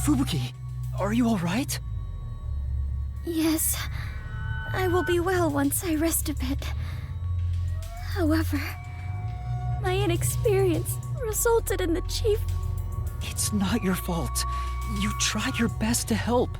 Fubuki, are you alright? Yes, I will be well once I rest a bit. However, my inexperience resulted in the Chief. It's not your fault. You tried your best to help.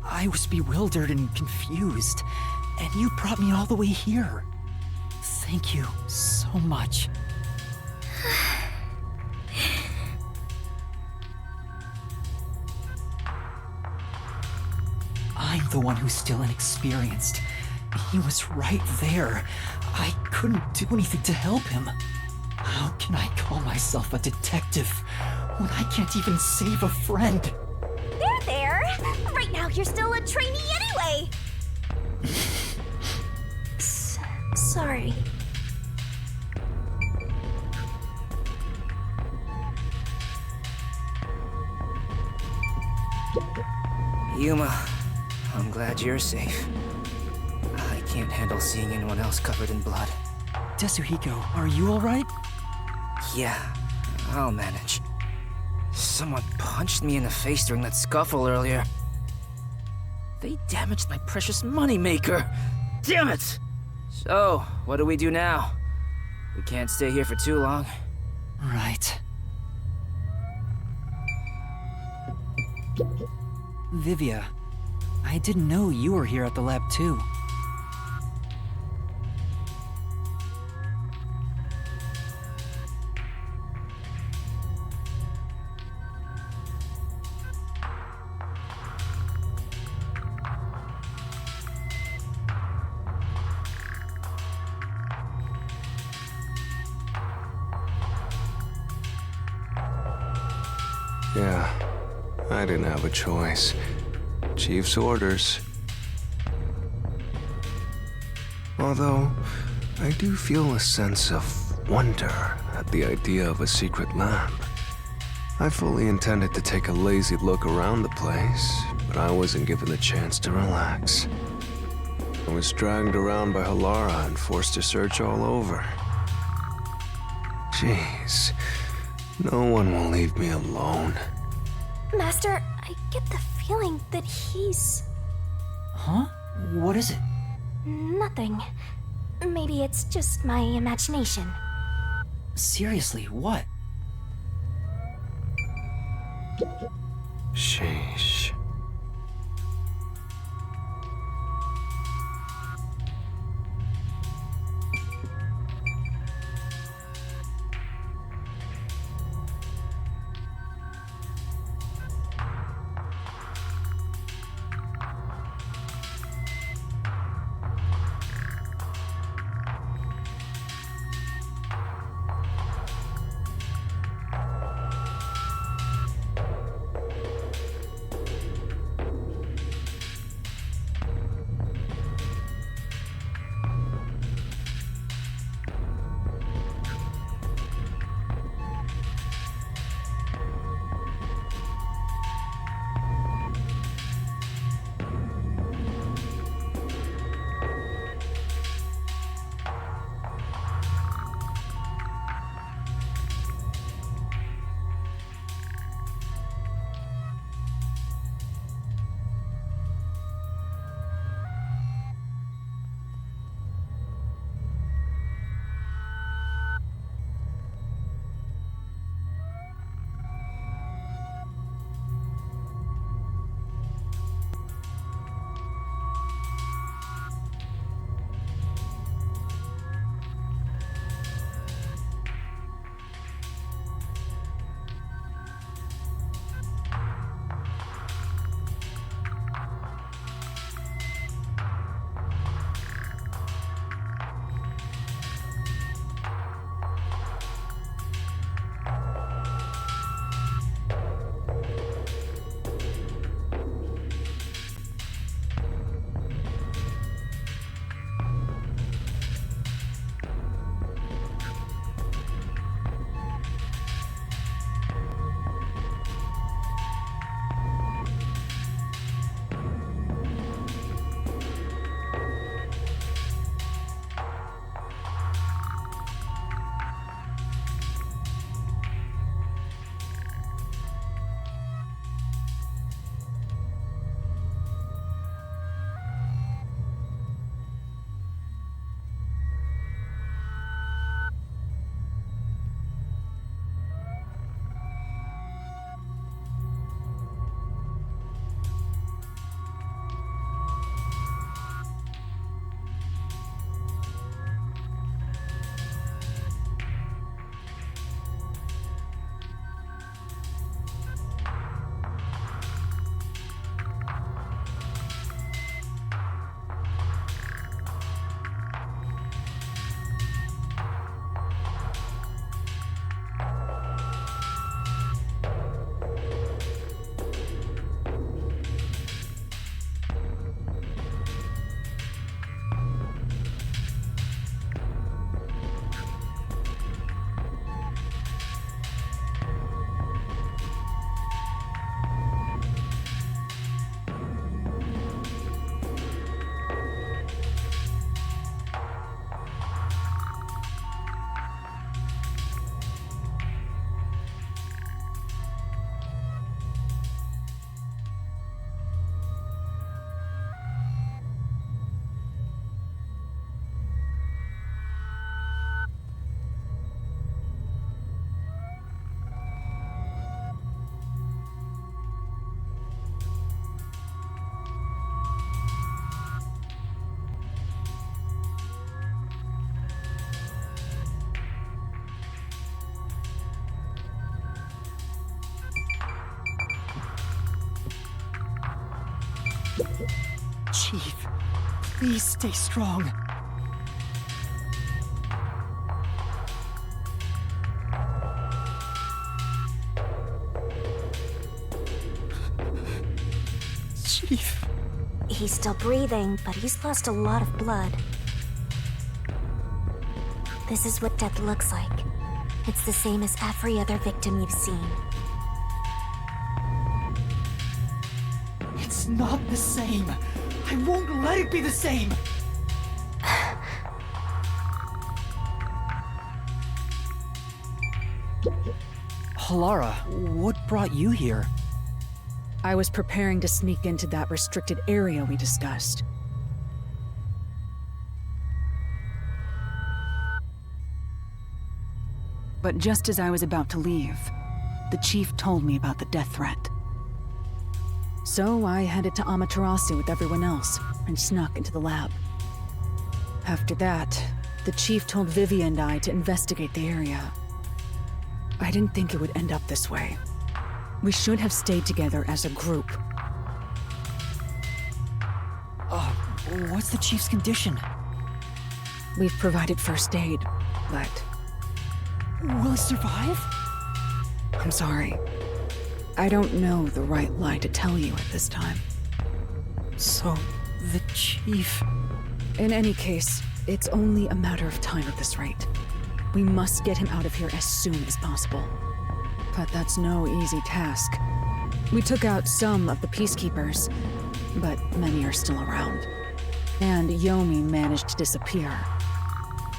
I was bewildered and confused, and you brought me all the way here. Thank you so much. I'm the one who's still inexperienced. He was right there. I couldn't do anything to help him. How can I call myself a detective when I can't even save a friend? There! Right now you're still a trainee anyway! Sorry. Yuma, I'm glad you're safe. I can't handle seeing anyone else covered in blood. Tetsuhiko, are you alright? Yeah, I'll manage. Someone punched me in the face during that scuffle earlier. They damaged my precious moneymaker. Damn it! So, what do we do now? We can't stay here for too long. Right. Vivia, I didn't know you were here at the lab too. Yeah, I didn't have a choice. Chief's orders. Although, I do feel a sense of wonder at the idea of a secret lab. I fully intended to take a lazy look around the place, but I wasn't given the chance to relax. I was dragged around by Halara and forced to search all over. Jeez. No one will leave me alone. Master, I get the feeling that he's... Huh? What is it? nothing. Maybe it's just my imagination. Seriously, what? Sheesh. Chief, please stay strong. Chief. He's still breathing, but he's lost a lot of blood. This is what death looks like. It's the same as every other victim you've seen. It's not the same. I won't let it be the same. Halara, what brought you here? I was preparing to sneak into that restricted area we discussed. But just as I was about to leave, the chief told me about the death threat. So I headed to Amaterasu with everyone else and snuck into the lab. After that, the chief told Vivian and I to investigate the area. I didn't think it would end up this way. We should have stayed together as a group. What's the chief's condition? We've provided first aid, but Will he survive? I'm sorry. I don't know the right lie to tell you at this time. So, the chief... In any case, it's only a matter of time at this rate. We must get him out of here as soon as possible. But that's no easy task. We took out some of the peacekeepers, but many are still around. And Yomi managed to disappear.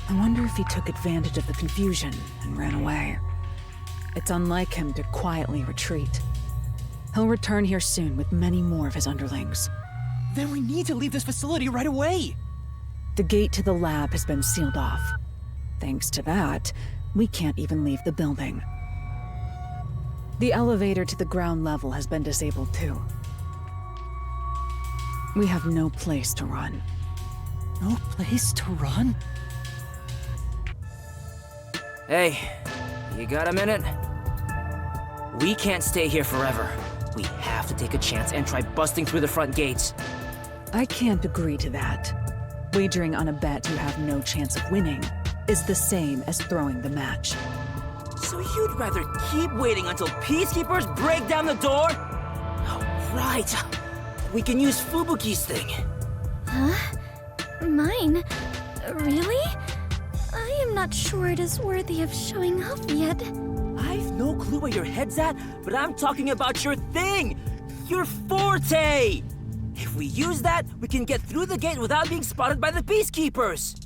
I wonder if he took advantage of the confusion and ran away. It's unlike him to quietly retreat. He'll return here soon with many more of his underlings. Then we need to leave this facility right away! The gate to the lab has been sealed off. Thanks to that, we can't even leave the building. The elevator to the ground level has been disabled too. We have no place to run. No place to run? Hey, you got a minute? We can't stay here forever. We have to take a chance and try busting through the front gates. I can't agree to that. Wagering on a bet you have no chance of winning is the same as throwing the match. So you'd rather keep waiting until peacekeepers break down the door? Oh, right. We can use Fubuki's thing. Huh? Mine? Really? I am not sure it is worthy of showing off yet. I've no clue where your head's at, but I'm talking about your thing! Your forte! If we use that, we can get through the gate without being spotted by the peacekeepers.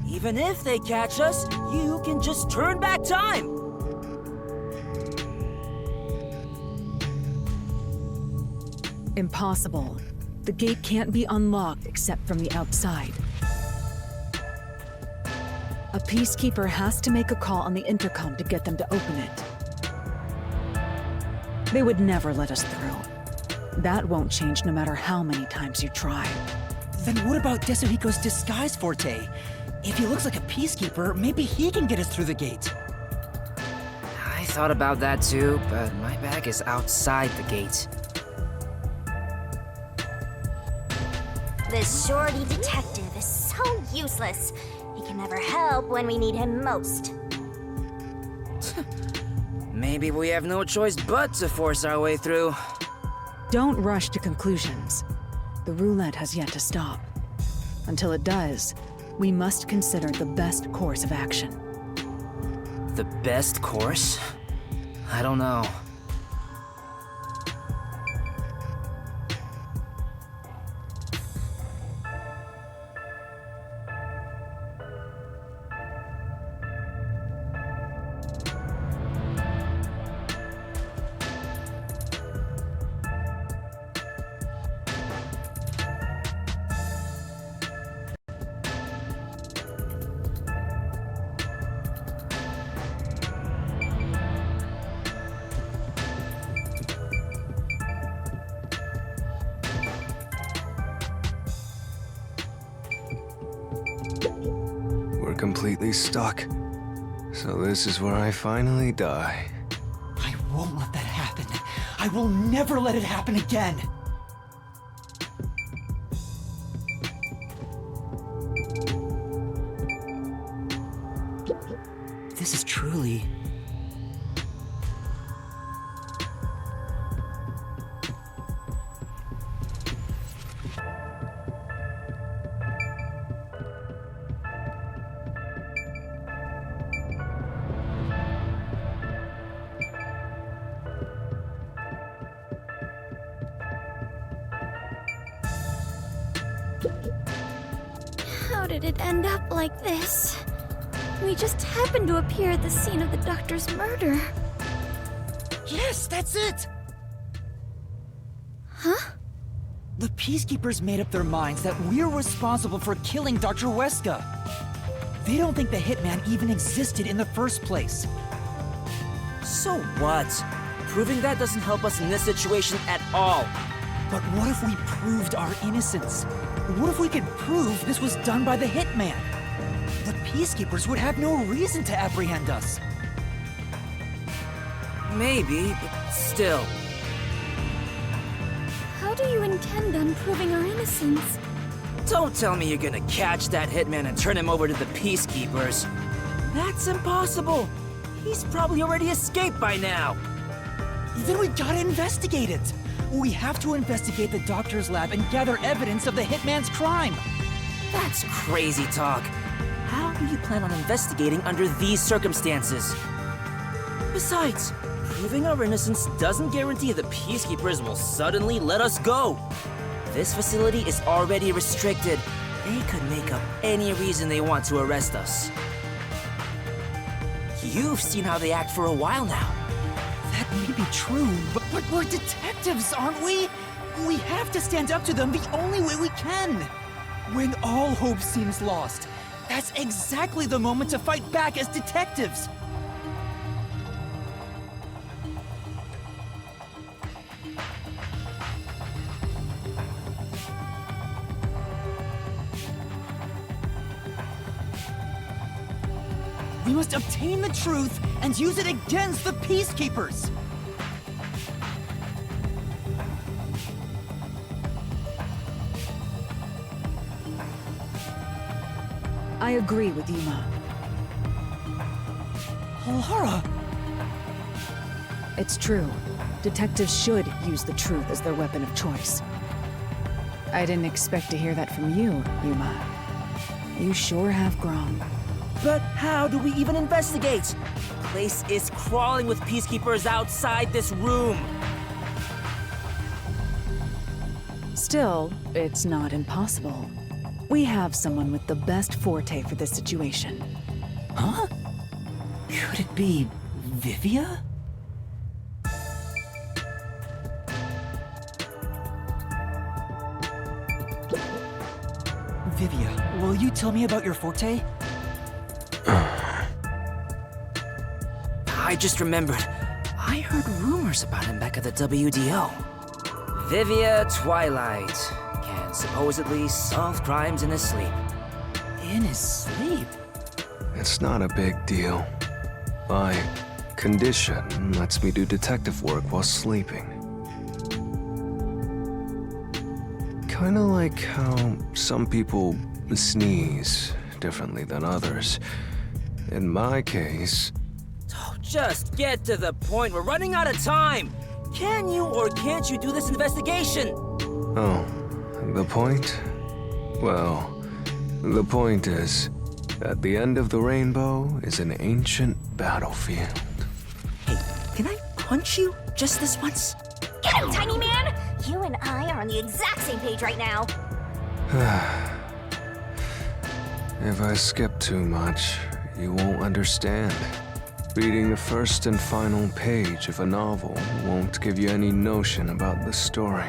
Even if they catch us, you can just turn back time. Impossible. The gate can't be unlocked except from the outside. A peacekeeper has to make a call on the intercom to get them to open it. They would never let us through. That won't change no matter how many times you try. Then what about Desuhiko's disguise forte? If he looks like a peacekeeper, maybe he can get us through the gate. I thought about that too, but my bag is outside the gate. This shorty detective is so useless. He can never help when we need him most. Maybe we have no choice but to force our way through. Don't rush to conclusions. The roulette has yet to stop. Until it does, we must consider the best course of action. The best course? I don't know. We're completely stuck. So this is where I finally die. I won't let that happen. I will never let it happen again. This is truly... How did it end up like this? We just happened to appear at the scene of the doctor's murder. Yes, that's it! Huh? The Peacekeepers made up their minds that we're responsible for killing Dr. Weska. They don't think the Hitman even existed in the first place. So what? Proving that doesn't help us in this situation at all. But what if we proved our innocence? What if we could prove this was done by the Hitman? The Peacekeepers would have no reason to apprehend us. Maybe, but still. How do you intend on proving our innocence? Don't tell me you're gonna catch that Hitman and turn him over to the Peacekeepers. That's impossible. He's probably already escaped by now. Then we gotta investigate it. We have to investigate the doctor's lab and gather evidence of the Hitman's crime. That's crazy talk. How do you plan on investigating under these circumstances? Besides, proving our innocence doesn't guarantee the Peacekeepers will suddenly let us go. This facility is already restricted. They could make up any reason they want to arrest us. You've seen how they act for a while now. That may be true, but we're detectives, aren't we? We have to stand up to them the only way we can. When all hope seems lost, that's exactly the moment to fight back as detectives. We must obtain the truth and use it against the Peacekeepers! I agree with Yuma. Lara! It's true. Detectives should use the truth as their weapon of choice. I didn't expect to hear that from you, Yuma. You sure have grown. But how do we even investigate? The place is crawling with Peacekeepers outside this room. Still, it's not impossible. We have someone with the best forte for this situation. Huh? Could it be Vivia? Vivia, will you tell me about your forte? I just remembered. I heard rumors about him back at the WDO. Vivia Twilight can supposedly solve crimes in his sleep. In his sleep? It's not a big deal. My condition lets me do detective work while sleeping. Kinda like how some people sneeze differently than others. In my case... Oh, just get to the point. We're running out of time. Can you or can't you do this investigation? Oh, the point? Well, the point is, at the end of the rainbow is an ancient battlefield. Hey, can I punch you just this once? Get him, tiny man! You and I are on the exact same page right now. If I skip too much, you won't understand. Reading the first and final page of a novel won't give you any notion about the story.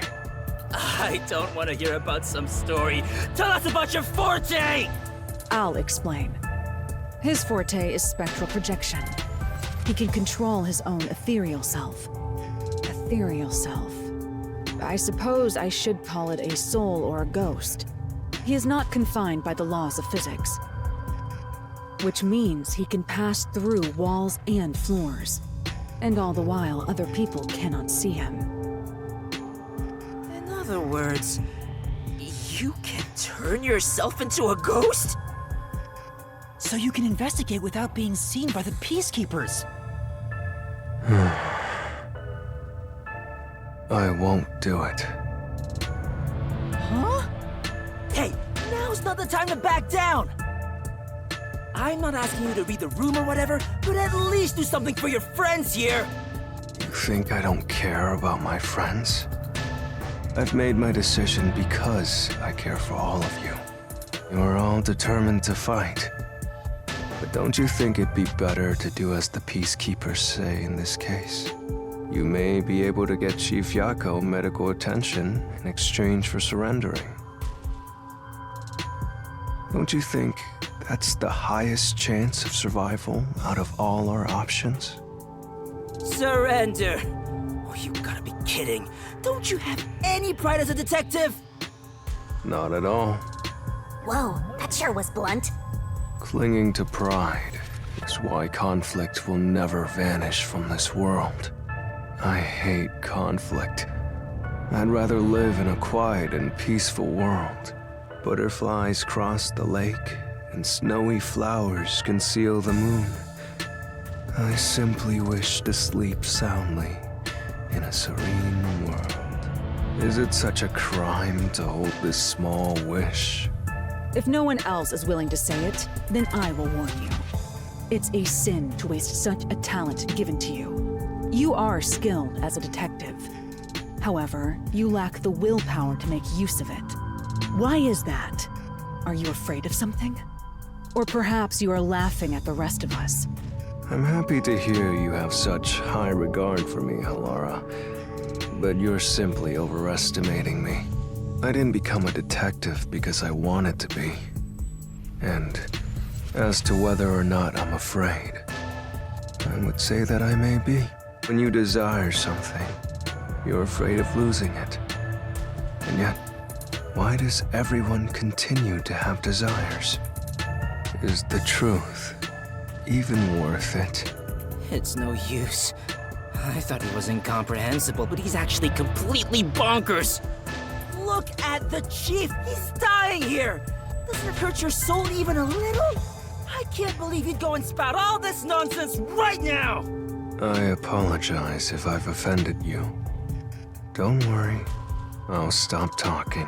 I don't want to hear about some story. Tell us about your forte! I'll explain. His forte is spectral projection. He can control his own ethereal self. Ethereal self. I suppose I should call it a soul or a ghost. He is not confined by the laws of physics, which means he can pass through walls and floors. And all the while, other people cannot see him. In other words, you can turn yourself into a ghost? So you can investigate without being seen by the Peacekeepers. I won't do it. Huh? Hey, now's not the time to back down! I'm not asking you to read the room or whatever, but at least do something for your friends here! You think I don't care about my friends? I've made my decision because I care for all of you. You're all determined to fight. But don't you think it'd be better to do as the Peacekeepers say in this case? You may be able to get Chief Yako medical attention in exchange for surrendering. Don't you think that's the highest chance of survival out of all our options? Surrender! Oh, you gotta be kidding. Don't you have any pride as a detective? Not at all. Whoa, that sure was blunt. Clinging to pride is why conflict will never vanish from this world. I hate conflict. I'd rather live in a quiet and peaceful world. Butterflies cross the lake, and snowy flowers conceal the moon. I simply wish to sleep soundly in a serene world. Is it such a crime to hold this small wish? If no one else is willing to say it, then I will warn you. It's a sin to waste such a talent given to you. You are skilled as a detective. However, you lack the willpower to make use of it. Why is that? Are you afraid of something? Or perhaps you are laughing at the rest of us. I'm happy to hear you have such high regard for me, Halara. But you're simply overestimating me. I didn't become a detective because I wanted to be. And as to whether or not I'm afraid, I would say that I may be. When you desire something, you're afraid of losing it. And yet, why does everyone continue to have desires? Is the truth even worth it? It's no use. I thought he was incomprehensible, but he's actually completely bonkers. Look at the chief! He's dying here! Doesn't it hurt your soul even a little? I can't believe you'd go and spout all this nonsense right now! I apologize if I've offended you. Don't worry, I'll stop talking.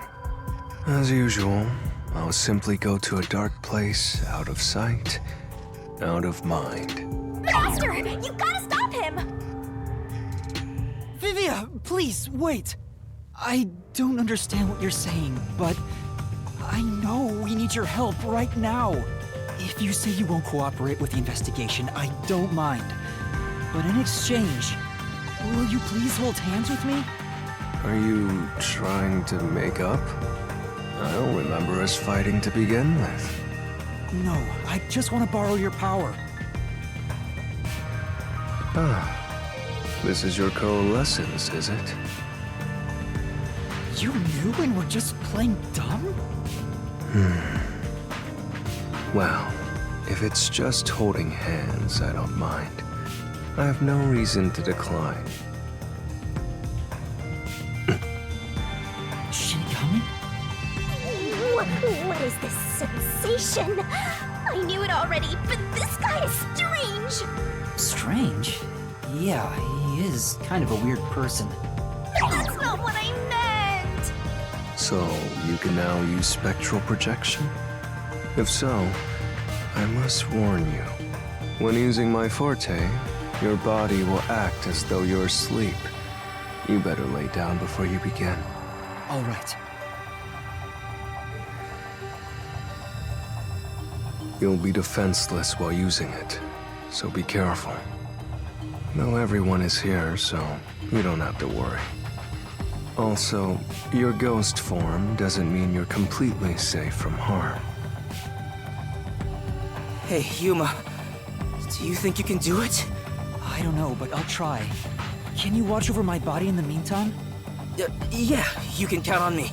As usual, I'll simply go to a dark place, out of sight, out of mind. Master, you gotta stop him! Vivia, please, wait. I don't understand what you're saying, but I know we need your help right now. If you say you won't cooperate with the investigation, I don't mind. But in exchange, will you please hold hands with me? Are you trying to make up? I don't remember us fighting to begin with. No, I just want to borrow your power. This is your coalescence, is it? You knew and were just playing dumb? Well, if it's just holding hands, I don't mind. I have no reason to decline. Shinigami? What is this sensation? I knew it already, but this guy is strange! Strange? Yeah, he is kind of a weird person. That's not what I meant! So, you can now use spectral projection? If so, I must warn you. When using my forte, your body will act as though you're asleep. You better lay down before you begin. All right. You'll be defenseless while using it, so be careful. Though everyone is here, so you don't have to worry. Also, your ghost form doesn't mean you're completely safe from harm. Hey, Yuma. Do you think you can do it? I don't know, but I'll try. Can you watch over my body in the meantime? Yeah, you can count on me.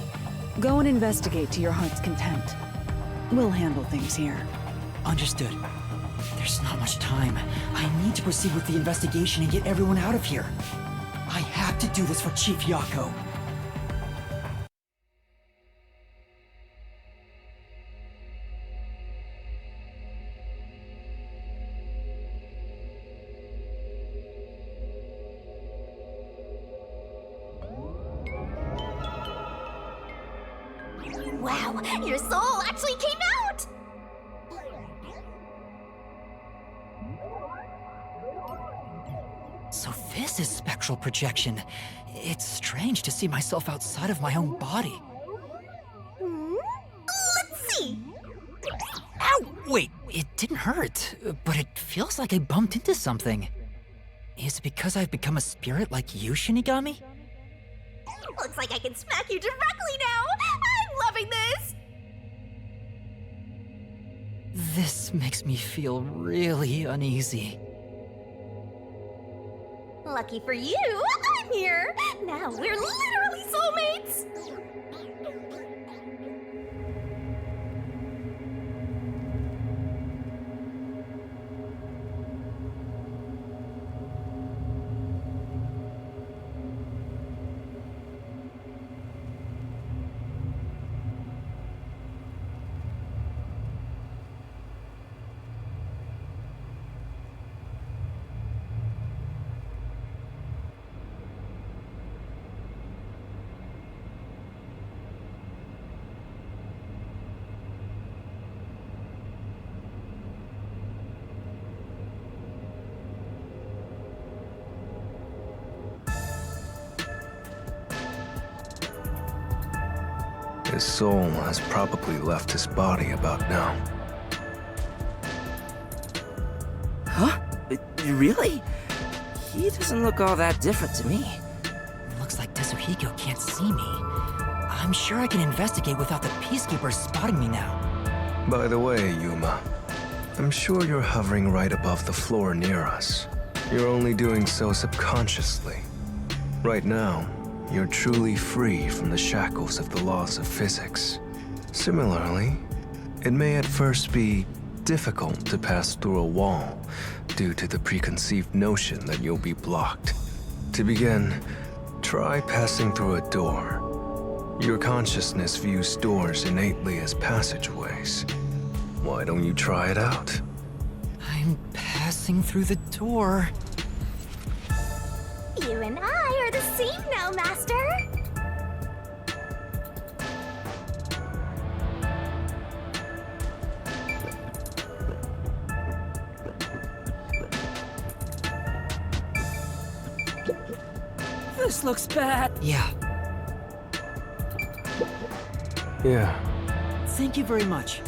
Go and investigate to your heart's content. We'll handle things here. Understood. There's not much time. I need to proceed with the investigation and get everyone out of here. I have to do this for Chief Yako. Wow, your soul actually came out! So this is spectral projection. It's strange to see myself outside of my own body. Let's see! Ow! Wait, it didn't hurt, but it feels like I bumped into something. Is it because I've become a spirit like you, Shinigami? Looks like I can smack you directly now! I'm loving this! This makes me feel really uneasy. Lucky for you, I'm here! Now we're literally soulmates! His soul has probably left his body about now. Huh? Really? He doesn't look all that different to me. Looks like Tetsuhiko can't see me. I'm sure I can investigate without the Peacekeepers spotting me now. By the way, Yuma, I'm sure you're hovering right above the floor near us. You're only doing so subconsciously. Right now, you're truly free from the shackles of the laws of physics. Similarly, it may at first be difficult to pass through a wall due to the preconceived notion that you'll be blocked. To begin, try passing through a door. Your consciousness views doors innately as passageways. Why don't you try it out? I'm passing through the door. You and I are the same now, Master! This looks bad. Yeah, Yeah, thank you very much.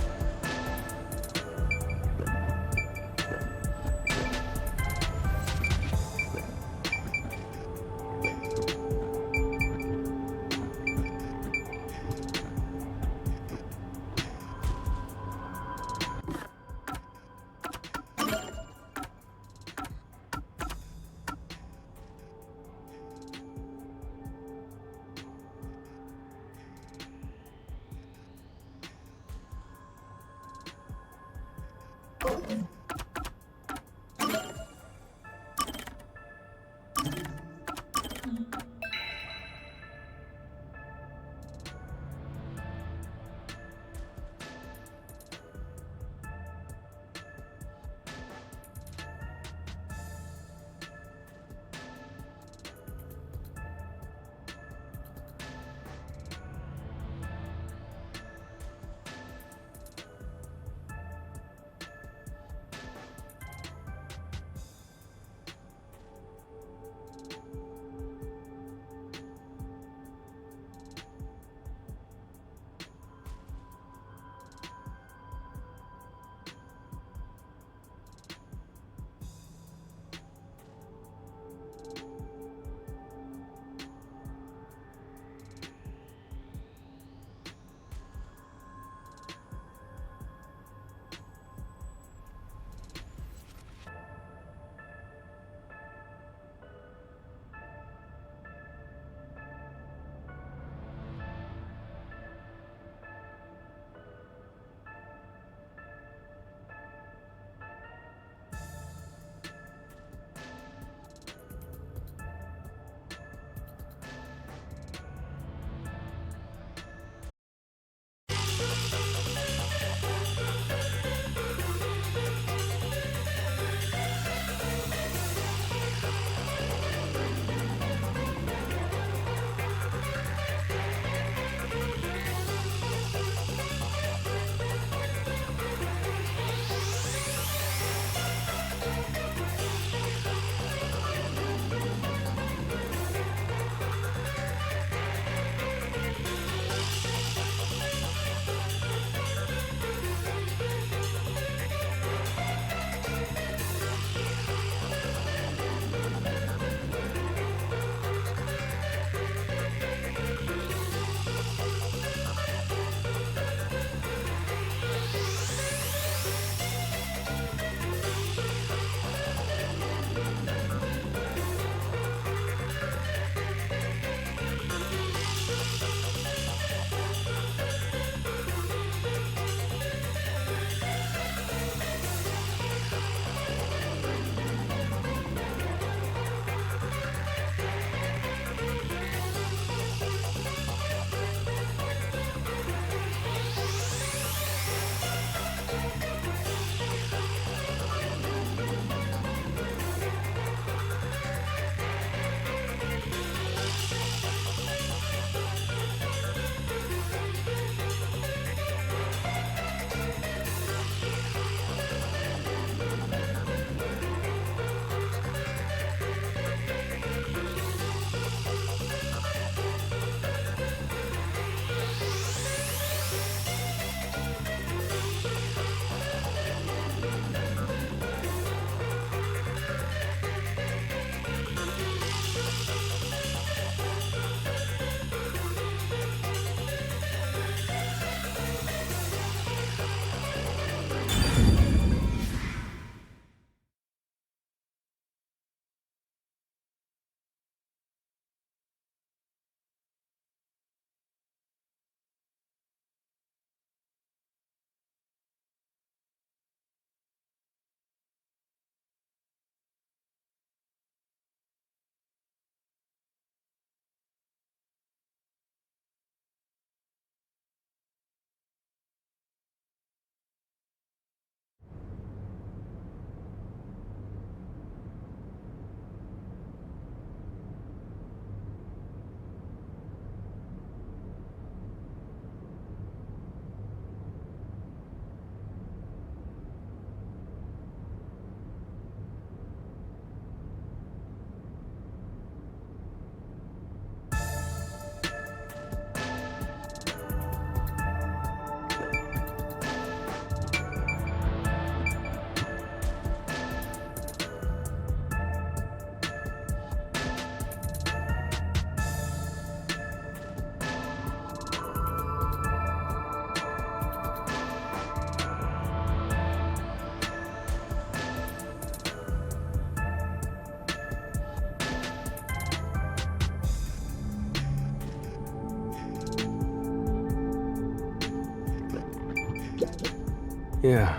Yeah.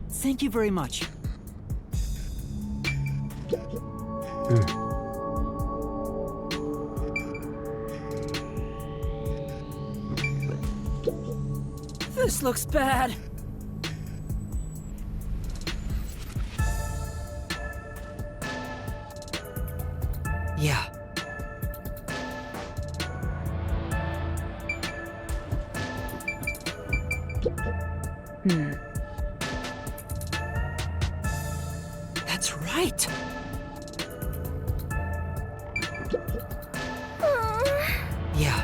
Thank you very much. This looks bad. Yeah. That's right. Yeah.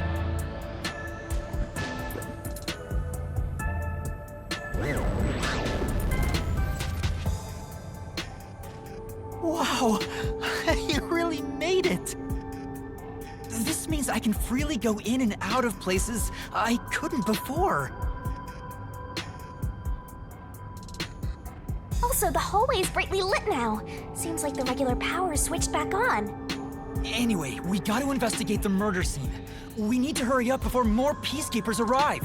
Wow, you really made it. This means I can freely go in and out of places I couldn't before. Also, the hallway is brightly lit now. Seems like the regular power switched back on. Anyway, we gotta investigate the murder scene. We need to hurry up before more peacekeepers arrive.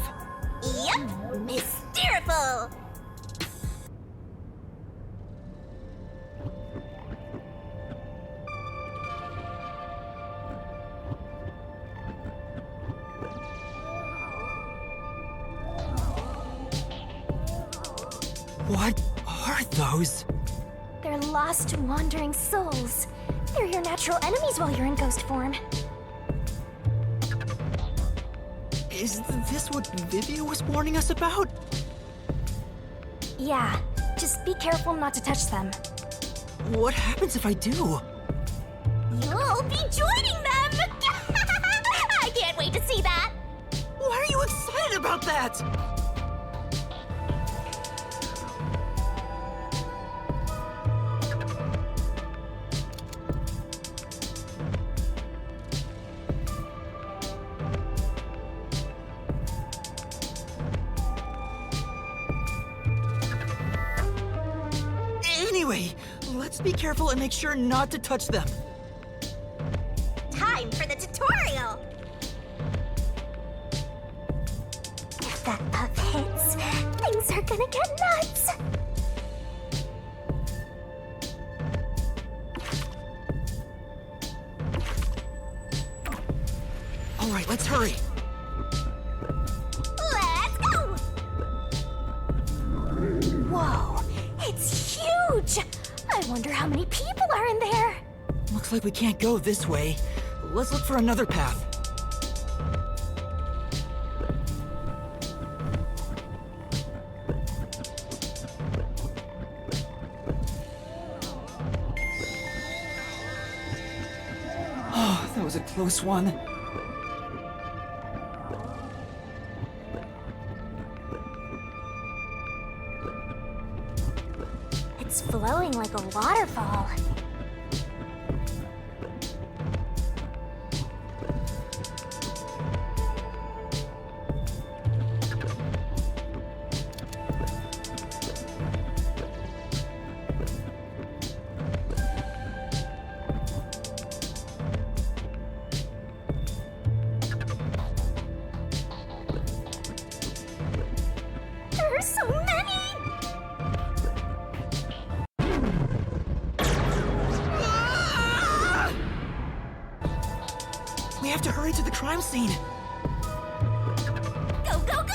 Yep, mysteriful. What are those? They're lost, wandering souls. They're your natural enemies while you're in ghost form. Is this what Vivia was warning us about? Yeah, just be careful not to touch them. What happens if I do? You'll be joining them! I can't wait to see that! Why are you excited about that? Anyway, let's be careful and make sure not to touch them. Time for the tutorial! If that puff hits, things are gonna get nuts! All right, let's hurry. Let's go! Whoa, it's huge! I wonder how many people are in there. Looks like we can't go this way. Let's look for another path. Oh, that was a close one. It's flowing like a waterfall. There are so many! We have to hurry to the crime scene. Go, go, go!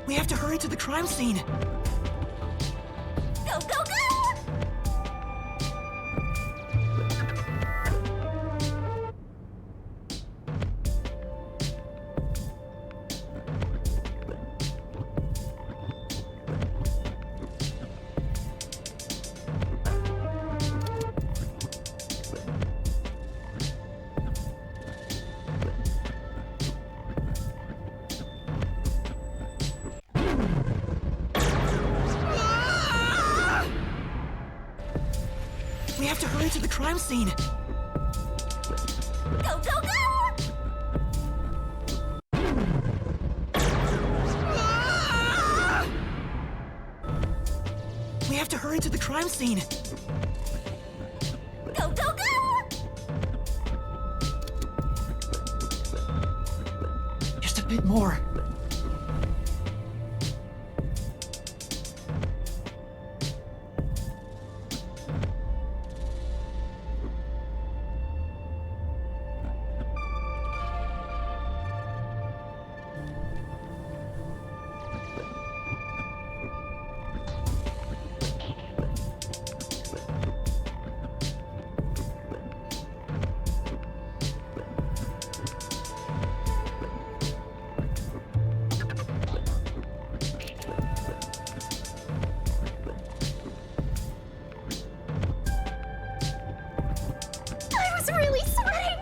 We have to hurry to the crime scene. Go, go, go! We have to hurry to the crime scene. Go, go, go! We have to hurry to the crime scene. Go, go, go! Just a bit more. I was really sweating!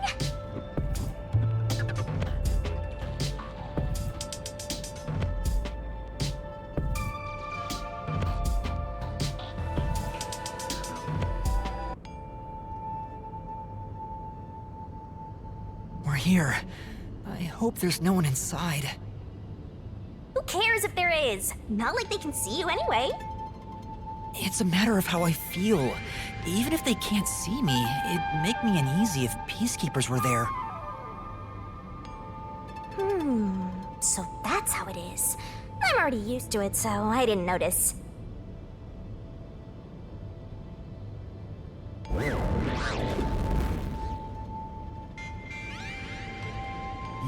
We're here. I hope there's no one inside. Who cares if there is? Not like they can see you anyway. It's a matter of how I feel. Even if they can't see me, it'd make me uneasy if peacekeepers were there. So that's how it is. I'm already used to it, so I didn't notice.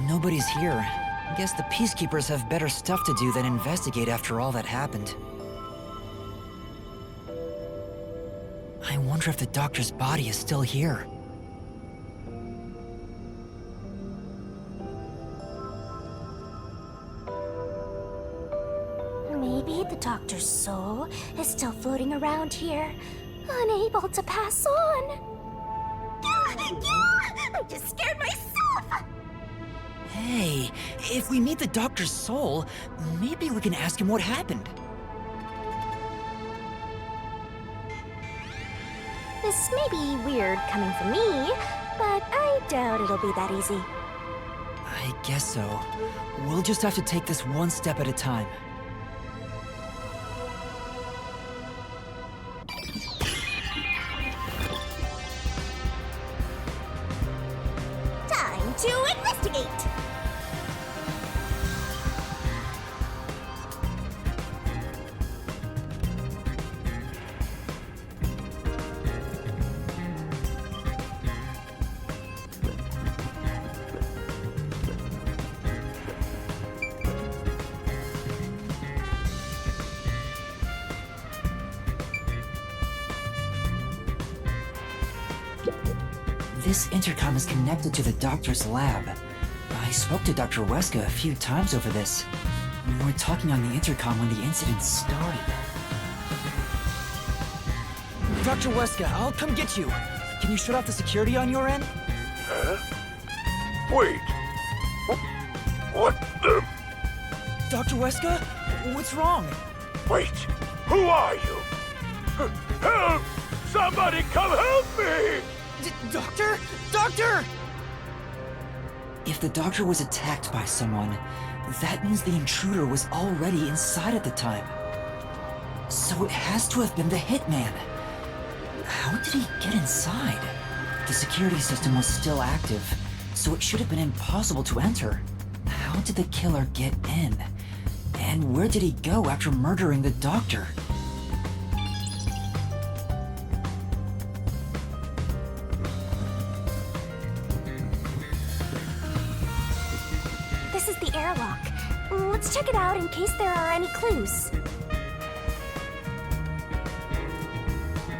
Nobody's here. Guess the peacekeepers have better stuff to do than investigate after all that happened. I wonder if the doctor's body is still here. Maybe the doctor's soul is still floating around here, unable to pass on. I just scared myself! Hey, if we meet the doctor's soul, maybe we can ask him what happened. This may be weird coming from me, but I doubt it'll be that easy. I guess so. We'll just have to take this one step at a time. Time to investigate! This intercom is connected to the doctor's lab. I spoke to Dr. Weska a few times over this. We were talking on the intercom when the incident started. Dr. Weska, I'll come get you. Can you shut off the security on your end? Huh? Wait. What the... Dr. Weska? What's wrong? Wait. Who are you? Help! Somebody come help me! Doctor? Doctor! If the doctor was attacked by someone, that means the intruder was already inside at the time. So it has to have been the hitman. How did he get inside? The security system was still active, so it should have been impossible to enter. How did the killer get in? And where did he go after murdering the doctor? This is the airlock. Let's check it out in case there are any clues.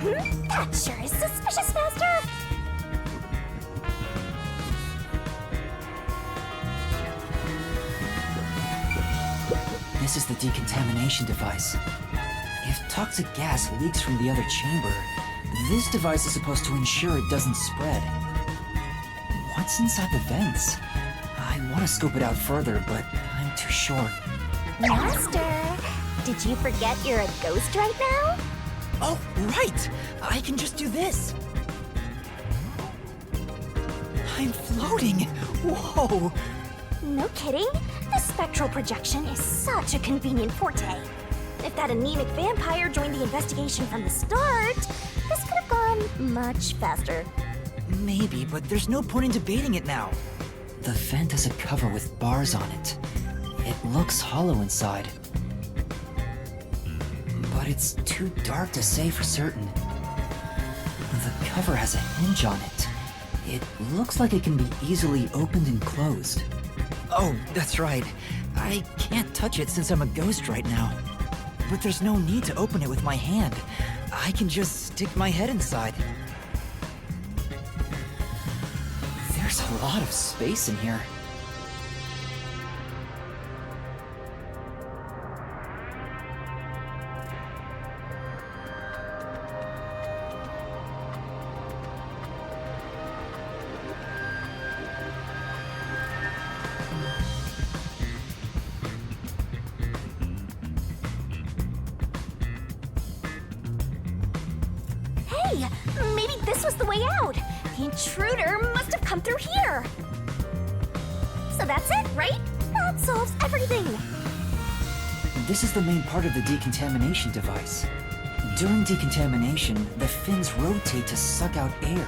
That sure is suspicious, Master! This is the decontamination device. If toxic gas leaks from the other chamber, this device is supposed to ensure it doesn't spread. What's inside the vents? I want to scope it out further, but I'm too short. Master, did you forget you're a ghost right now? Oh, right! I can just do this! I'm floating! Whoa! No kidding. The spectral projection is such a convenient forte. If that anemic vampire joined the investigation from the start, this could have gone much faster. Maybe, but there's no point in debating it now. The vent has a cover with bars on it. It looks hollow inside. But it's too dark to say for certain. The cover has a hinge on it. It looks like it can be easily opened and closed. Oh, that's right. I can't touch it since I'm a ghost right now. But there's no need to open it with my hand. I can just stick my head inside. There's a lot of space in here. Hey, maybe this was the way out. The intruder must have come through here. So that's it, right? That solves everything. This is the main part of the decontamination device. During decontamination, the fins rotate to suck out air.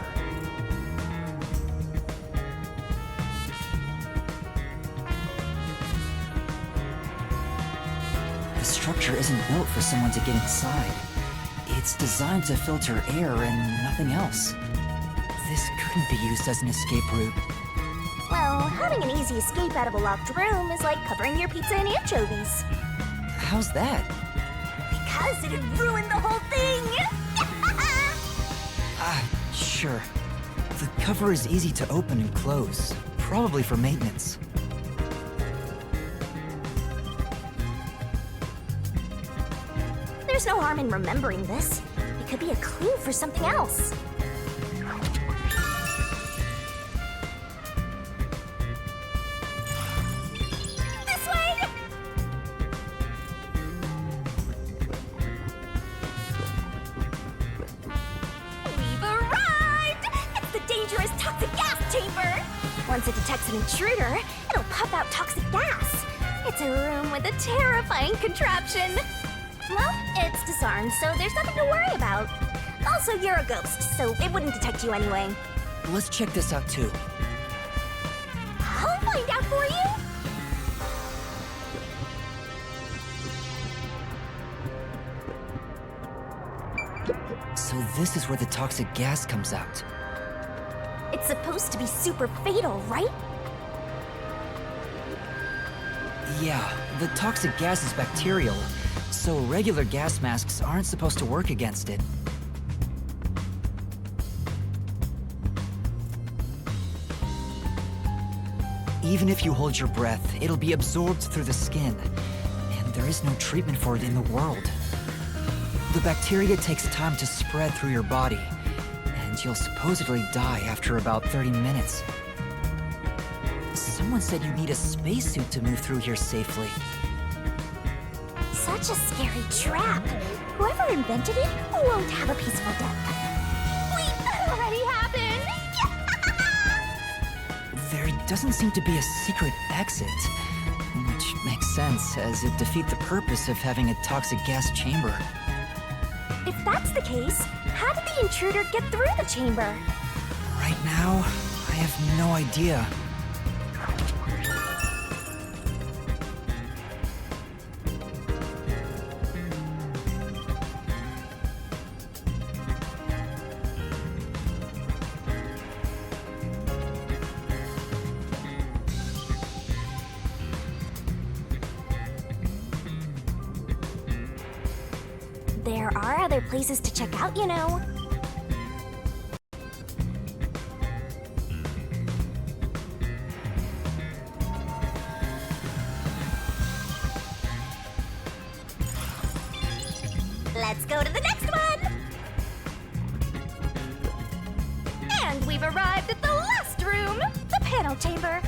The structure isn't built for someone to get inside. It's designed to filter air and nothing else. This couldn't be used as an escape route. Well, having an easy escape out of a locked room is like covering your pizza in anchovies. How's that? Because it'd ruin the whole thing! Sure. The cover is easy to open and close, probably for maintenance. There's no harm in remembering this. It could be a clue for something else. This way! We've arrived! It's the dangerous toxic gas chamber! Once it detects an intruder, it'll puff out toxic gas. It's a room with a terrifying contraption. Well, it's disarmed, so there's nothing to worry about. Also, you're a ghost, so it wouldn't detect you anyway. Let's check this out too. I'll find out for you! So this is where the toxic gas comes out. It's supposed to be super fatal, right? Yeah, the toxic gas is bacterial, so regular gas masks aren't supposed to work against it. Even if you hold your breath, it'll be absorbed through the skin, and there is no treatment for it in the world. The bacteria takes time to spread through your body, and you'll supposedly die after about 30 minutes. Someone said you need a spacesuit to move through here safely. Such a scary trap. Whoever invented it won't have a peaceful death. Wait, that already happened! There doesn't seem to be a secret exit, which makes sense as it defeats the purpose of having a toxic gas chamber. If that's the case, how did the intruder get through the chamber? Right now, I have no idea. There are other places to check out, you know. Let's go to the next one! And we've arrived at the last room, the panel chamber.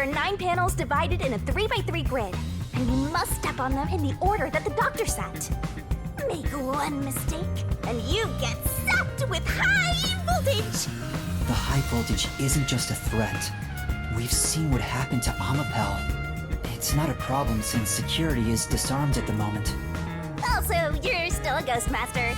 are 9 panels divided in a 3x3 grid, and you must step on them in the order that the doctor set. Make one mistake, and you get zapped with high voltage! The high voltage isn't just a threat. We've seen what happened to Amapel. It's not a problem since security is disarmed at the moment. Also, you're still a ghost master.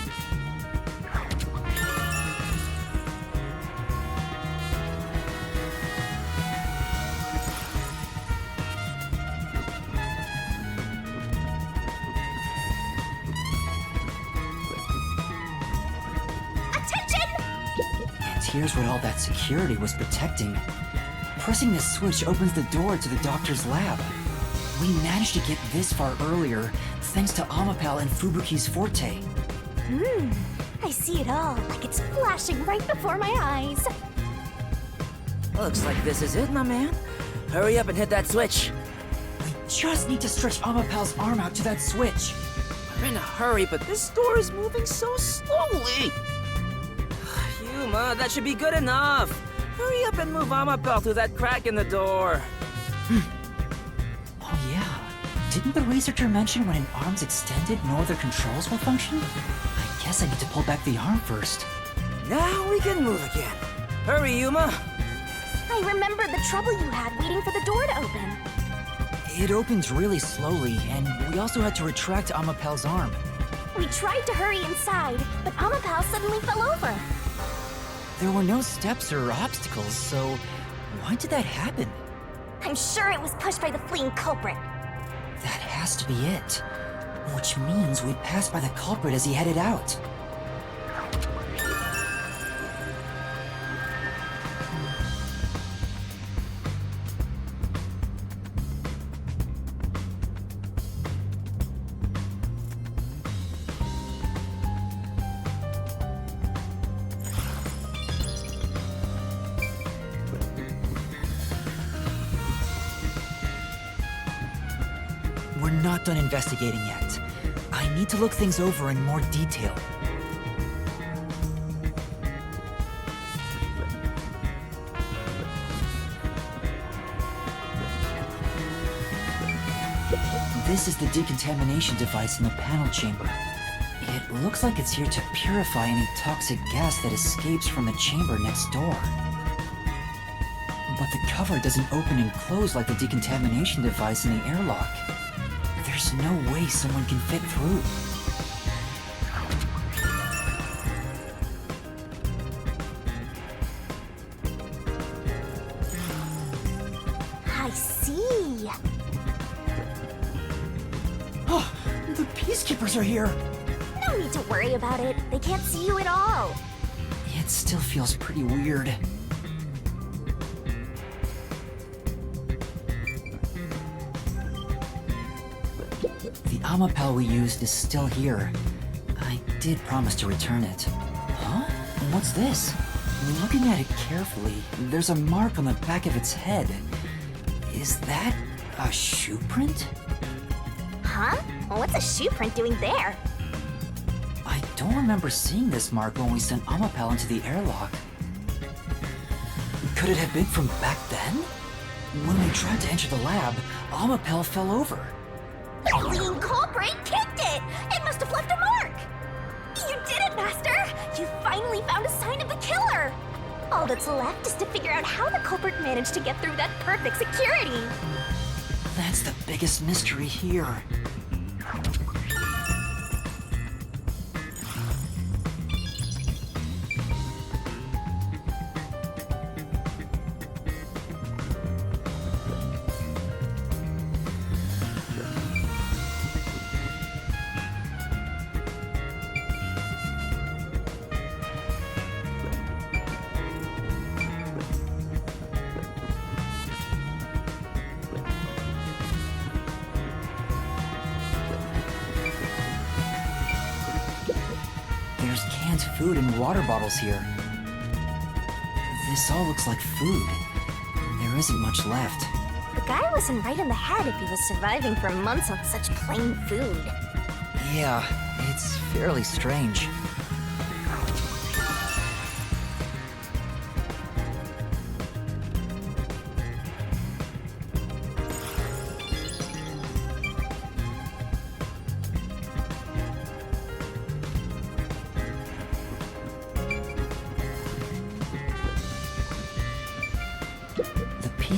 And here's what all that security was protecting. Pressing this switch opens the door to the doctor's lab. We managed to get this far earlier thanks to Amapel and Fubuki's forte. I see it all, like it's flashing right before my eyes. Looks like this is it, my man. Hurry up and hit that switch. We just need to stretch Amapel's arm out to that switch. We're in a hurry, but this door is moving so slowly. Yuma, that should be good enough. Hurry up and move Amapel through that crack in the door. Oh yeah, didn't the researcher mention when an arm's extended, no other controls will function? I guess I need to pull back the arm first. Now we can move again. Hurry, Yuma. I remember the trouble you had waiting for the door to open. It opened really slowly, and we also had to retract Amapel's arm. We tried to hurry inside, but Amapel suddenly fell over. There were no steps or obstacles, so why did that happen? I'm sure it was pushed by the fleeing culprit. That has to be it. Which means we passed by the culprit as he headed out. We're not done investigating yet. I need to look things over in more detail. This is the decontamination device in the panel chamber. It looks like it's here to purify any toxic gas that escapes from the chamber next door. But the cover doesn't open and close like the decontamination device in the airlock. There's no way someone can fit through. I see. Oh, the peacekeepers are here! No need to worry about it. They can't see you at all. It still feels pretty weird. The Amapel we used is still here. I did promise to return it. Huh? What's this? Looking at it carefully, there's a mark on the back of its head. Is that a shoe print? Huh? What's a shoe print doing there? I don't remember seeing this mark when we sent Amapel into the airlock. Could it have been from back then? When we tried to enter the lab, Amapel fell over. The fleeing culprit kicked it! It must have left a mark! You did it, Master! You finally found a sign of the killer! All that's left is to figure out how the culprit managed to get through that perfect security! That's the biggest mystery here. There's canned food and water bottles here. This all looks like food. There isn't much left. The guy wasn't right in the head if he was surviving for months on such plain food. Yeah, it's fairly strange.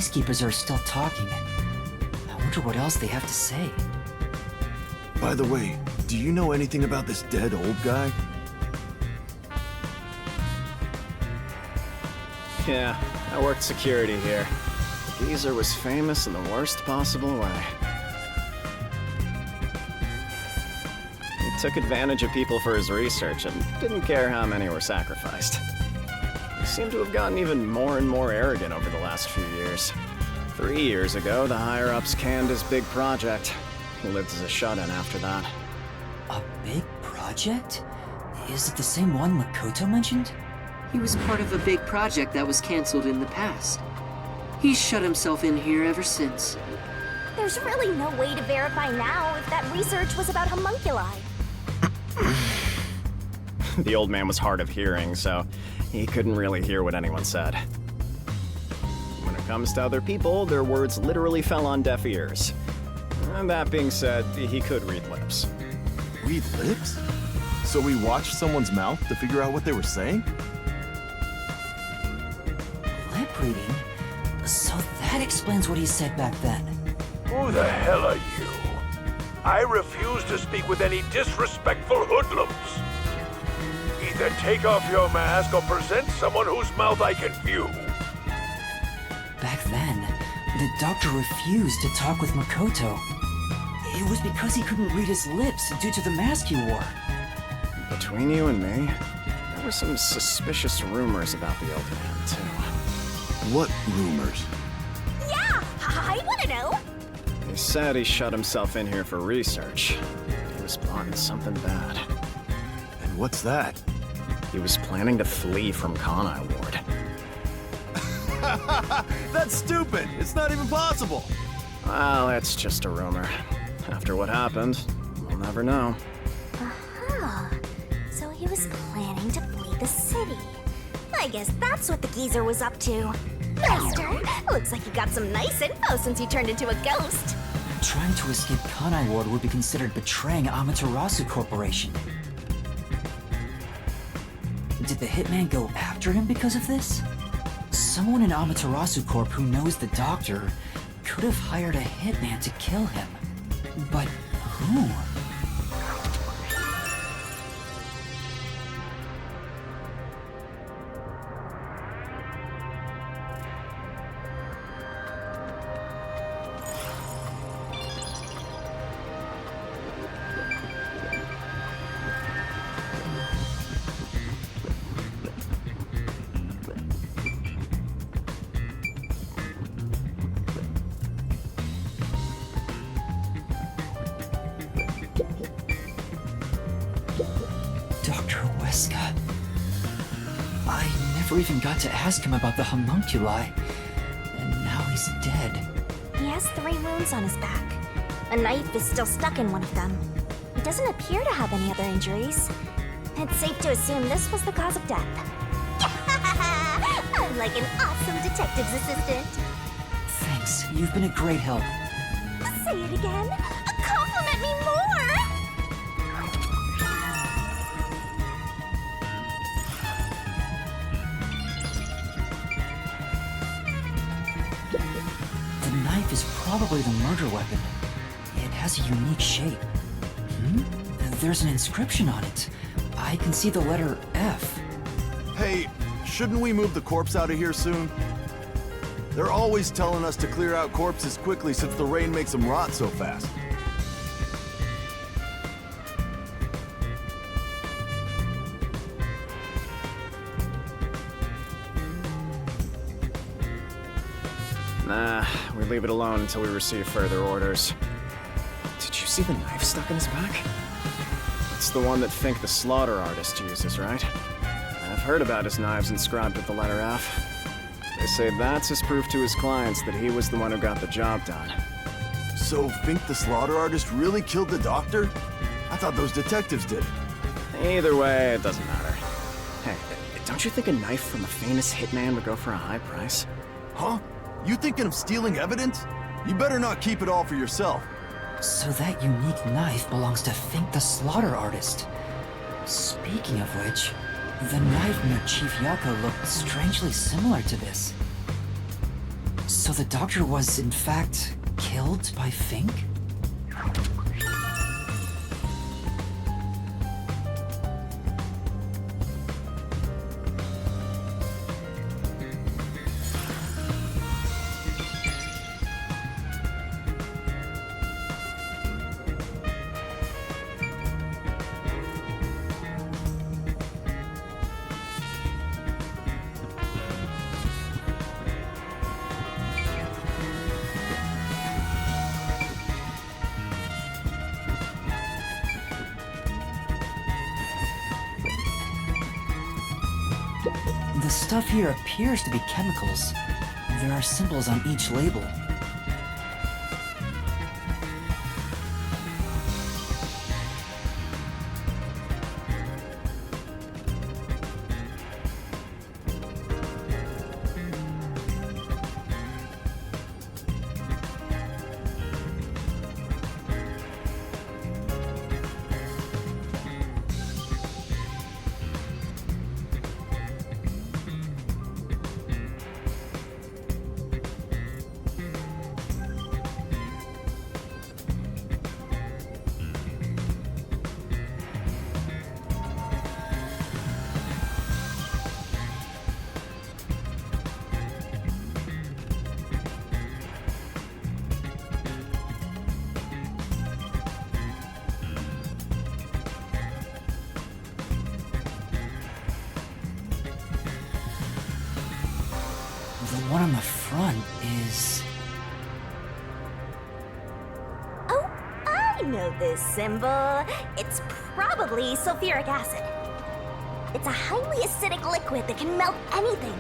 placekeepers are still talking. I wonder what else they have to say. By the way, do you know anything about this dead old guy? Yeah, I worked security here. Geezer was famous in the worst possible way. He took advantage of people for his research and didn't care how many were sacrificed. He seemed to have gotten even more and more arrogant over the last few years. 3 years ago, the higher-ups canned his big project. He lived as a shut-in after that. A big project? Is it the same one Makoto mentioned? He was part of a big project that was canceled in the past. He's shut himself in here ever since. There's really no way to verify now if that research was about homunculi. The old man was hard of hearing, so he couldn't really hear what anyone said. When it comes to other people, their words literally fell on deaf ears. And that being said, he could read lips. Read lips? So we watched someone's mouth to figure out what they were saying? Lip reading? So that explains what he said back then. Who the hell are you? I refuse to speak with any disrespectful hoodlums. Either take off your mask or present someone whose mouth I can view. Back then, the doctor refused to talk with Makoto. It was because he couldn't read his lips due to the mask he wore. Between you and me, there were some suspicious rumors about the old man, too. What rumors? Yeah, I want to know. He said he shut himself in here for research. He was plotting something bad. And what's that? He was planning to flee from Kanai Ward. That's stupid! It's not even possible! Well, it's just a rumor. After what happened, we'll never know. Huh. So he was planning to flee the city. I guess that's what the geezer was up to. Lester, looks like you got some nice info since you turned into a ghost. Trying to escape Kanai Ward would be considered betraying Amaterasu Corporation. Did the hitman go after him because of this? Someone in Amaterasu Corp who knows the doctor could have hired a hitman to kill him. But who? Dr. Weska. I never even got to ask him about the homunculi, and now he's dead. He has 3 wounds on his back. A knife is still stuck in one of them. He doesn't appear to have any other injuries. It's safe to assume this was the cause of death. I'm like an awesome detective's assistant. Thanks, you've been a great help. Say it again. Compliment me more. The knife is probably the murder weapon. It has a unique shape. There's an inscription on it. I can see the letter F. Hey, shouldn't we move the corpse out of here soon? They're always telling us to clear out corpses quickly since the rain makes them rot so fast. Nah, we leave it alone until we receive further orders. Did you see the knife stuck in his back? It's the one that Fink the slaughter artist uses, right? I've heard about his knives inscribed with the letter F. They say that's his proof to his clients that he was the one who got the job done. So Fink the slaughter artist really killed the doctor? I thought those detectives did. Either way, it doesn't matter. Hey, don't you think a knife from a famous hitman would go for a high price? Huh? You thinking of stealing evidence? You better not keep it all for yourself. So that unique knife belongs to Fink the slaughter artist. Speaking of which, the knife near Chief Yako looked strangely similar to this. So So the doctor was, in fact, killed by Fink? The stuff here appears to be chemicals. There are symbols on each label. The one on the front is... Oh, I know this symbol. It's probably sulfuric acid. It's a highly acidic liquid that can melt anything.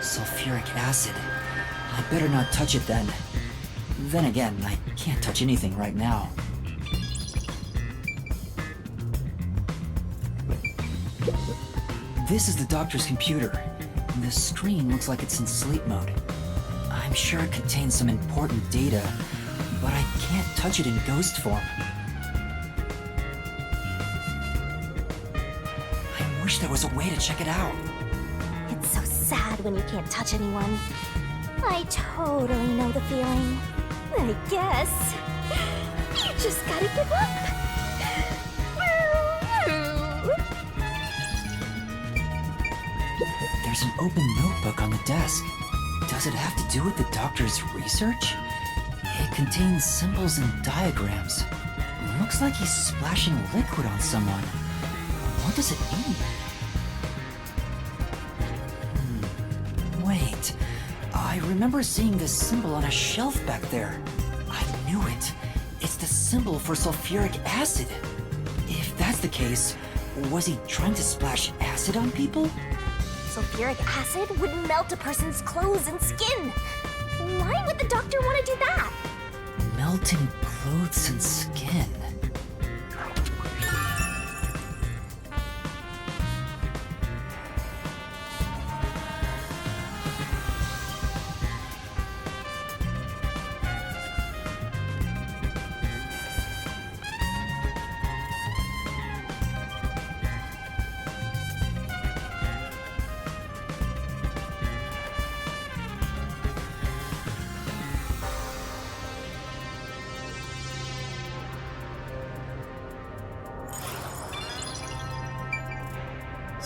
sulfuric acid. I better not touch it then. Then again, I can't touch anything right now. This is the doctor's computer. The screen looks like it's in sleep mode. I'm sure it contains some important data, but I can't touch it in ghost form. I wish there was a way to check it out. It's so sad when you can't touch anyone. I totally know the feeling. I guess you just gotta give up. There's an open notebook on the desk. Does it have to do with the doctor's research? It contains symbols and diagrams. Looks like he's splashing liquid on someone. What does it mean? Wait. I remember seeing this symbol on a shelf back there. I knew it. It's the symbol for sulfuric acid. If that's the case, was he trying to splash acid on people? Sulfuric acid would melt a person's clothes and skin. Why would the doctor want to do that? Melting clothes and skin.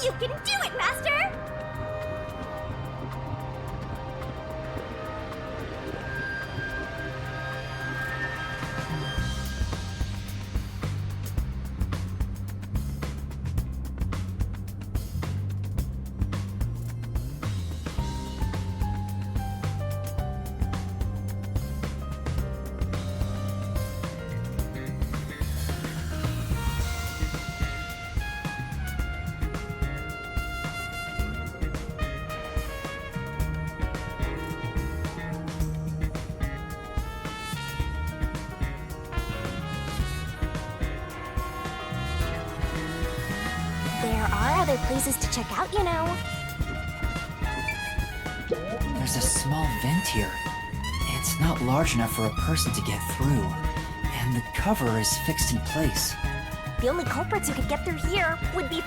You can do it, Master! There are other places to check out, you know. There's a small vent here. It's not large enough for a person to get through, and the cover is fixed in place. The only culprits who could get through here would be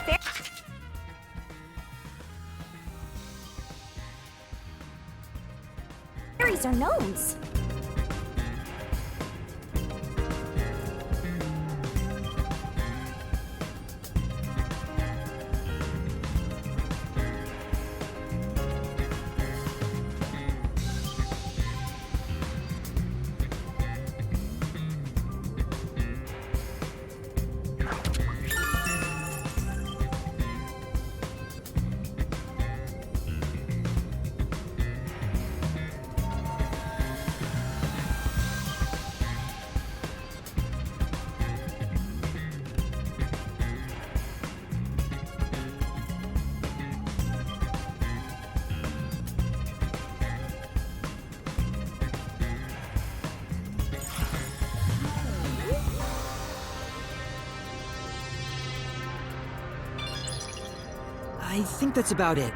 fairies eyes or nose. I think that's about it.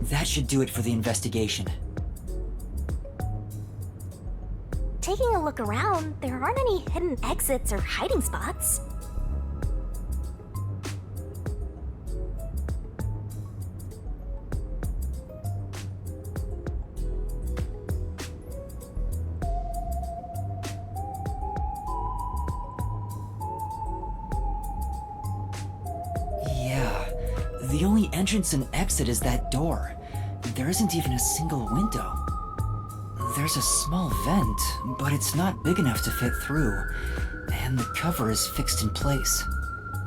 That should do it for the investigation. Taking a look around, there aren't any hidden exits or hiding spots. Yeah, the only entrance and exit is that door. There isn't even a single window. There's a small vent, but it's not big enough to fit through, and the cover is fixed in place.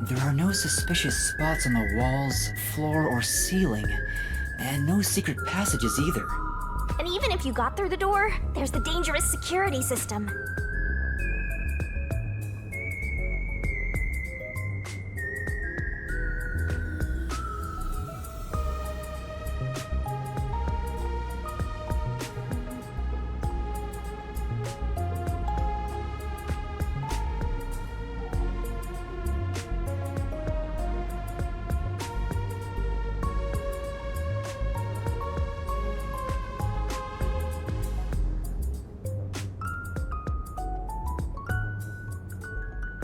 There are no suspicious spots on the walls, floor, or ceiling, and no secret passages either. And even if you got through the door, there's the dangerous security system.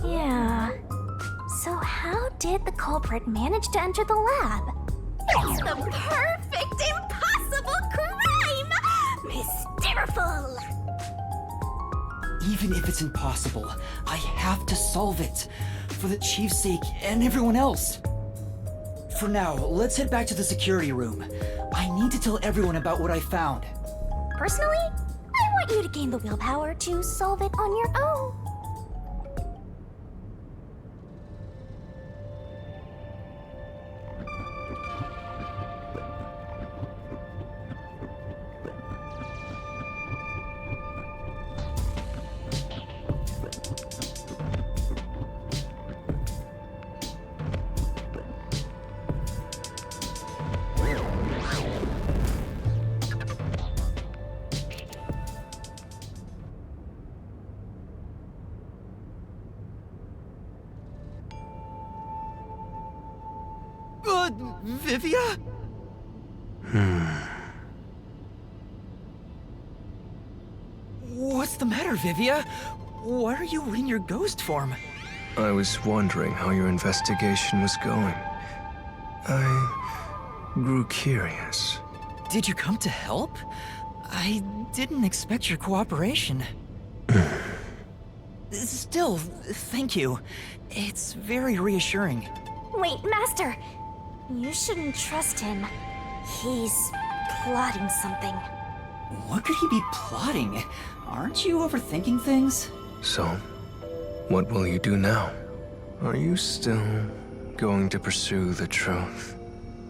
Yeah. So how did the culprit manage to enter the lab? It's the perfect impossible crime! Mysteriful! Even if it's impossible, I have to solve it. For the Chief's sake and everyone else. For now, let's head back to the security room. I need to tell everyone about what I found. Personally, I want you to gain the willpower to solve it on your own. Vivia? What's the matter, Vivia? Why are you in your ghost form? I was wondering how your investigation was going. I grew curious. Did you come to help? I didn't expect your cooperation. Still, thank you. It's very reassuring. Wait, Master! You shouldn't trust him. He's plotting something. What could he be plotting? Aren't you overthinking things? So, what will you do now? Are you still going to pursue the truth?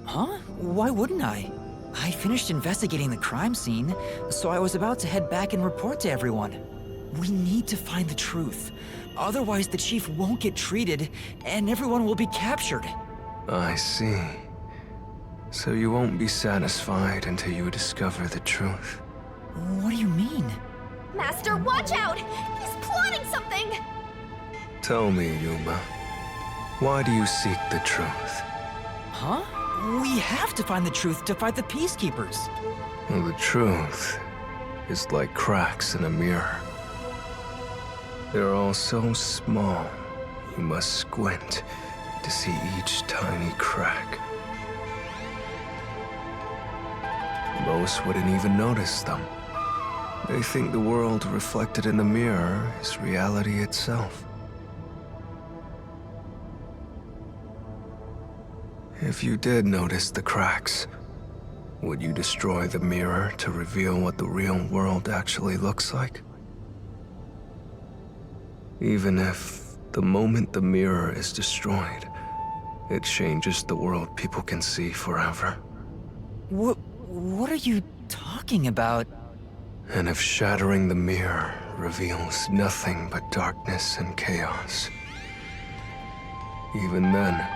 Huh? Why wouldn't I? I finished investigating the crime scene, so I was about to head back and report to everyone. We need to find the truth. Otherwise, the Chief won't get treated, and everyone will be captured. I see. So you won't be satisfied until you discover the truth. What do you mean? Master, watch out! He's plotting something! Tell me, Yuma. Why do you seek the truth? Huh? We have to find the truth to fight the Peacekeepers. Well, the truth is like cracks in a mirror. They're all so small, you must squint to see each tiny crack. Most wouldn't even notice them. They think the world reflected in the mirror is reality itself. If you did notice the cracks, would you destroy the mirror to reveal what the real world actually looks like? Even if, the moment the mirror is destroyed, it changes the world people can see forever. What are you talking about? And if shattering the mirror reveals nothing but darkness and chaos, even then,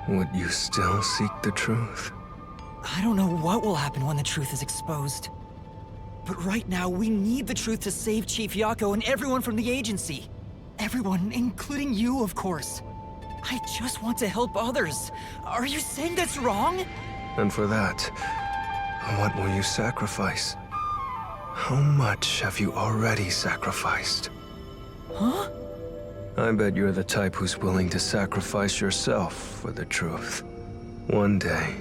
would you still seek the truth? I don't know what will happen when the truth is exposed. But right now, we need the truth to save Chief Yako and everyone from the agency. Everyone, including you, of course. I just want to help others. Are you saying that's wrong? And for that, what will you sacrifice? How much have you already sacrificed? Huh? I bet you're the type who's willing to sacrifice yourself for the truth. One day,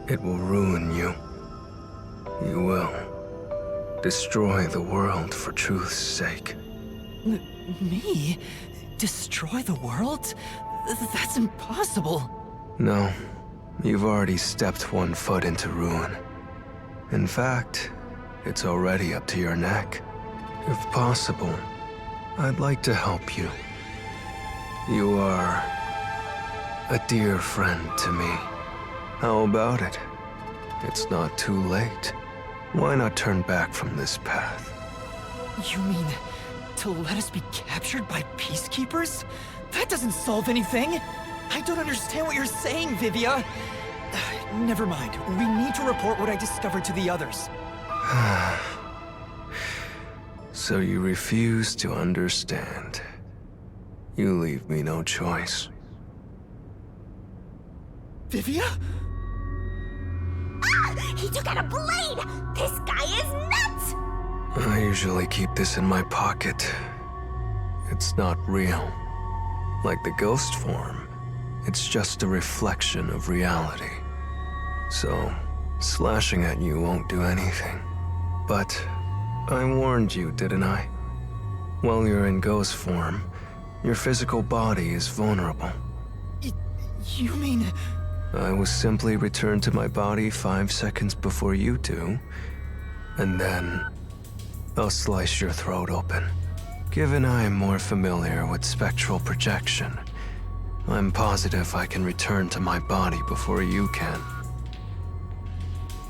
it will ruin you. You will destroy the world for truth's sake. Me? Destroy the world? That's impossible. No, you've already stepped one foot into ruin. In fact, it's already up to your neck. If possible, I'd like to help you. You are a dear friend to me. How about it? It's not too late. Why not turn back from this path? You mean to let us be captured by peacekeepers? That doesn't solve anything. I don't understand what you're saying, Vivia. Never mind. We need to report what I discovered to the others. So you refuse to understand. You leave me no choice. Vivia? Ah! He took out a blade! This guy is nuts! I usually keep this in my pocket. It's not real. Like the ghost form, it's just a reflection of reality. So, slashing at you won't do anything. But I warned you, didn't I? While you're in ghost form, your physical body is vulnerable. You mean... I will simply return to my body 5 seconds before you do, and then I'll slice your throat open. Given I am more familiar with spectral projection, I'm positive I can return to my body before you can.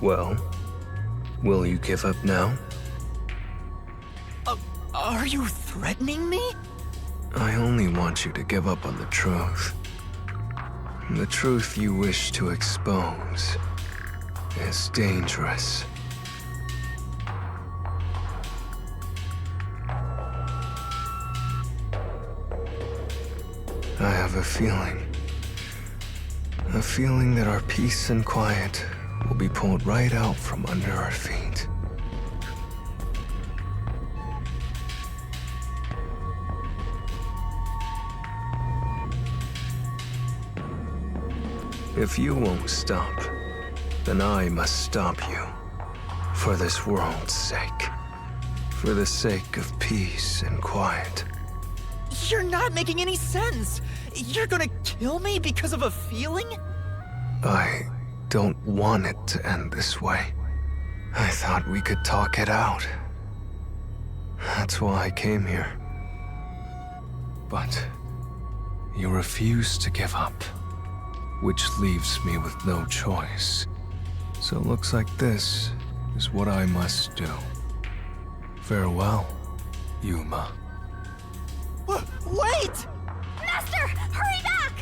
Well, will you give up now? Are you threatening me? I only want you to give up on the truth. The truth you wish to expose is dangerous. I have a feeling that our peace and quiet will be pulled right out from under our feet. If you won't stop, then I must stop you. For this world's sake. For the sake of peace and quiet. You're not making any sense. You're gonna kill me because of a feeling? I don't want it to end this way. I thought we could talk it out. That's why I came here. But you refuse to give up, which leaves me with no choice. So it looks like this is what I must do. Farewell, Yuma. Wait! Master, hurry back!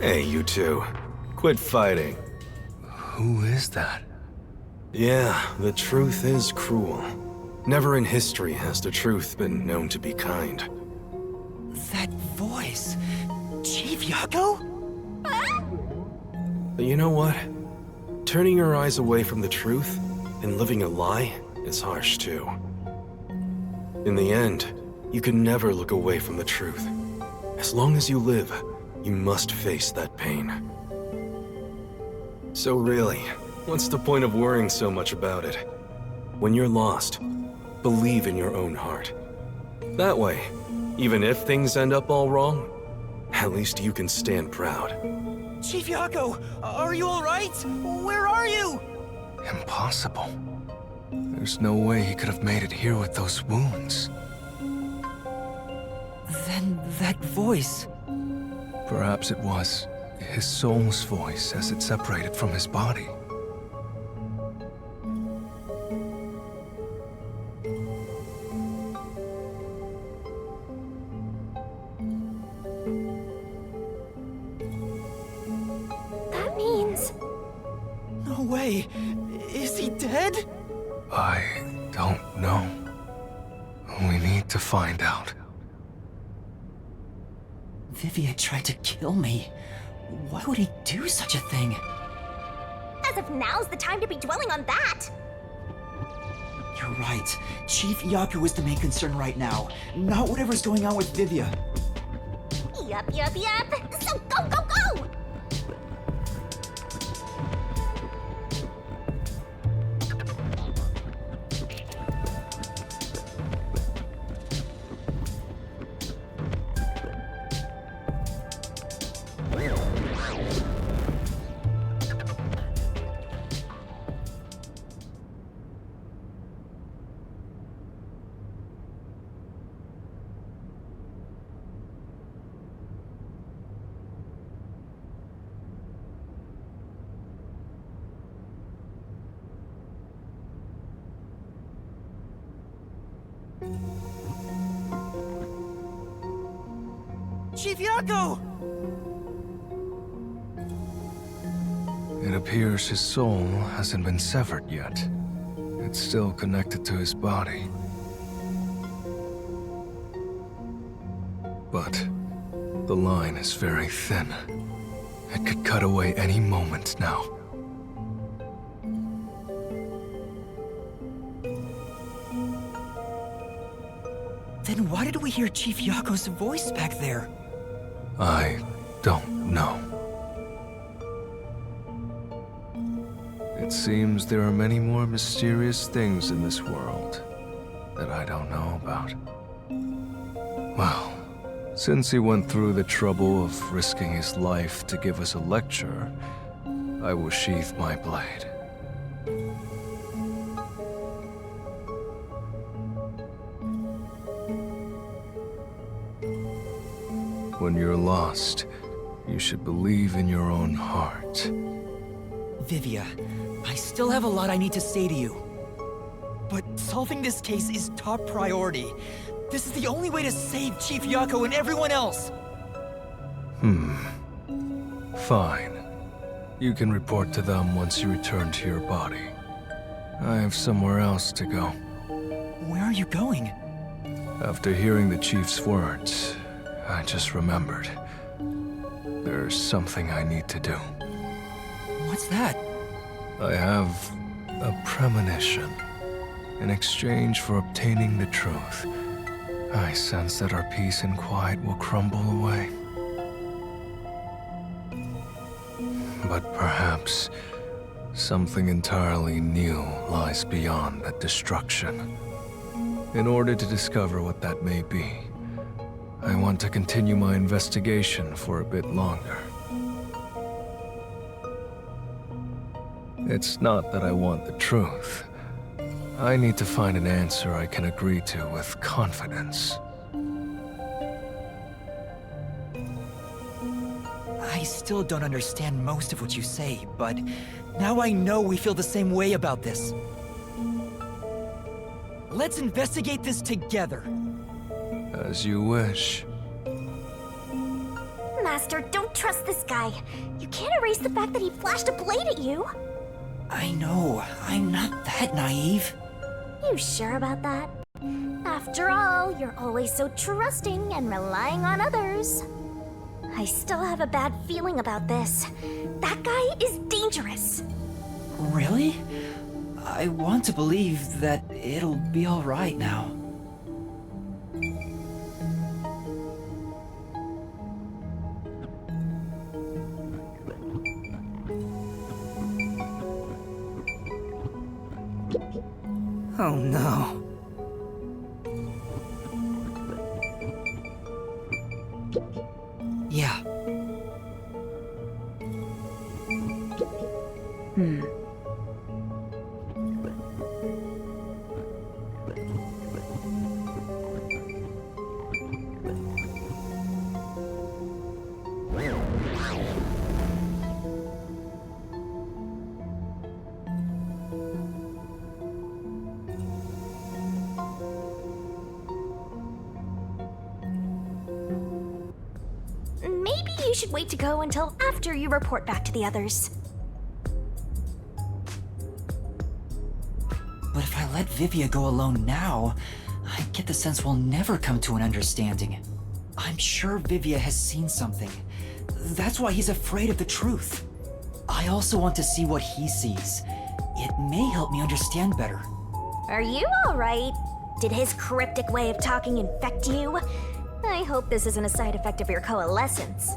Hey, you two. Quit fighting. Who is that? Yeah, the truth is cruel. Never in history has the truth been known to be kind. That voice... Chief Yako? But you know what? Turning your eyes away from the truth and living a lie is harsh too. In the end, You can never look away from the truth. As long as you live, you must face that pain. So really, what's the point of worrying so much about it? When you're lost, believe in your own heart. That way, even if things end up all wrong, at least you can stand proud. Chief Yako, are you alright? Where are you? Impossible. There's no way he could have made it here with those wounds. Then that voice... Perhaps it was his soul's voice as it separated from his body. That means... No way. Is he dead? I don't know. We need to find out. Vivia tried to kill me. Why would he do such a thing? As if now's the time to be dwelling on that! You're right. Chief Yaku is the main concern right now, not whatever's going on with Vivia. Yup. So go! Chief Yako! It appears his soul hasn't been severed yet. It's still connected to his body. But the line is very thin. It could cut away any moment now. Then why did we hear Chief Yako's voice back there? I don't know. It seems there are many more mysterious things in this world that I don't know about. Well, since he went through the trouble of risking his life to give us a lecture, I will sheath my blade. When you're lost, you should believe in your own heart. Vivia, I still have a lot I need to say to you. But solving this case is top priority. This is the only way to save Chief Yako and everyone else. Fine. You can report to them once you return to your body. I have somewhere else to go. Where are you going? After hearing the Chief's words, I just remembered. There's something I need to do. What's that? I have a premonition. In exchange for obtaining the truth, I sense that our peace and quiet will crumble away. But perhaps something entirely new lies beyond that destruction. In order to discover what that may be, I want to continue my investigation for a bit longer. It's not that I want the truth. I need to find an answer I can agree to with confidence. I still don't understand most of what you say, but now I know we feel the same way about this. Let's investigate this together. As you wish. Master, don't trust this guy. You can't erase the fact that he flashed a blade at you. I know, I'm not that naive. You sure about that? After all, you're always so trusting and relying on others. I still have a bad feeling about this. That guy is dangerous. Really? I want to believe that it'll be alright now. Oh no. Yeah. Maybe you should wait to go until after you report back to the others. But if I let Vivia go alone now, I get the sense we'll never come to an understanding. I'm sure Vivia has seen something. That's why he's afraid of the truth. I also want to see what he sees. It may help me understand better. Are you alright? Did his cryptic way of talking infect you? I hope this isn't a side effect of your coalescence.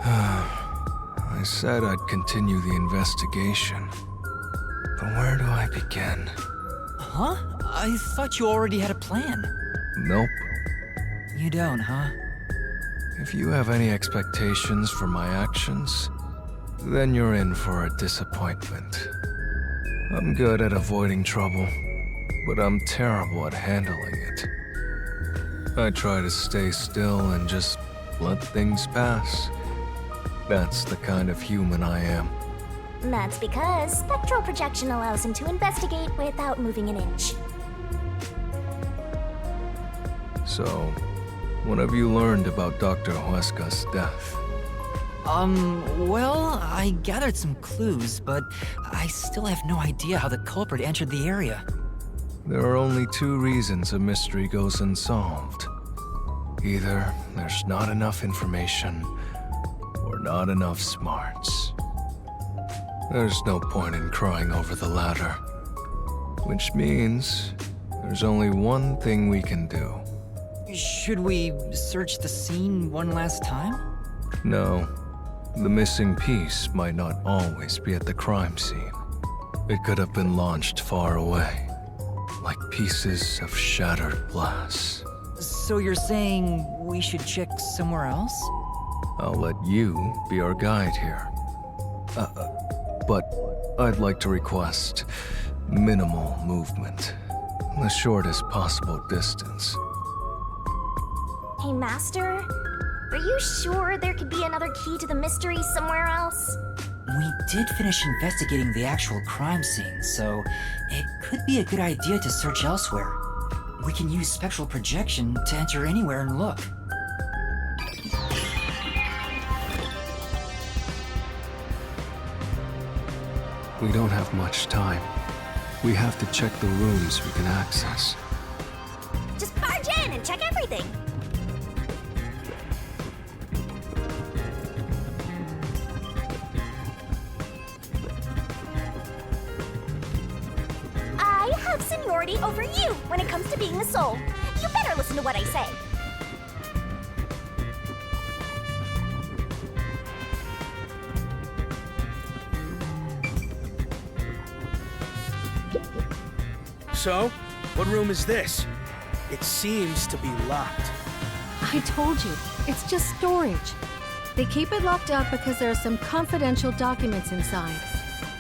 I said I'd continue the investigation. But where do I begin? Huh? I thought you already had a plan. Nope. You don't, huh? If you have any expectations for my actions, then you're in for a disappointment. I'm good at avoiding trouble, but I'm terrible at handling it. I try to stay still and just let things pass. That's the kind of human I am. That's because spectral projection allows him to investigate without moving an inch. So, what have you learned about Dr. Huesca's death? Well, I gathered some clues, but I still have no idea how the culprit entered the area. There are only two reasons a mystery goes unsolved. Either there's not enough information, or not enough smarts. There's no point in crying over the latter. Which means there's only one thing we can do. Should we search the scene one last time? No. The missing piece might not always be at the crime scene. It could have been launched far away, like pieces of shattered glass. So you're saying we should check somewhere else? I'll let you be our guide here. But I'd like to request minimal movement. The shortest possible distance. Hey, Master? Are you sure there could be another key to the mystery somewhere else? We did finish investigating the actual crime scene, so it could be a good idea to search elsewhere. We can use spectral projection to enter anywhere and look. We don't have much time. We have to check the rooms we can access. Just barge in and check everything! I have seniority over you when it comes to being the soul. You better listen to what I say. So, what room is this? It seems to be locked. I told you, it's just storage. They keep it locked up because there are some confidential documents inside.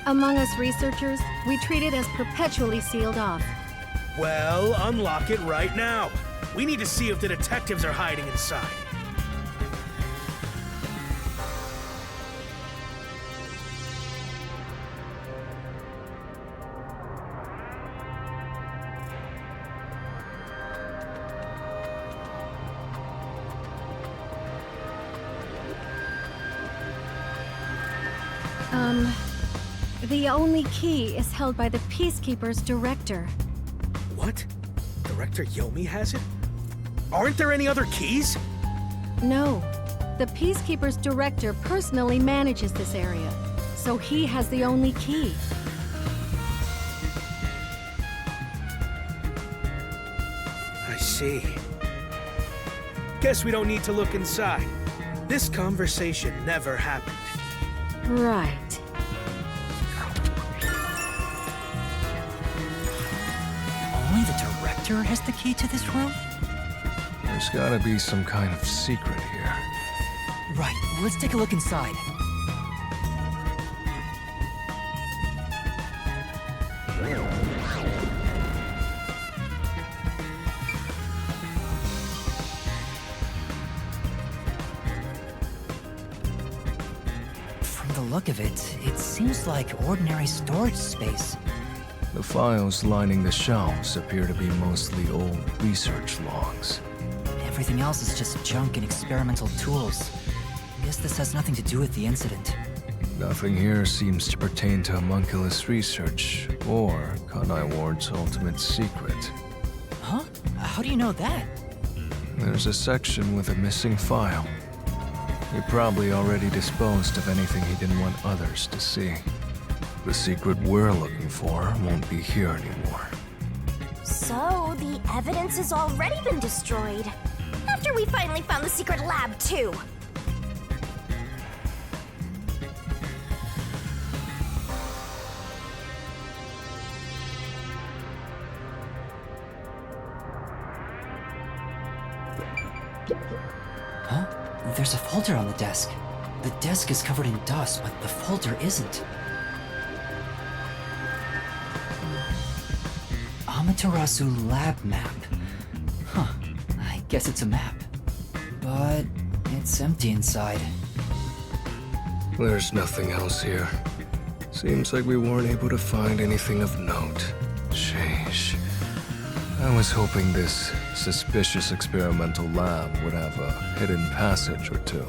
Among us researchers, we treat it as perpetually sealed off. Well, unlock it right now. We need to see if the detectives are hiding inside. The only key is held by the Peacekeeper's director. What? Director Yomi has it? Aren't there any other keys? No. The Peacekeeper's director personally manages this area, so he has the only key. I see. Guess we don't need to look inside. This conversation never happened. Right. doctor has the key to this room? There's gotta be some kind of secret here. Right, let's take a look inside. From the look of it, it seems like ordinary storage space. The files lining the shelves appear to be mostly old research logs. Everything else is just junk and experimental tools. Guess this has nothing to do with the incident. Nothing here seems to pertain to homunculus research or Kanai Ward's ultimate secret. Huh? How do you know that? There's a section with a missing file. He probably already disposed of anything he didn't want others to see. The secret we're looking for won't be here anymore. So, the evidence has already been destroyed. After we finally found the secret lab, too. Huh? There's a folder on the desk. The desk is covered in dust, but the folder isn't. Amaterasu lab map. Huh. I guess it's a map. But it's empty inside. There's nothing else here. Seems like we weren't able to find anything of note. Sheesh. I was hoping this suspicious experimental lab would have a hidden passage or two.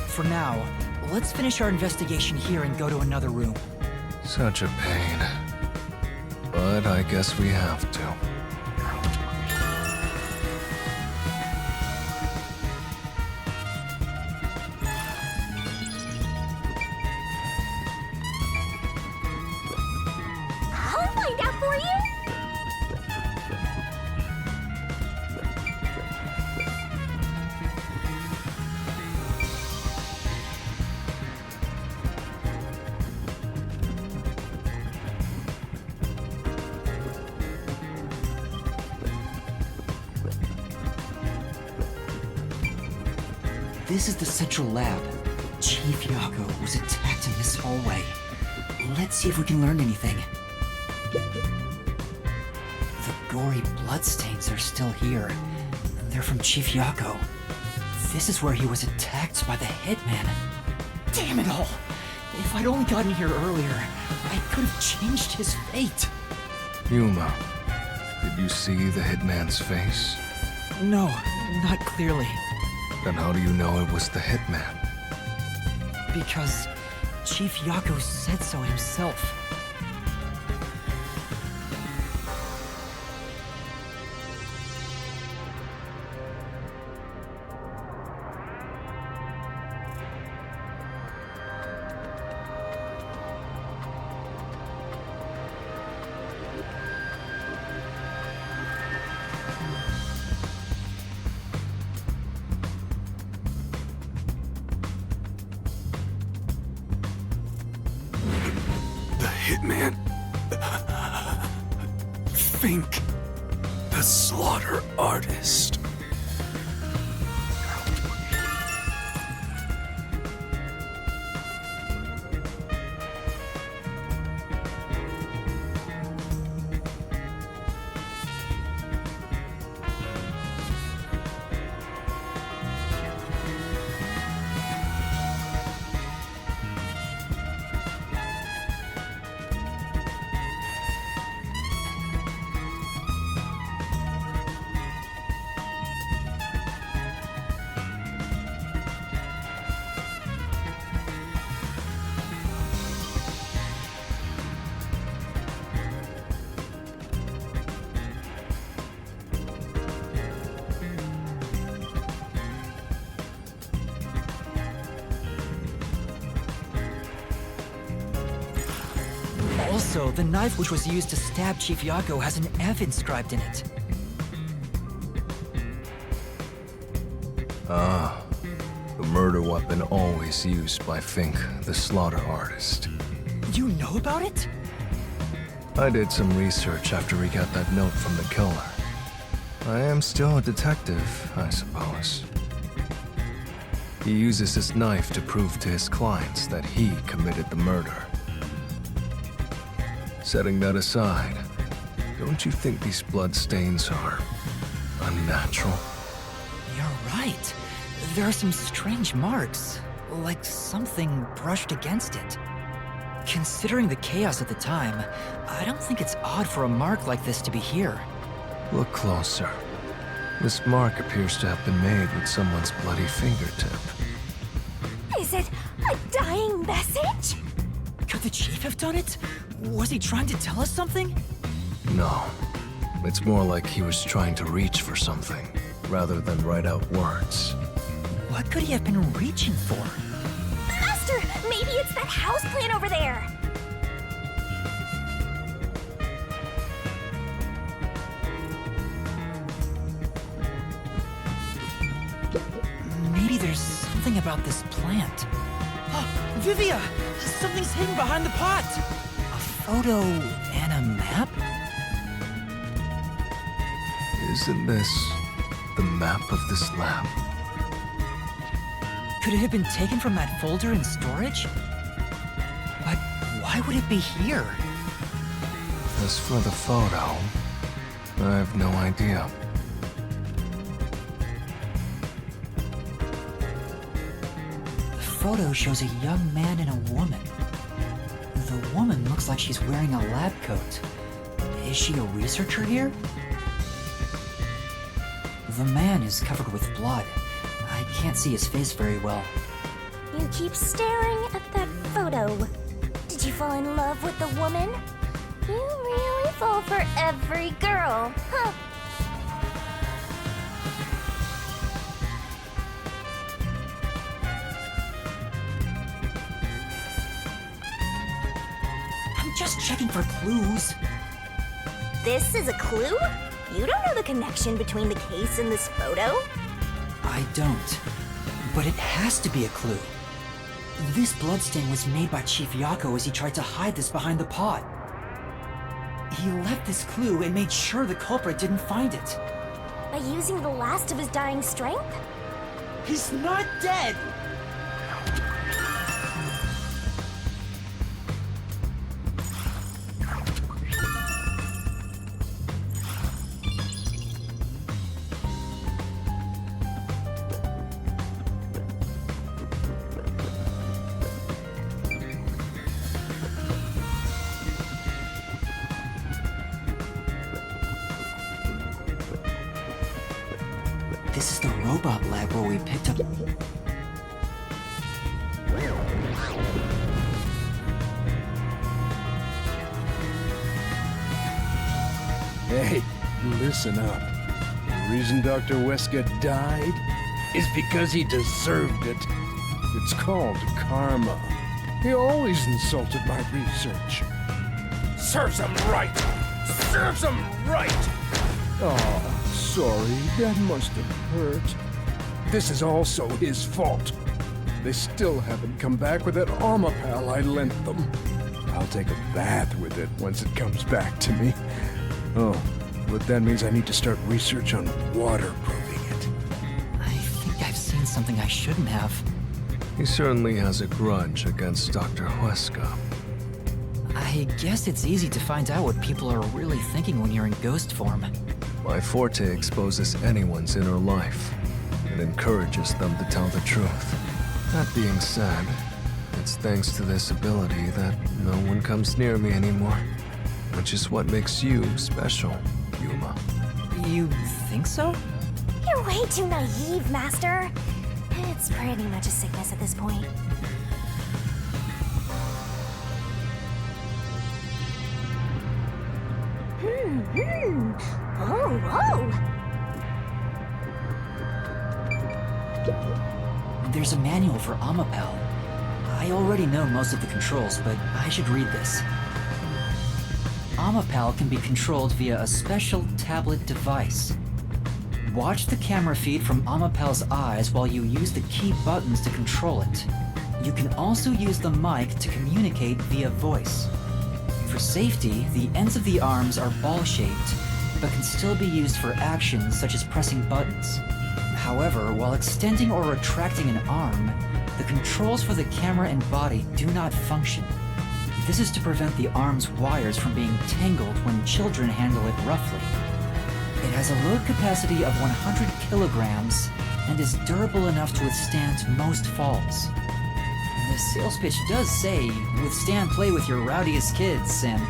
For now, let's finish our investigation here and go to another room. Such a pain. But I guess we have to. I'll find out for you! This is the central lab. Chief Yako was attacked in this hallway. Let's see if we can learn anything. The gory bloodstains are still here. They're from Chief Yako. This is where he was attacked by the hitman. Damn it all! If I'd only gotten here earlier, I could have changed his fate. Yuma, did you see the hitman's face? No, not clearly. Then how do you know it was the hitman? Because Chief Yako said so himself. Hitman. Fink. The slaughter artist. Also, the knife which was used to stab Chief Yako has an F inscribed in it. Ah, the murder weapon always used by Fink, the slaughter artist. You know about it? I did some research after he got that note from the killer. I am still a detective, I suppose. He uses his knife to prove to his clients that he committed the murder. Setting that aside, don't you think these bloodstains are unnatural? You're right. There are some strange marks, like something brushed against it. Considering the chaos at the time, I don't think it's odd for a mark like this to be here. Look closer. This mark appears to have been made with someone's bloody fingertip. Is it a dying message? Could the chief have done it? Was he trying to tell us something? No. It's more like he was trying to reach for something, rather than write out words. What could he have been reaching for? Master, maybe it's that houseplant over there. Maybe there's something about this plant. Oh, Vivia! Something's hidden behind the pot! A photo and a map? Isn't this the map of this lab? Could it have been taken from that folder in storage? But why would it be here? As for the photo, I have no idea. The photo shows a young man and a woman. The woman looks like she's wearing a lab coat. Is she a researcher here? The man is covered with blood. I can't see his face very well. You keep staring at that photo. Did you fall in love with the woman? You really fall for every girl, huh? I'm just checking for clues. This is a clue? You don't know the connection between the case and this photo? I don't. But it has to be a clue. This bloodstain was made by Chief Yako as he tried to hide this behind the pot. He left this clue and made sure the culprit didn't find it. By using the last of his dying strength? He's not dead! This is the robot lab where we picked up... Hey, listen up. The reason Dr. Wesker died is because he deserved it. It's called karma. He always insulted my research. Serves him right! Serves him right! Oh, sorry, that must have hurt. This is also his fault. They still haven't come back with that armor pal I lent them. I'll take a bath with it once it comes back to me. Oh, but that means I need to start research on waterproofing it. I think I've seen something I shouldn't have. He certainly has a grudge against Dr. Wesker. I guess it's easy to find out what people are really thinking when you're in ghost form. My forte exposes anyone's inner life and encourages them to tell the truth. That being said, it's thanks to this ability that no one comes near me anymore, which is what makes you special, Yuma. You think so? You're way too naive, Master. It's pretty much a sickness at this point. Oh. There's a manual for Amapel. I already know most of the controls, but I should read this. Amapel can be controlled via a special tablet device. Watch the camera feed from Amapel's eyes while you use the key buttons to control it. You can also use the mic to communicate via voice. For safety, the ends of the arms are ball-shaped, but can still be used for actions such as pressing buttons. However, while extending or retracting an arm, the controls for the camera and body do not function. This is to prevent the arm's wires from being tangled when children handle it roughly. It has a load capacity of 100 kilograms and is durable enough to withstand most falls. The sales pitch does say, withstand play with your rowdiest kids and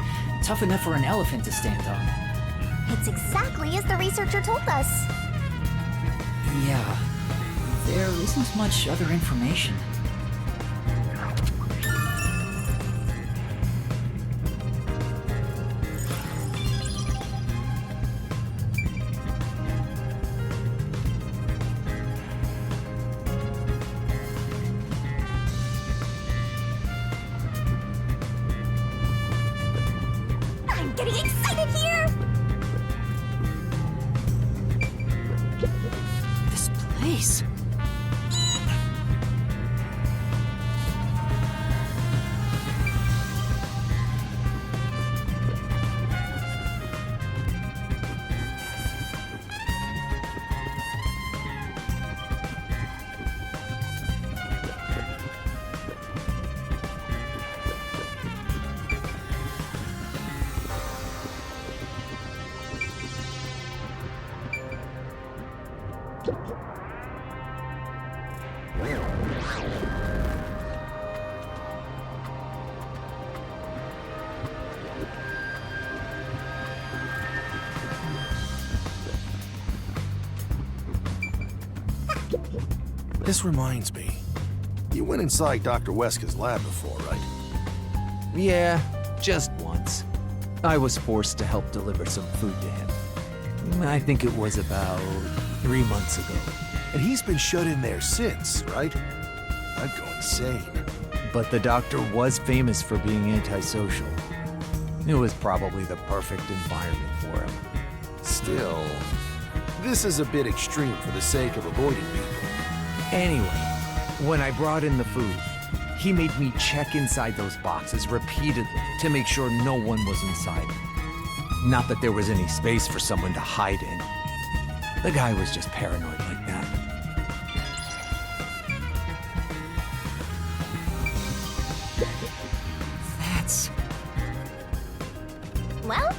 tough enough for an elephant to stand on. It's exactly as the researcher told us. Yeah, there isn't much other information. I'm getting excited here! This place... This reminds me. You went inside Dr. Weska's lab before, right? Yeah, just once. I was forced to help deliver some food to him. I think it was about 3 months ago. And he's been shut in there since, right? I'd go insane. But the doctor was famous for being antisocial. It was probably the perfect environment for him. Still, this is a bit extreme for the sake of avoiding people. Anyway, when I brought in the food, he made me check inside those boxes repeatedly to make sure no one was inside. Not that there was any space for someone to hide in. The guy was just paranoid like that. That's... Well?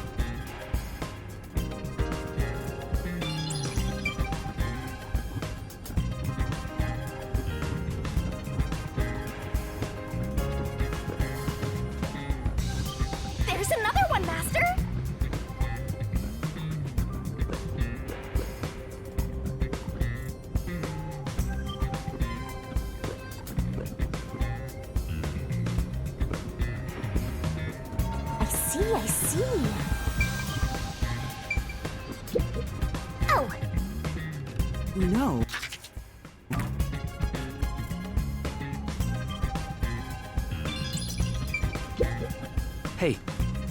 There's another one, Master! I see. Oh! No. Hey,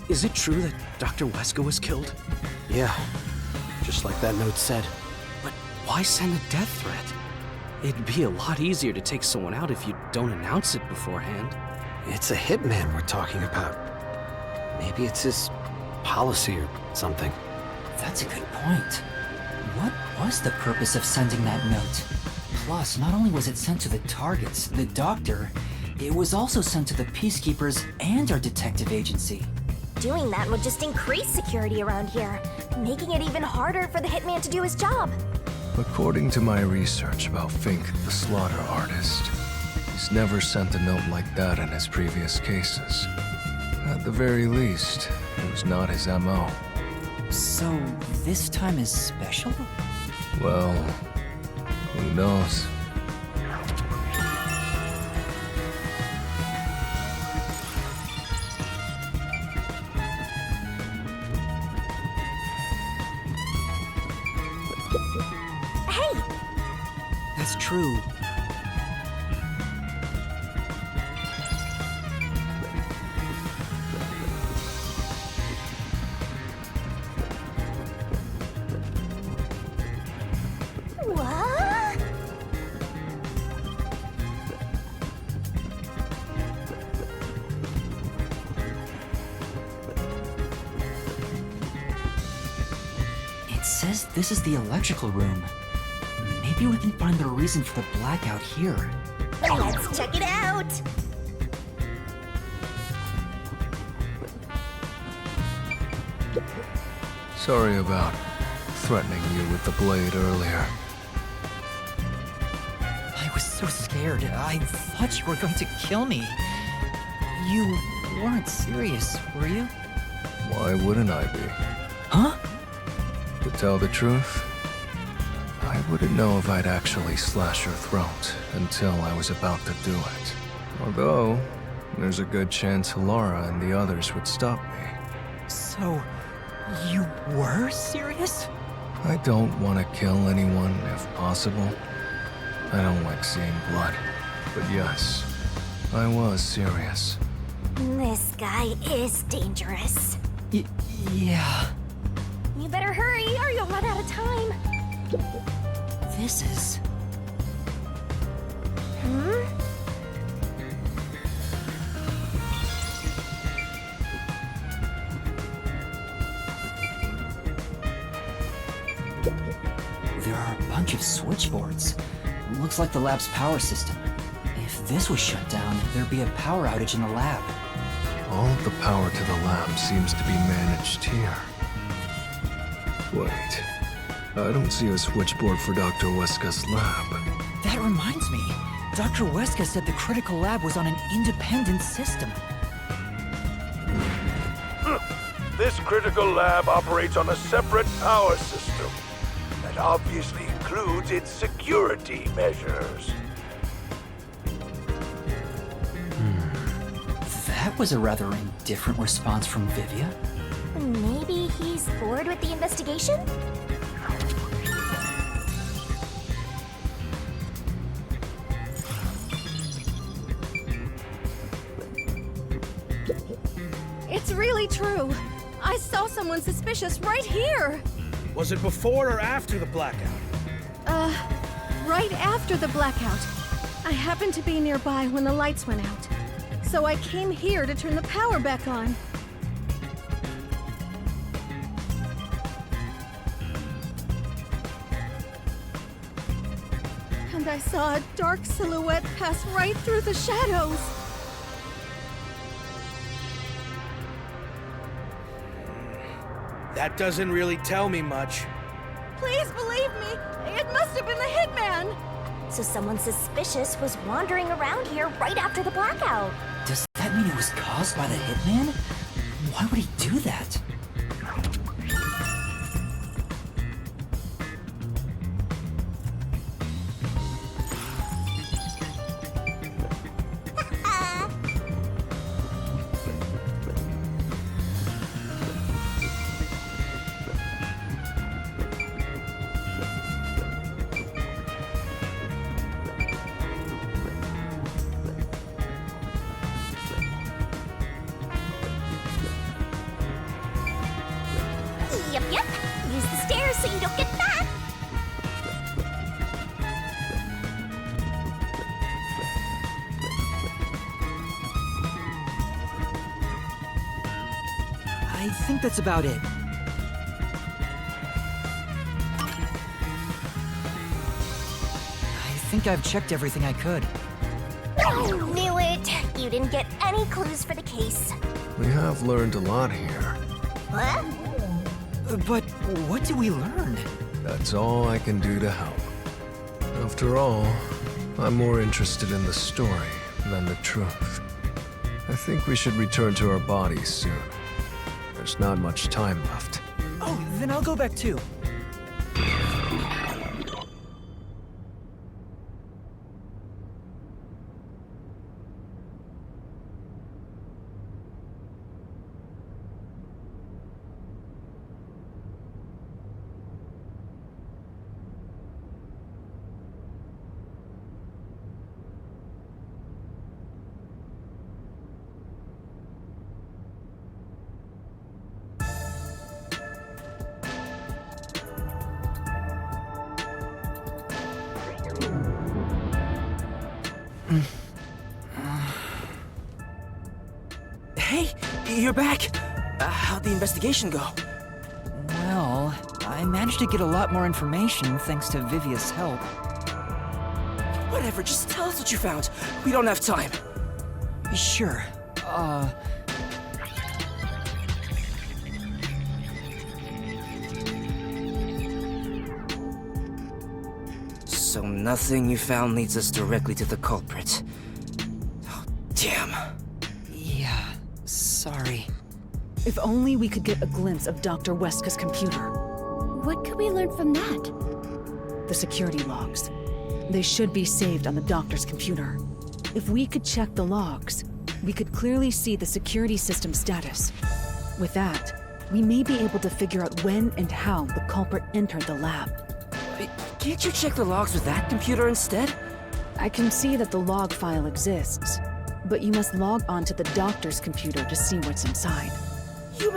is it true that Dr. Weska was killed? Yeah, just like that note said. But why send a death threat? It'd be a lot easier to take someone out if you don't announce it beforehand. It's a hitman we're talking about. Maybe it's his policy or something. That's a good point. What was the purpose of sending that note? Plus, not only was it sent to the targets, the doctor, it was also sent to the Peacekeepers and our detective agency. Doing that would just increase security around here, making it even harder for the hitman to do his job. According to my research about Fink, the slaughter artist, he's never sent a note like that in his previous cases. At the very least, it was not his MO. So, this time is special? Well, who knows? Hey! That's true. What? It says this is the electrical room. Maybe we can find the reason for the blackout here. Let's check it out! Sorry about threatening you with the blade earlier. I was so scared. I thought you were going to kill me. You weren't serious, were you? Why wouldn't I be? Huh? To tell the truth, I wouldn't know if I'd actually slash your throat until I was about to do it. Although, there's a good chance Laura and the others would stop me. So, you were serious? I don't want to kill anyone if possible. I don't like seeing blood. But yes, I was serious. This guy is dangerous. Yeah. You better hurry or you'll run out of time. This is... There are a bunch of switchboards. Looks like the lab's power system. If this was shut down, there'd be a power outage in the lab. All of the power to the lab seems to be managed here. Wait, I don't see a switchboard for Dr. Weska's lab. That reminds me. Dr. Weska said the critical lab was on an independent system. This critical lab operates on a separate power system that obviously includes its security measures. That was a rather indifferent response from Vivia. Maybe he's bored with the investigation? It's really true. I saw someone suspicious right here. Was it before or after the blackout? Right after the blackout. I happened to be nearby when the lights went out. So I came here to turn the power back on. And I saw a dark silhouette pass right through the shadows. That doesn't really tell me much. Please believe me, it must have been the hitman. So someone suspicious was wandering around here right after the blackout. Does that mean it was caused by the hitman? Why would he do that? Yep. Use the stairs so you don't get back. I think that's about it. I think I've checked everything I could. Knew it. You didn't get any clues for the case. We have learned a lot here. What? But what do we learn? That's all I can do to help. After all, I'm more interested in the story than the truth. I think we should return to our bodies soon. There's not much time left. Oh, then I'll go back too. Hey, you're back! How'd the investigation go? Well, I managed to get a lot more information thanks to Vivia's help. Whatever, just tell us what you found. We don't have time. Sure. So nothing you found leads us directly to the culprit. Oh, damn. Yeah, sorry. If only we could get a glimpse of Dr. Weska's computer. What could we learn from that? The security logs. They should be saved on the doctor's computer. If we could check the logs, we could clearly see the security system status. With that, we may be able to figure out when and how the culprit entered the lab. Can't you check the logs with that computer instead? I can see that the log file exists, but you must log on to the doctor's computer to see what's inside. You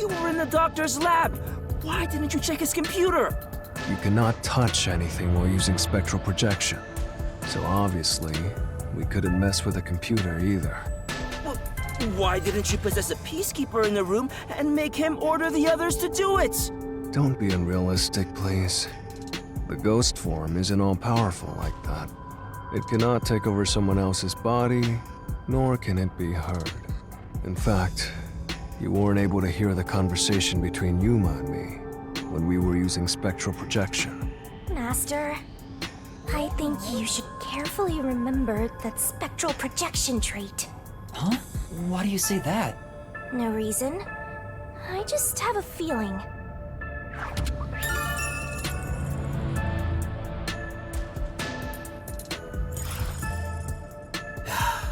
were in the doctor's lab! Why didn't you check his computer? You cannot touch anything while using spectral projection. So obviously, we couldn't mess with the computer either. Well, why didn't you possess a peacekeeper in the room and make him order the others to do it? Don't be unrealistic, please. The ghost form isn't all-powerful like that. It cannot take over someone else's body, nor can it be heard. In fact, you weren't able to hear the conversation between Yuma and me when we were using spectral projection. Master, I think you should carefully remember that spectral projection trait. Huh? Why do you say that? No reason. I just have a feeling.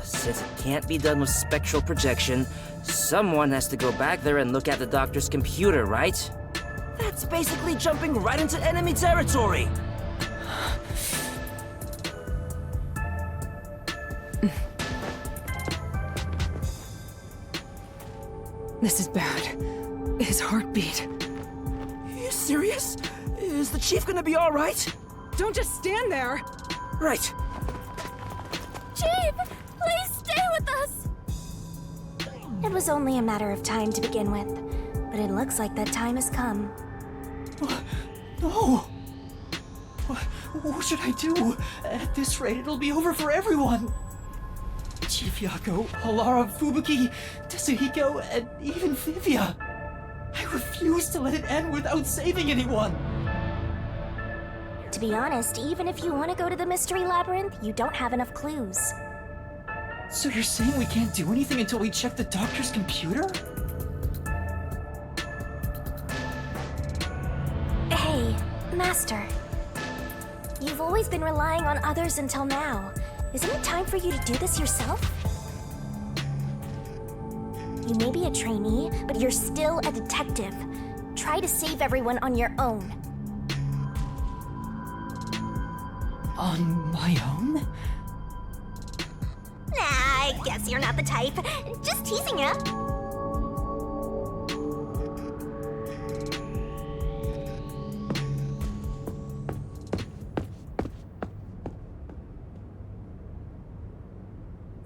Since it can't be done with spectral projection, someone has to go back there and look at the doctor's computer, right? That's basically jumping right into enemy territory! This is bad. His heartbeat. Are you serious? Is the chief gonna be alright? Don't just stand there! Right. Chief, please stay with us! It was only a matter of time to begin with, but it looks like that time has come. No! What should I do? At this rate, it'll be over for everyone! Chief Yako, Alara, Fubuki, Tetsuhiko, and even Vivia. I refuse to let it end without saving anyone! To be honest, even if you want to go to the Mystery Labyrinth, you don't have enough clues. So you're saying we can't do anything until we check the doctor's computer? Hey, Master. You've always been relying on others until now. Isn't it time for you to do this yourself? You may be a trainee, but you're still a detective. Try to save everyone on your own. On my own? Nah, I guess you're not the type. Just teasing ya.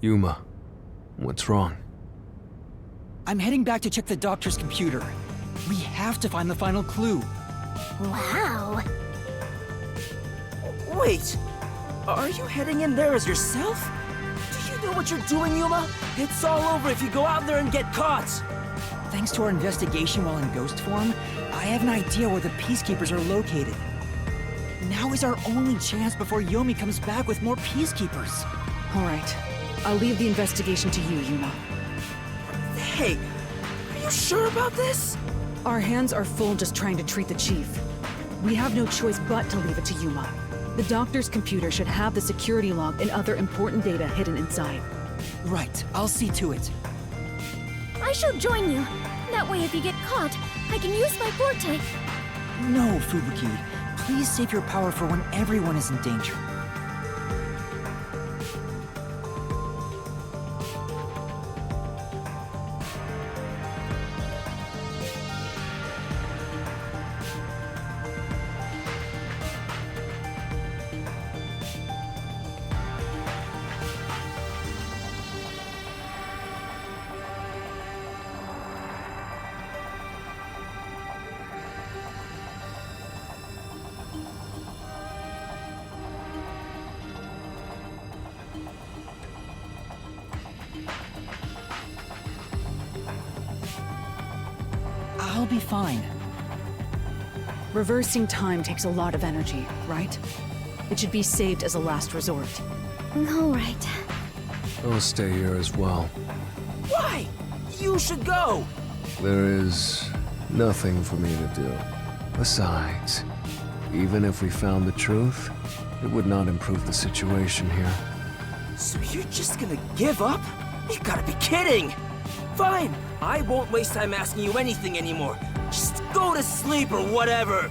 Yuma, what's wrong? I'm heading back to check the doctor's computer. We have to find the final clue. Wow. Wait, are you heading in there as yourself? Do you know what you're doing, Yuma? It's all over if you go out there and get caught! Thanks to our investigation while in ghost form, I have an idea where the Peacekeepers are located. Now is our only chance before Yomi comes back with more Peacekeepers. All right. I'll leave the investigation to you, Yuma. Hey, are you sure about this? Our hands are full just trying to treat the chief. We have no choice but to leave it to Yuma. The doctor's computer should have the security log and other important data hidden inside. Right, I'll see to it. I shall join you. That way, if you get caught, I can use my forte. No, Fubuki. Please save your power for when everyone is in danger. I'll be fine. Reversing time takes a lot of energy, right? It should be saved as a last resort. All right. I'll stay here as well. Why? You should go! There is nothing for me to do. Besides, even if we found the truth, it would not improve the situation here. So you're just gonna give up? You gotta be kidding! Fine, I won't waste time asking you anything anymore. Just go to sleep or whatever.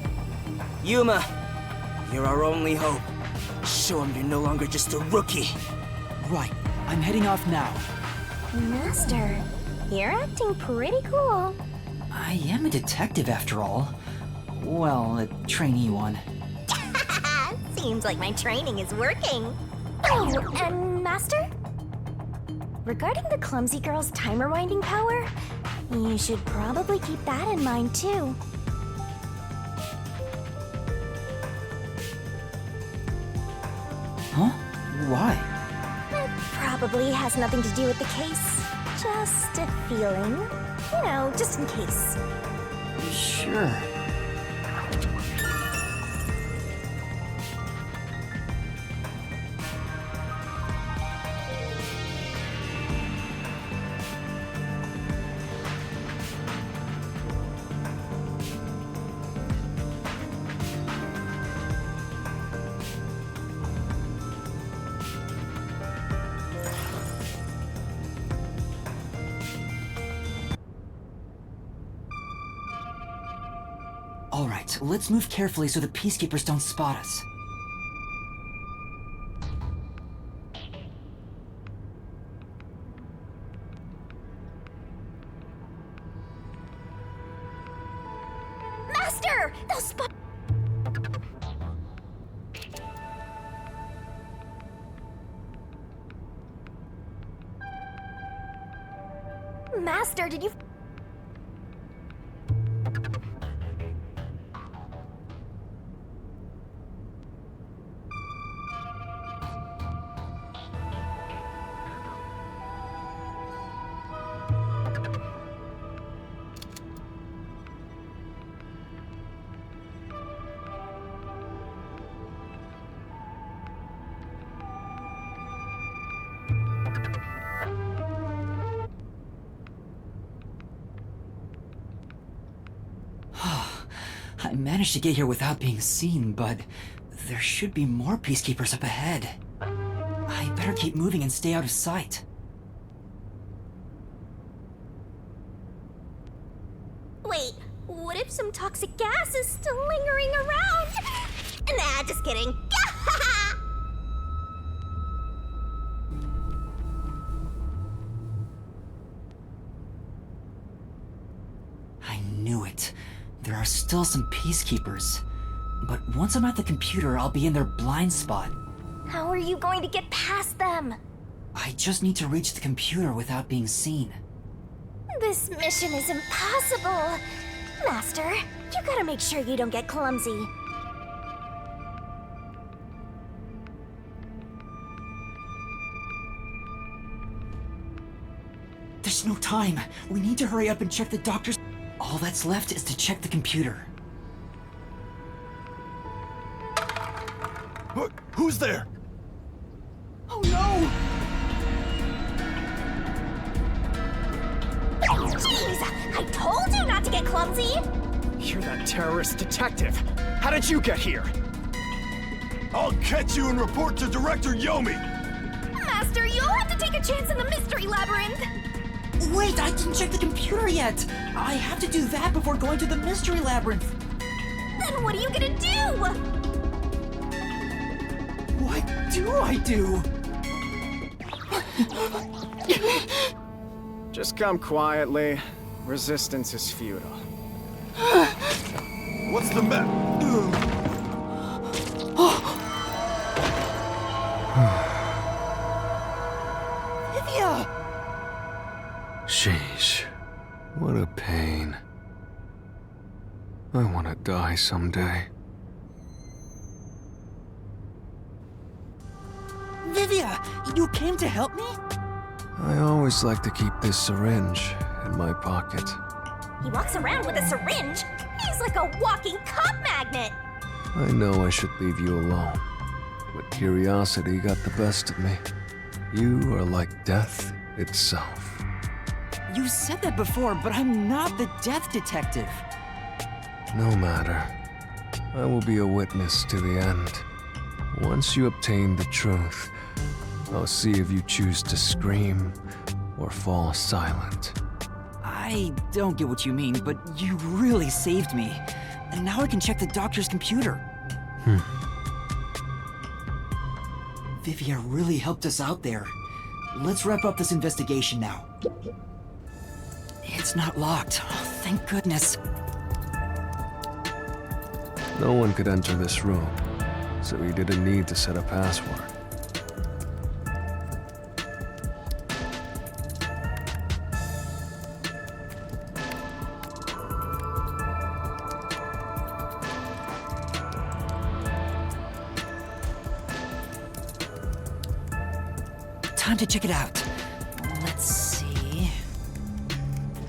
Yuma, you're our only hope. Show him you're no longer just a rookie. Right. I'm heading off now. Master, you're acting pretty cool. I am a detective after all. Well, a trainee one. Seems like my training is working. Oh, and Master? Regarding the Clumsy Girl's time rewinding power, you should probably keep that in mind too. Huh? Why? It probably has nothing to do with the case. Just a feeling. You know, just in case. Sure. All right, let's move carefully so the Peacekeepers don't spot us. Master! They'll spot. Master, did you... I managed to get here without being seen, but there should be more Peacekeepers up ahead. I better keep moving and stay out of sight. Wait, what if some toxic gas is still lingering around? Nah, just kidding. I knew it. There are still some Peacekeepers. But once I'm at the computer, I'll be in their blind spot. How are you going to get past them? I just need to reach the computer without being seen. This mission is impossible. Master, you gotta make sure you don't get clumsy. There's no time. We need to hurry up and check the doctor's... All that's left is to check the computer. Who's there? Oh no! Jeez, I told you not to get clumsy! You're that terrorist detective. How did you get here? I'll catch you and report to Director Yomi! Master, you'll have to take a chance in the mystery labyrinth! Wait, I didn't check the computer yet! I have to do that before going to the mystery labyrinth! Then what are you gonna do? What do I do? Just come quietly. Resistance is futile. What's the matter? Livia! Sheesh. What a pain. I want to die someday. Livia! You came to help me? I always like to keep this syringe in my pocket. He walks around with a syringe. He's like a walking cop magnet. I know I should leave you alone, but curiosity got the best of me. You are like death itself. You said that before, but I'm not the death detective. No matter. I will be a witness to the end. Once you obtain the truth, I'll see if you choose to scream or fall silent. I don't get what you mean, but you really saved me. And now I can check the doctor's computer. Vivia really helped us out there. Let's wrap up this investigation now. It's not locked. Oh, thank goodness. No one could enter this room, so he didn't need to set a password. Time to check it out. Let's see.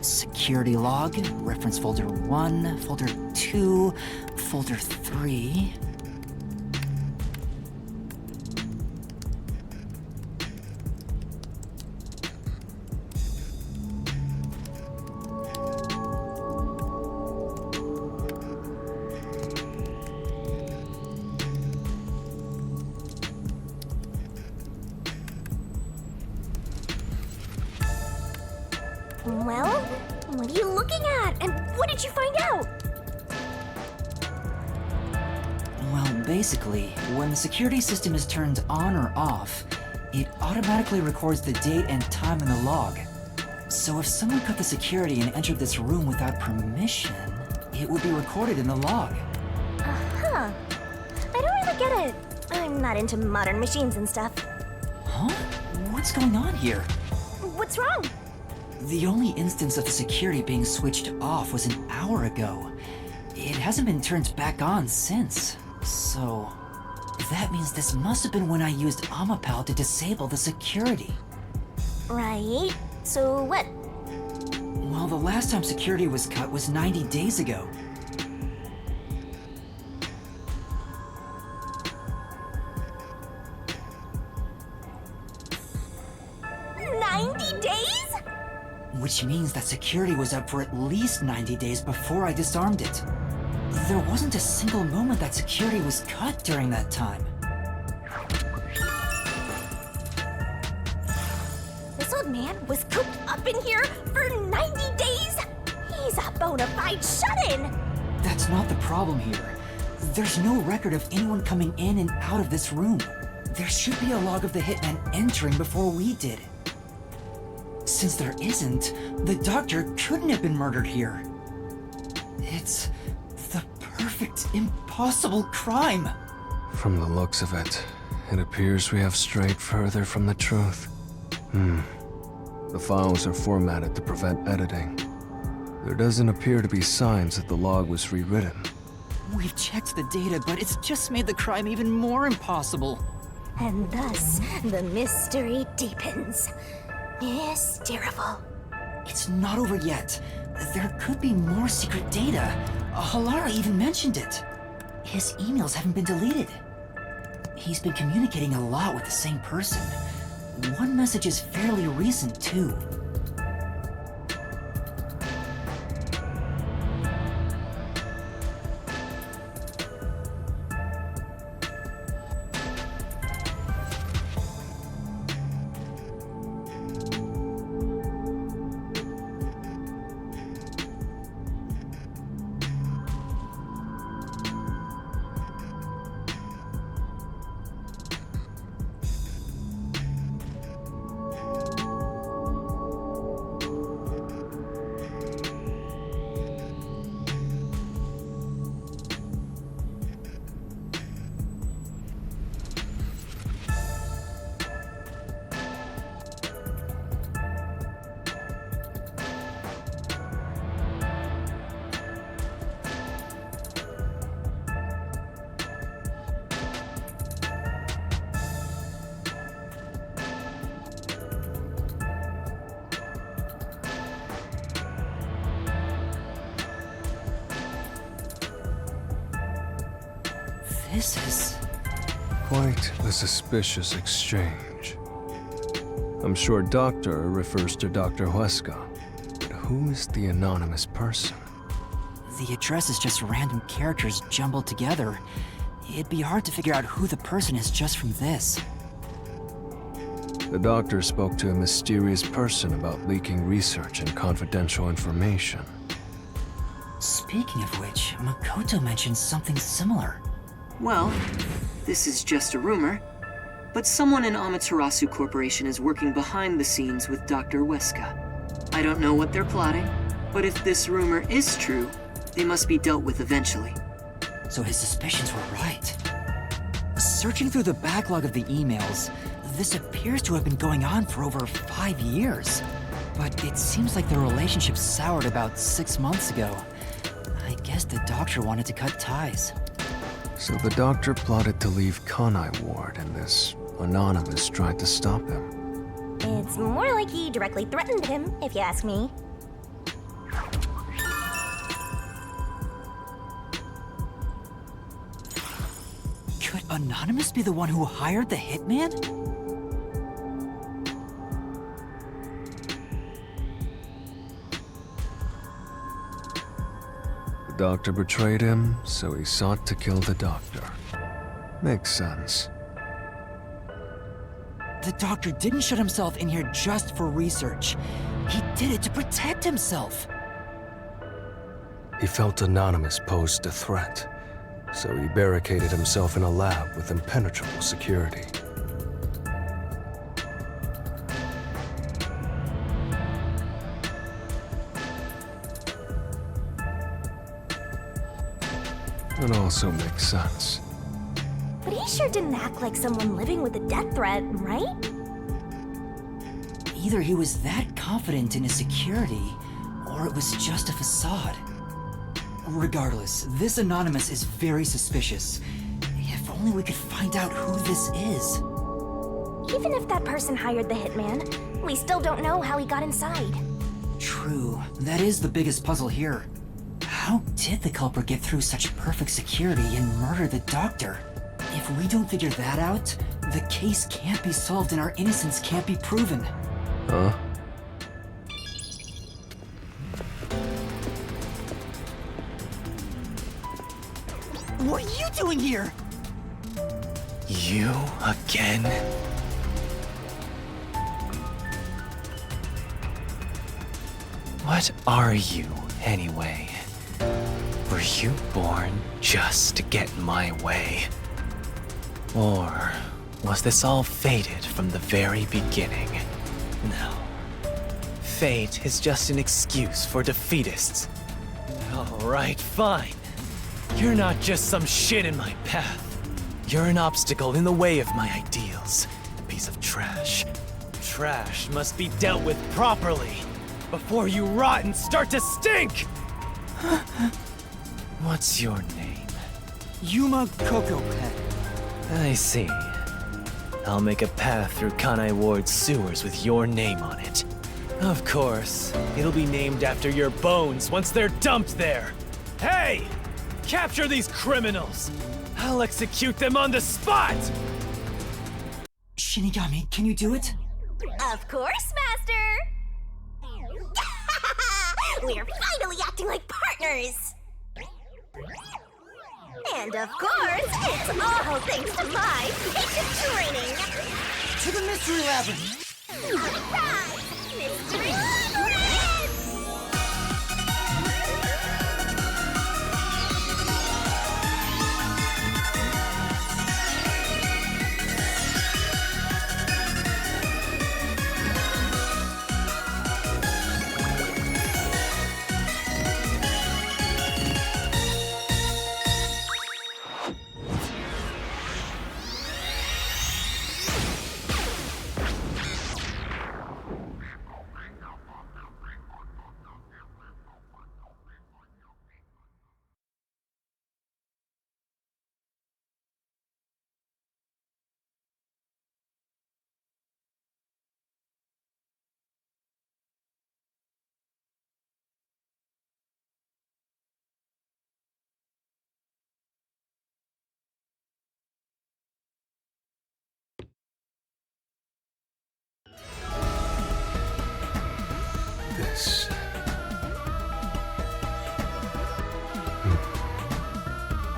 Security log, reference folder 1, folder 2, folder 3. Well, what are you looking at? And what did you find out? Well, basically, when the security system is turned on or off, it automatically records the date and time in the log. So if someone cut the security and entered this room without permission, it would be recorded in the log. Uh-huh. I don't really get it. I'm not into modern machines and stuff. Huh? What's going on here? What's wrong? The only instance of the security being switched off was an hour ago. It hasn't been turned back on since. So, that means this must have been when I used Amapal to disable the security. Right. So what? Well, the last time security was cut was 90 days ago. Which means that security was up for at least 90 days before I disarmed it. There wasn't a single moment that security was cut during that time. This old man was cooped up in here for 90 days? He's a bona fide shut-in! That's not the problem here. There's no record of anyone coming in and out of this room. There should be a log of the hitman entering before we did. Since there isn't, the doctor couldn't have been murdered here. It's the perfect, impossible crime. From the looks of it, it appears we have strayed further from the truth. The files are formatted to prevent editing. There doesn't appear to be signs that the log was rewritten. We've checked the data, but it's just made the crime even more impossible. And thus, the mystery deepens. Mysterious. It's not over yet. There could be more secret data. Halara even mentioned it. His emails haven't been deleted. He's been communicating a lot with the same person. One message is fairly recent, too. This is... Quite a suspicious exchange. I'm sure Doctor refers to Dr. Huesca. But who is the anonymous person? The address is just random characters jumbled together. It'd be hard to figure out who the person is just from this. The doctor spoke to a mysterious person about leaking research and confidential information. Speaking of which, Makoto mentioned something similar. Well, this is just a rumor, but someone in Amaterasu Corporation is working behind the scenes with Dr. Huesca. I don't know what they're plotting, but if this rumor is true, they must be dealt with eventually. So his suspicions were right. Searching through the backlog of the emails, this appears to have been going on for over 5 years. But it seems like the relationship soured about 6 months ago. I guess the doctor wanted to cut ties. So the doctor plotted to leave Kanai Ward, and this anonymous tried to stop him. It's more like he directly threatened him, if you ask me. Could Anonymous be the one who hired the hitman? The doctor betrayed him, so he sought to kill the doctor. Makes sense. The doctor didn't shut himself in here just for research. He did it to protect himself. He felt Anonymous posed a threat, so he barricaded himself in a lab with impenetrable security. It also makes sense. But he sure didn't act like someone living with a death threat, right? Either he was that confident in his security, or it was just a facade. Regardless, this Anonymous is very suspicious. If only we could find out who this is. Even if that person hired the hitman, we still don't know how he got inside. True, that is the biggest puzzle here. How did the culprit get through such perfect security and murder the doctor? If we don't figure that out, the case can't be solved and our innocence can't be proven. Huh? What are you doing here? You again? What are you, anyway? Were you born just to get in my way? Or was this all fated from the very beginning? No. Fate is just an excuse for defeatists. Alright, fine. You're not just some shit in my path. You're an obstacle in the way of my ideals. A piece of trash. Trash must be dealt with properly before you rot and start to stink! What's your name? Yuma Kokopet. I see. I'll make a path through Kanai Ward's sewers with your name on it. Of course, it'll be named after your bones once they're dumped there. Hey! Capture these criminals! I'll execute them on the spot! Shinigami, can you do it? Of course, Master! We're finally acting like partners! And of course, it's all thanks to my patient training! To the Mystery Labyrinth! Surprise! Mystery Labyrinth!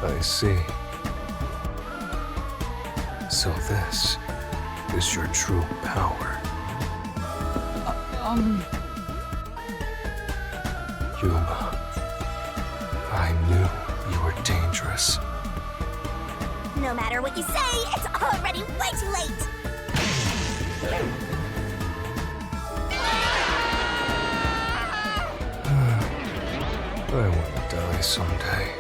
I see. So this is your true power. Yuma, I knew you were dangerous. No matter what you say, it's already way too late! I want to die someday.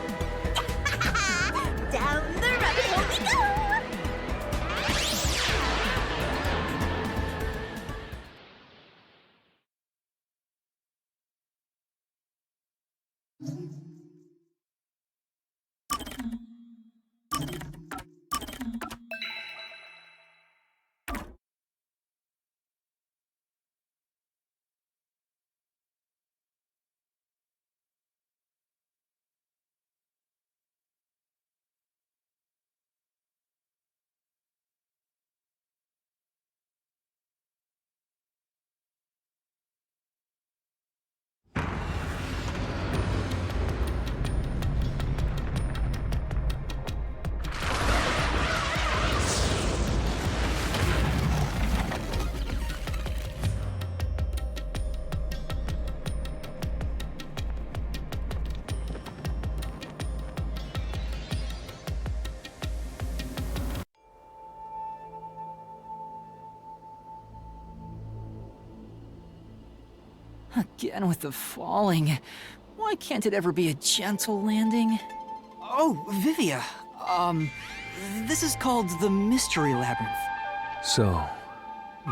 Down the rabbit hole we go! Again with the falling. Why can't it ever be a gentle landing? Oh, Vivia. This is called the Mystery Labyrinth. So,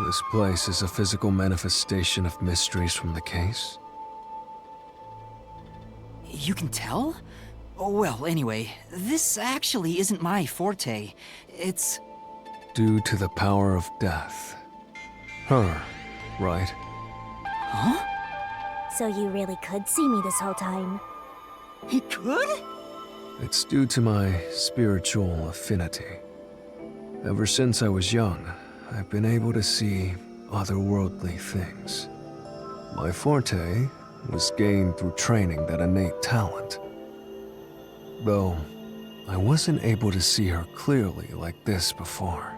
this place is a physical manifestation of mysteries from the case? You can tell? Oh, well, anyway, this actually isn't my forte. It's... Due to the power of death. Her, right? Huh? So you really could see me this whole time? He could? It's due to my spiritual affinity. Ever since I was young, I've been able to see otherworldly things. My forte was gained through training that innate talent. Though, I wasn't able to see her clearly like this before.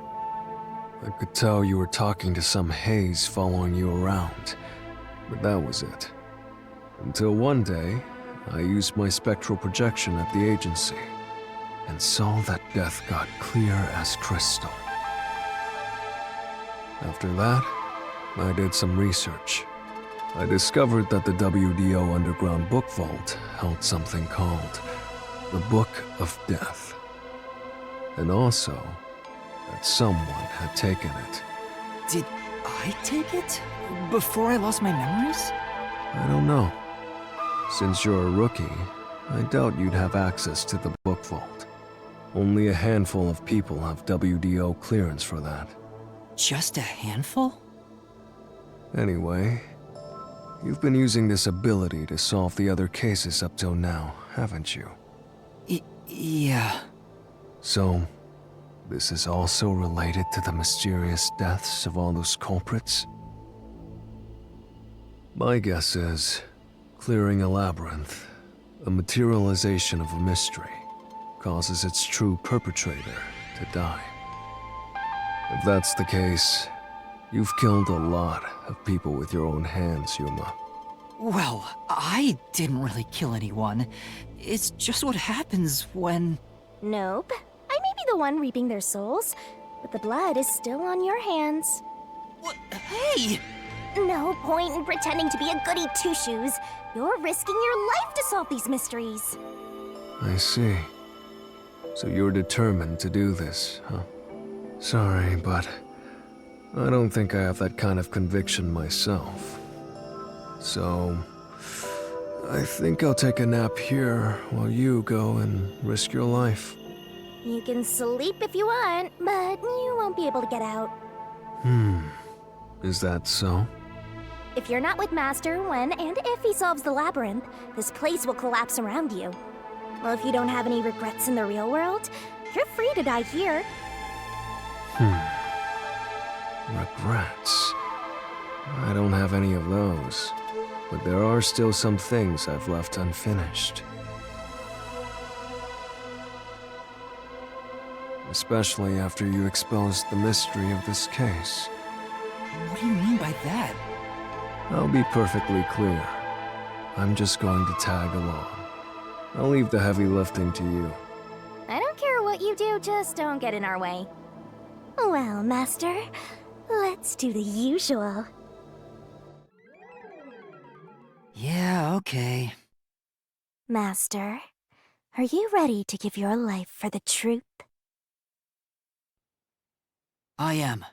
I could tell you were talking to some haze following you around, but that was it. Until one day, I used my spectral projection at the agency and saw that death got clear as crystal. After that, I did some research. I discovered that the WDO Underground Book Vault held something called the Book of Death. And also, that someone had taken it. Did I take it? Before I lost my memories? I don't know. Since you're a rookie, I doubt you'd have access to the book vault. Only a handful of people have WDO clearance for that. Just a handful? Anyway, you've been using this ability to solve the other cases up till now, haven't you? Yeah. So, this is also related to the mysterious deaths of all those culprits? My guess is, clearing a labyrinth, a materialization of a mystery, causes its true perpetrator to die. If that's the case, you've killed a lot of people with your own hands, Yuma. Well, I didn't really kill anyone. It's just what happens when... Nope. I may be the one reaping their souls, but the blood is still on your hands. What? Hey! No point in pretending to be a goody two-shoes. You're risking your life to solve these mysteries. I see. So you're determined to do this, huh? Sorry, but I don't think I have that kind of conviction myself. So, I think I'll take a nap here while you go and risk your life. You can sleep if you want, but you won't be able to get out. Is that so? If you're not with Master when and if he solves the labyrinth, this place will collapse around you. Well, if you don't have any regrets in the real world, you're free to die here. Regrets? I don't have any of those. But there are still some things I've left unfinished. especially after you exposed the mystery of this case. What do you mean by that? I'll be perfectly clear. I'm just going to tag along. I'll leave the heavy lifting to you. I don't care what you do, just don't get in our way. Well, Master, let's do the usual. Yeah, okay. Master, are you ready to give your life for the truth? I am.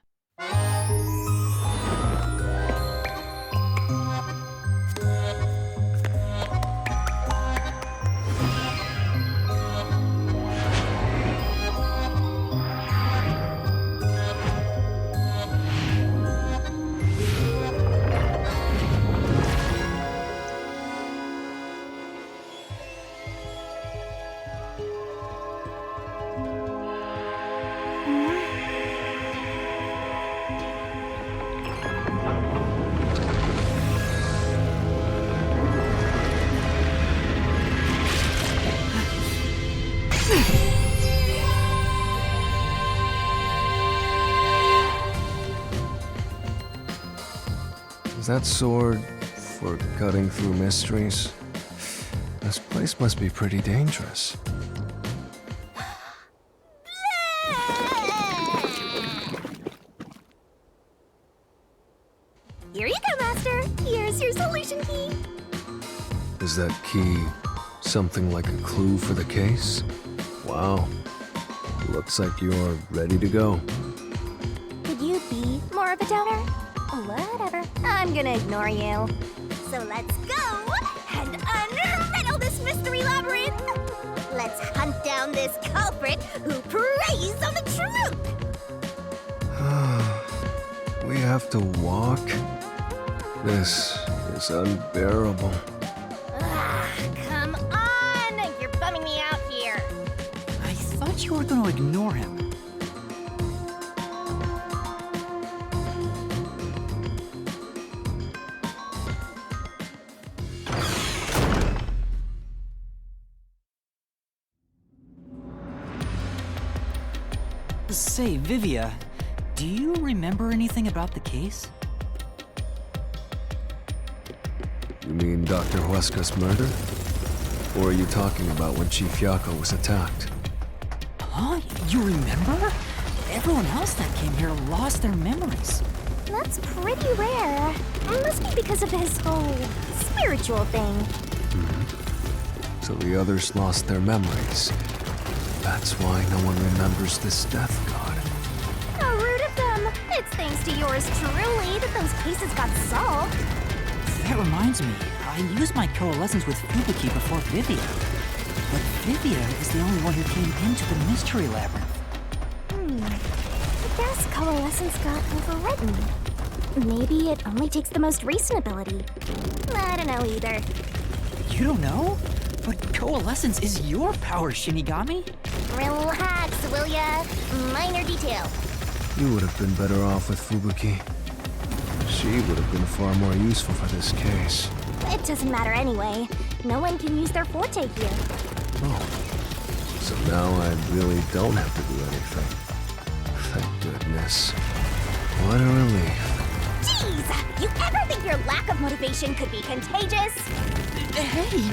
Is that sword for cutting through mysteries? This place must be pretty dangerous. Here you go, Master. Here's your solution key. Is that key something like a clue for the case? Wow. Looks like you're ready to go. Could you be more of a doubter? Whatever. I'm gonna ignore you. So let's go and unriddle this mystery labyrinth. Let's hunt down this culprit who preys on the truth. We have to walk? This is unbearable. Come on! You're bumming me out here. I thought you were going to ignore him. Say, Vivia, do you remember anything about the case? You mean Dr. Huesca's murder? Or are you talking about when Chief Yako was attacked? Huh? You remember? Everyone else that came here lost their memories. That's pretty rare. Must be because of his whole spiritual thing. So the others lost their memories. That's why no one remembers this death god. How rude of them! It's thanks to yours truly that those cases got solved. That reminds me, I used my coalescence with Fubuki before Vivia. But Vivia is the only one who came into the mystery labyrinth. I guess coalescence got overwritten. Maybe it only takes the most recent ability. I don't know either. You don't know? But coalescence is your power, Shinigami. Relax, will ya? Minor detail. You would have been better off with Fubuki. She would have been far more useful for this case. It doesn't matter anyway. No one can use their forte here. Oh. So now I really don't have to do anything. Thank goodness. What a relief. Jeez! You ever think your lack of motivation could be contagious? Hey!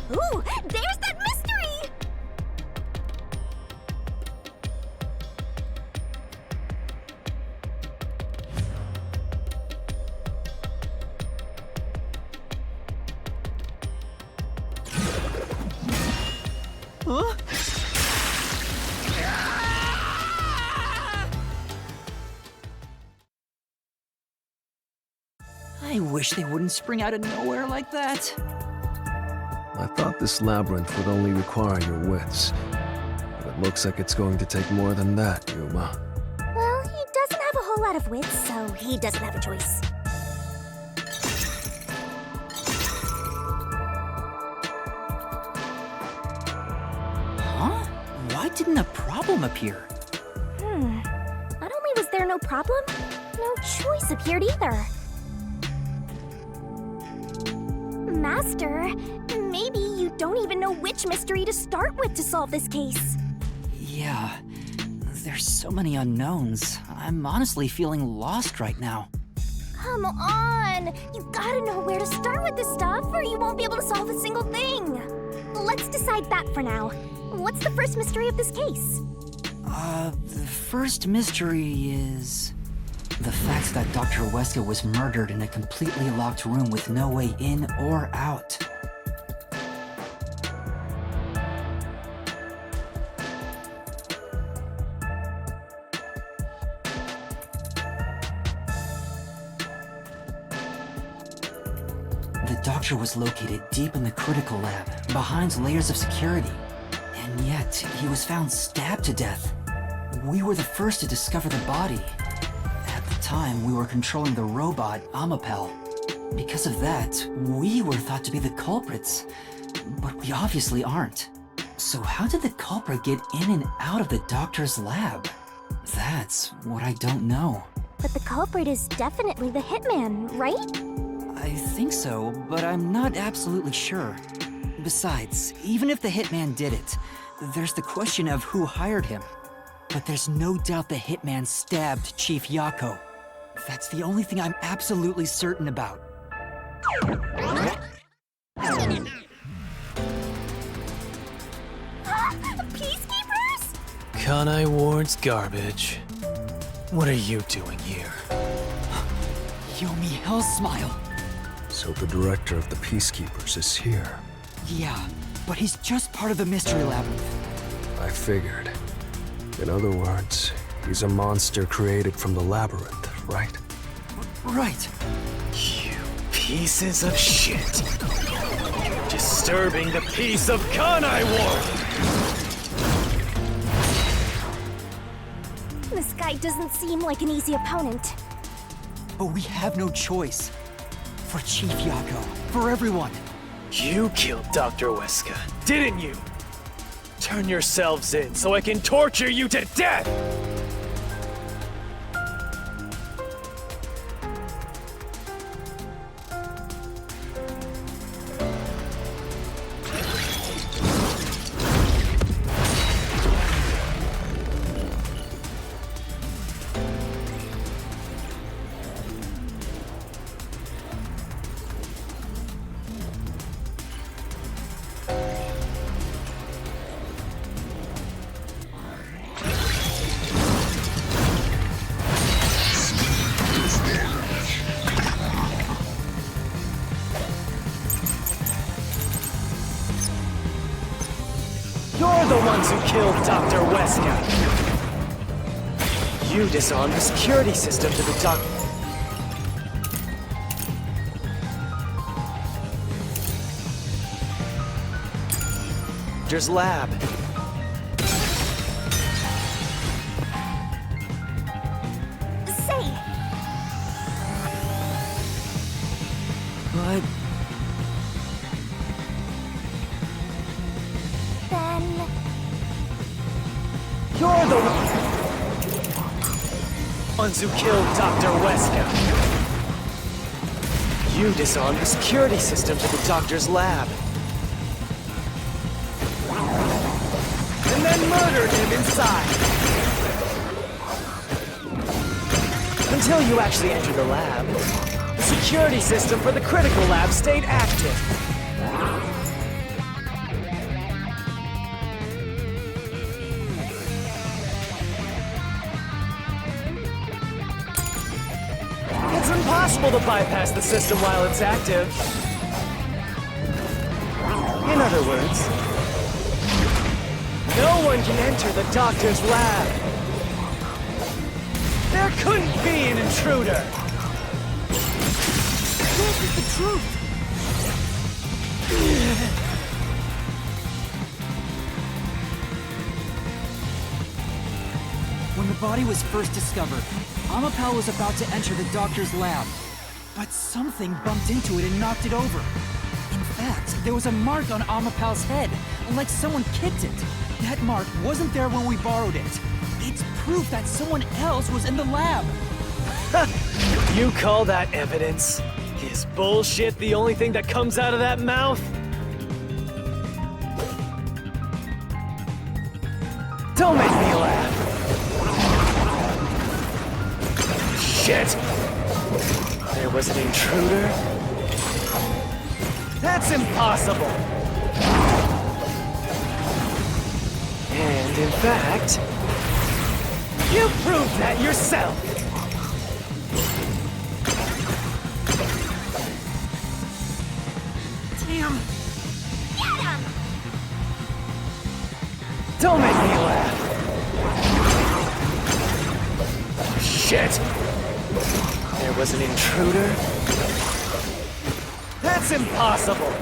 Ooh, there's that mystery! Huh? I wish they wouldn't spring out of nowhere like that. I thought this labyrinth would only require your wits. But it looks like it's going to take more than that, Yuma. Well, he doesn't have a whole all out of wits, so he doesn't have a choice. Huh? Why didn't a problem appear? Not only was there no problem, no choice appeared either. Master, maybe you don't even know which mystery to start with to solve this case. Yeah, there's so many unknowns. I'm honestly feeling lost right now. Come on! You gotta know where to start with this stuff, or you won't be able to solve a single thing. Let's decide that for now. What's the first mystery of this case? The first mystery is the fact that Dr. Weska was murdered in a completely locked room with no way in or out. The doctor was located deep in the critical lab, behind layers of security. And yet, he was found stabbed to death. We were the first to discover the body. At the time, we were controlling the robot, Amapel. Because of that, we were thought to be the culprits. But we obviously aren't. So how did the culprit get in and out of the doctor's lab? That's what I don't know. But the culprit is definitely the hitman, right? I think so, but I'm not absolutely sure. Besides, even if the hitman did it, there's the question of who hired him. But there's no doubt the hitman stabbed Chief Yako. That's the only thing I'm absolutely certain about. Peacekeepers? Kanai Ward's garbage. What are you doing here? Yomi Hellsmile. So the director of the Peacekeepers is here. Yeah, but he's just part of the Mystery Labyrinth. I figured. In other words, he's a monster created from the labyrinth, right? Right. You pieces of shit. Disturbing the peace of Kanai Ward! This guy doesn't seem like an easy opponent. But we have no choice. For Chief Yako, for everyone. You killed Dr. Weska, didn't you? Turn yourselves in so I can torture you to death! You're the ones who killed Dr. Weska! You disarmed the security system to the doctor's lab. Say! But Then... You're the ones who killed Dr. Weska. You disarmed the security system to the doctor's lab. And then murdered him inside. Until you actually entered the lab, the security system for the critical lab stayed active. It's impossible to bypass the system while it's active. In other words, no one can enter the doctor's lab. There couldn't be an intruder. this is the truth. When When the body was first discovered, Amapal was about to enter the doctor's lab. But something bumped into it and knocked it over. In fact, there was a mark on Amapal's head, like someone kicked it. That mark wasn't there when we borrowed it. It's proof that someone else was in the lab. You call that evidence? Is bullshit the only thing that comes out of that mouth? Don't make me laugh! Shit! There was an intruder? That's impossible! And in fact, you proved that yourself! Damn! Get him! Don't make me laugh! Shit! There was an intruder? That's impossible!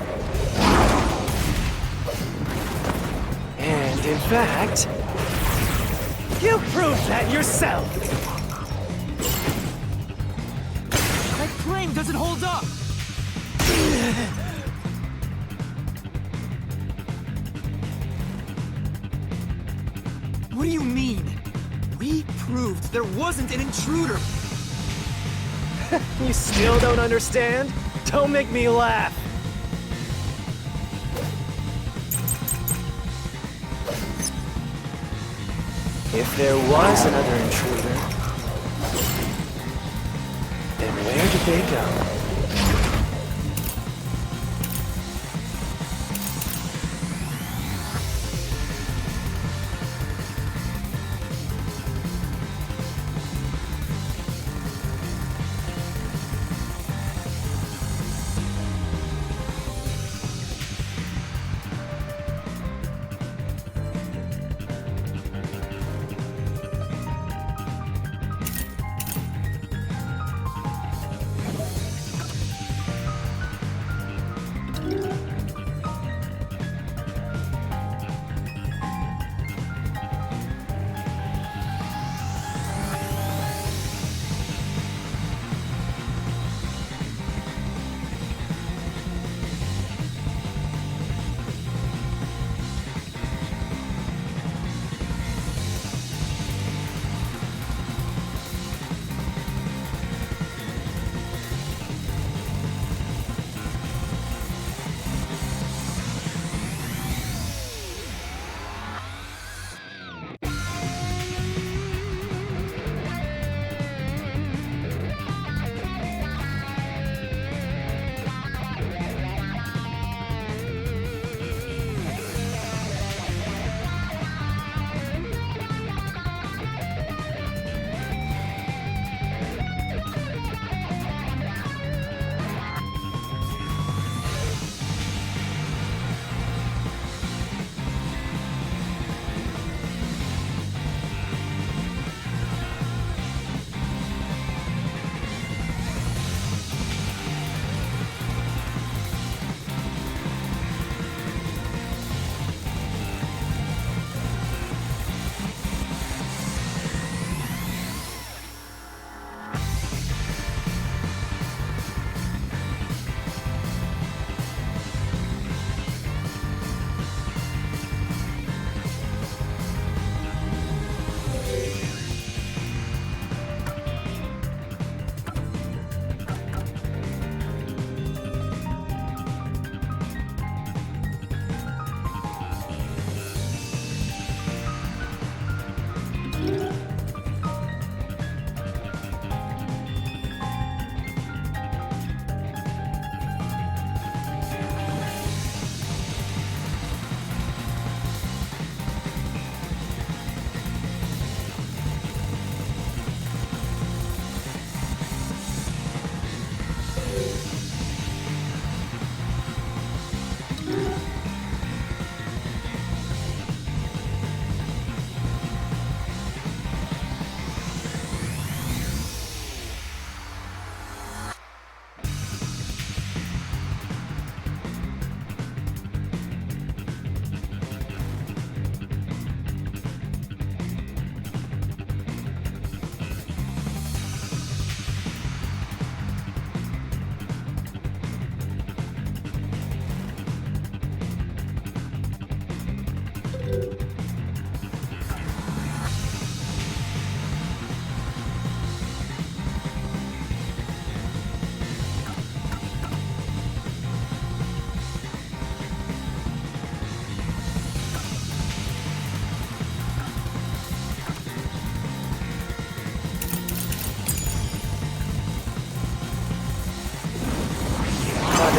And in fact, you proved that yourself! That claim doesn't hold up! What do you mean? We proved there wasn't an intruder! You still don't understand? Don't make me laugh! If there was another intruder, then where did they go?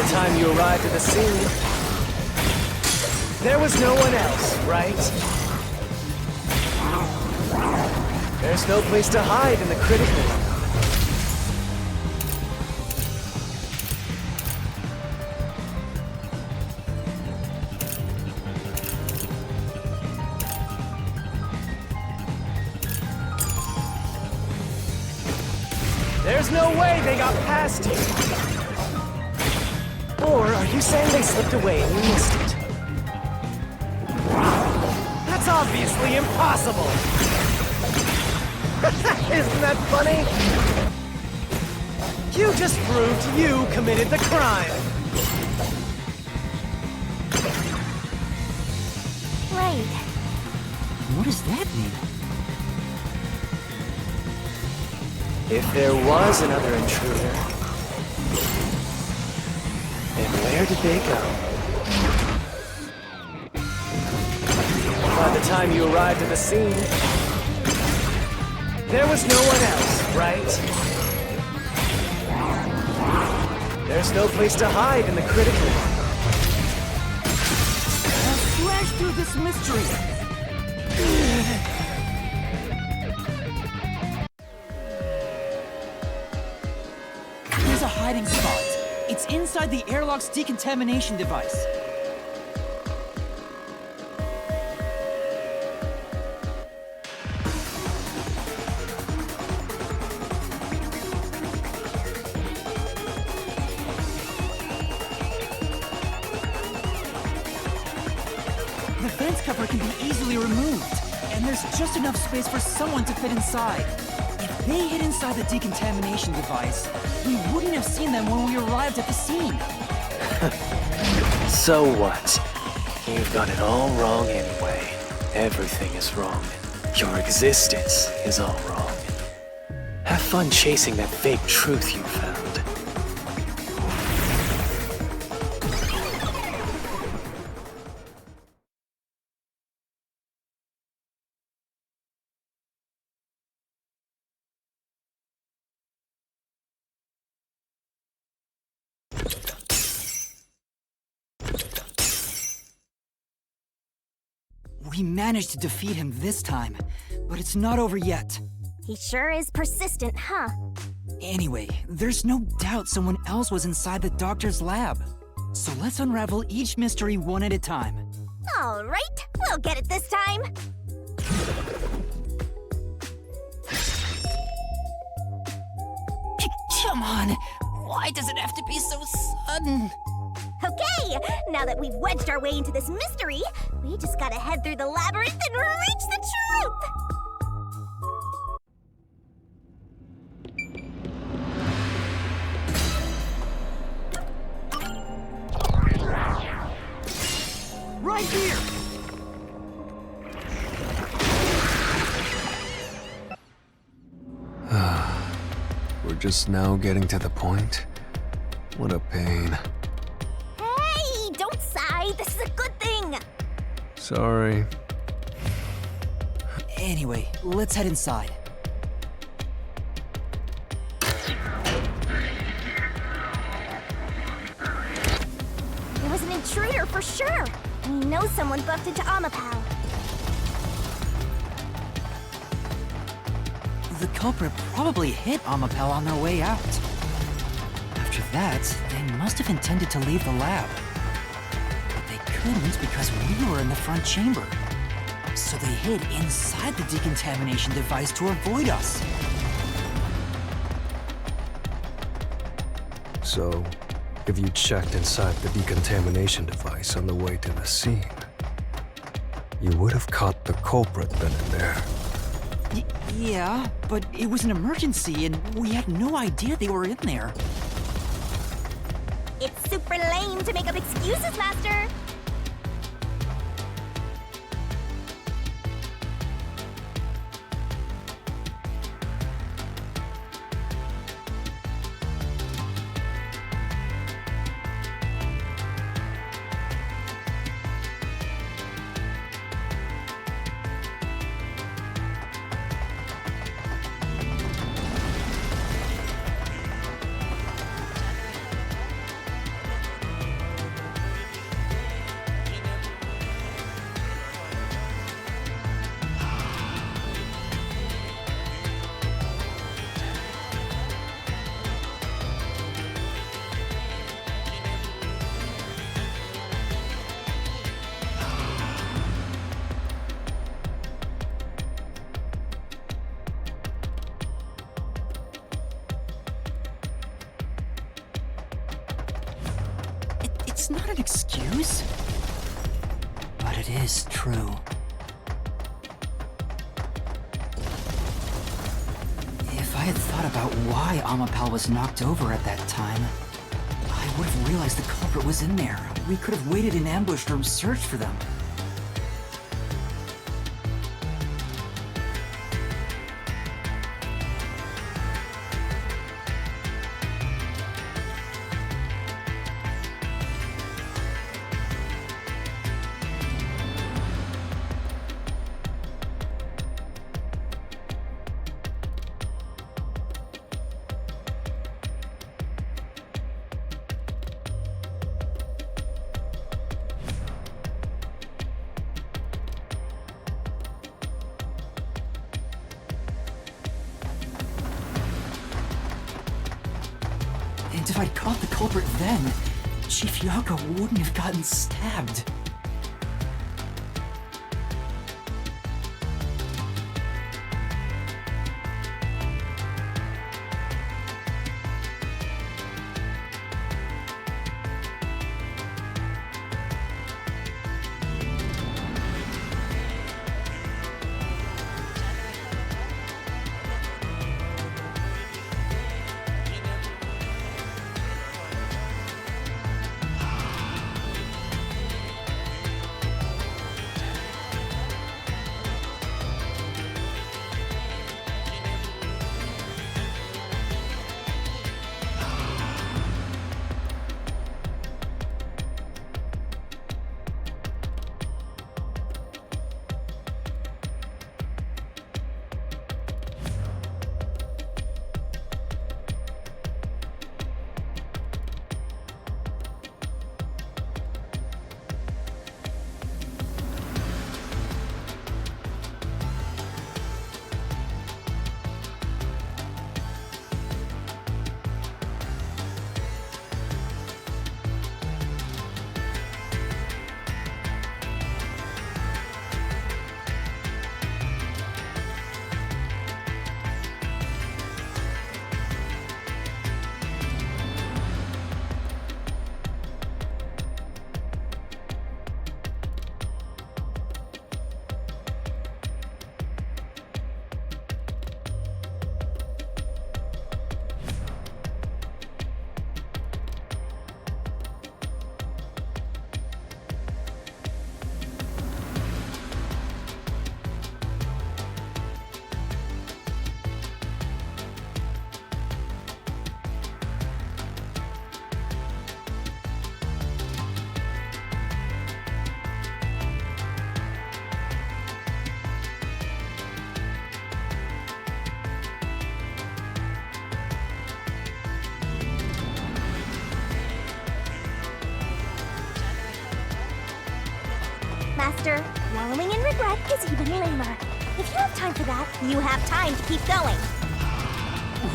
the time you arrived at the scene, there was no one else, right? There's no place to hide in the critical room. There's no way they got past you. Or are you saying they slipped away and you missed it? That's obviously impossible! Isn't that funny? You just proved you committed the crime! Right. What does that mean? If there was another intruder, then where did they go? By the time you arrived at the scene, there was no one else, right? There's no place to hide in the critical room. I'll slash through this mystery! There's a hiding spot. It's inside the airlock's decontamination device. The vent cover can be easily removed, and there's just enough space for someone to fit inside. If they hid inside the decontamination device, we wouldn't have seen them when we arrived at the scene. So what? You've got it all wrong anyway. Everything is wrong. Your existence is all wrong. Have fun chasing that fake truth you found. We managed to defeat him this time, but it's not over yet. He sure is persistent, huh? Anyway, there's no doubt someone else was inside the doctor's lab. So let's unravel each mystery one at a time. All right, we'll get it this time. Come on, why does it have to be so sudden? Okay, now that we've wedged our way into this mystery, we just gotta head through the labyrinth and reach the truth! Right here! We're just now getting to the point? What a pain. Hey, don't sigh. This is a good thing. Sorry. Anyway, let's head inside. There was an intruder for sure. And we know someone buffed into Amapau. The culprit probably hit Amapel on their way out. After that, they must have intended to leave the lab. But they couldn't because we were in the front chamber. So they hid inside the decontamination device to avoid us. So, if you checked inside the decontamination device on the way to the scene, you would have caught the culprit then and there. Yeah, but it was an emergency and we had no idea they were in there. It's super lame to make up excuses, Master. That's not an excuse. But it is true. If I had thought about why Amapal was knocked over at that time, I would have realized the culprit was in there. We could have waited in ambush or searched for them. And if I'd caught the culprit then, Chief Yako wouldn't have gotten stabbed. Master, wallowing in regret is even lamer. If you have time for that, you have time to keep going.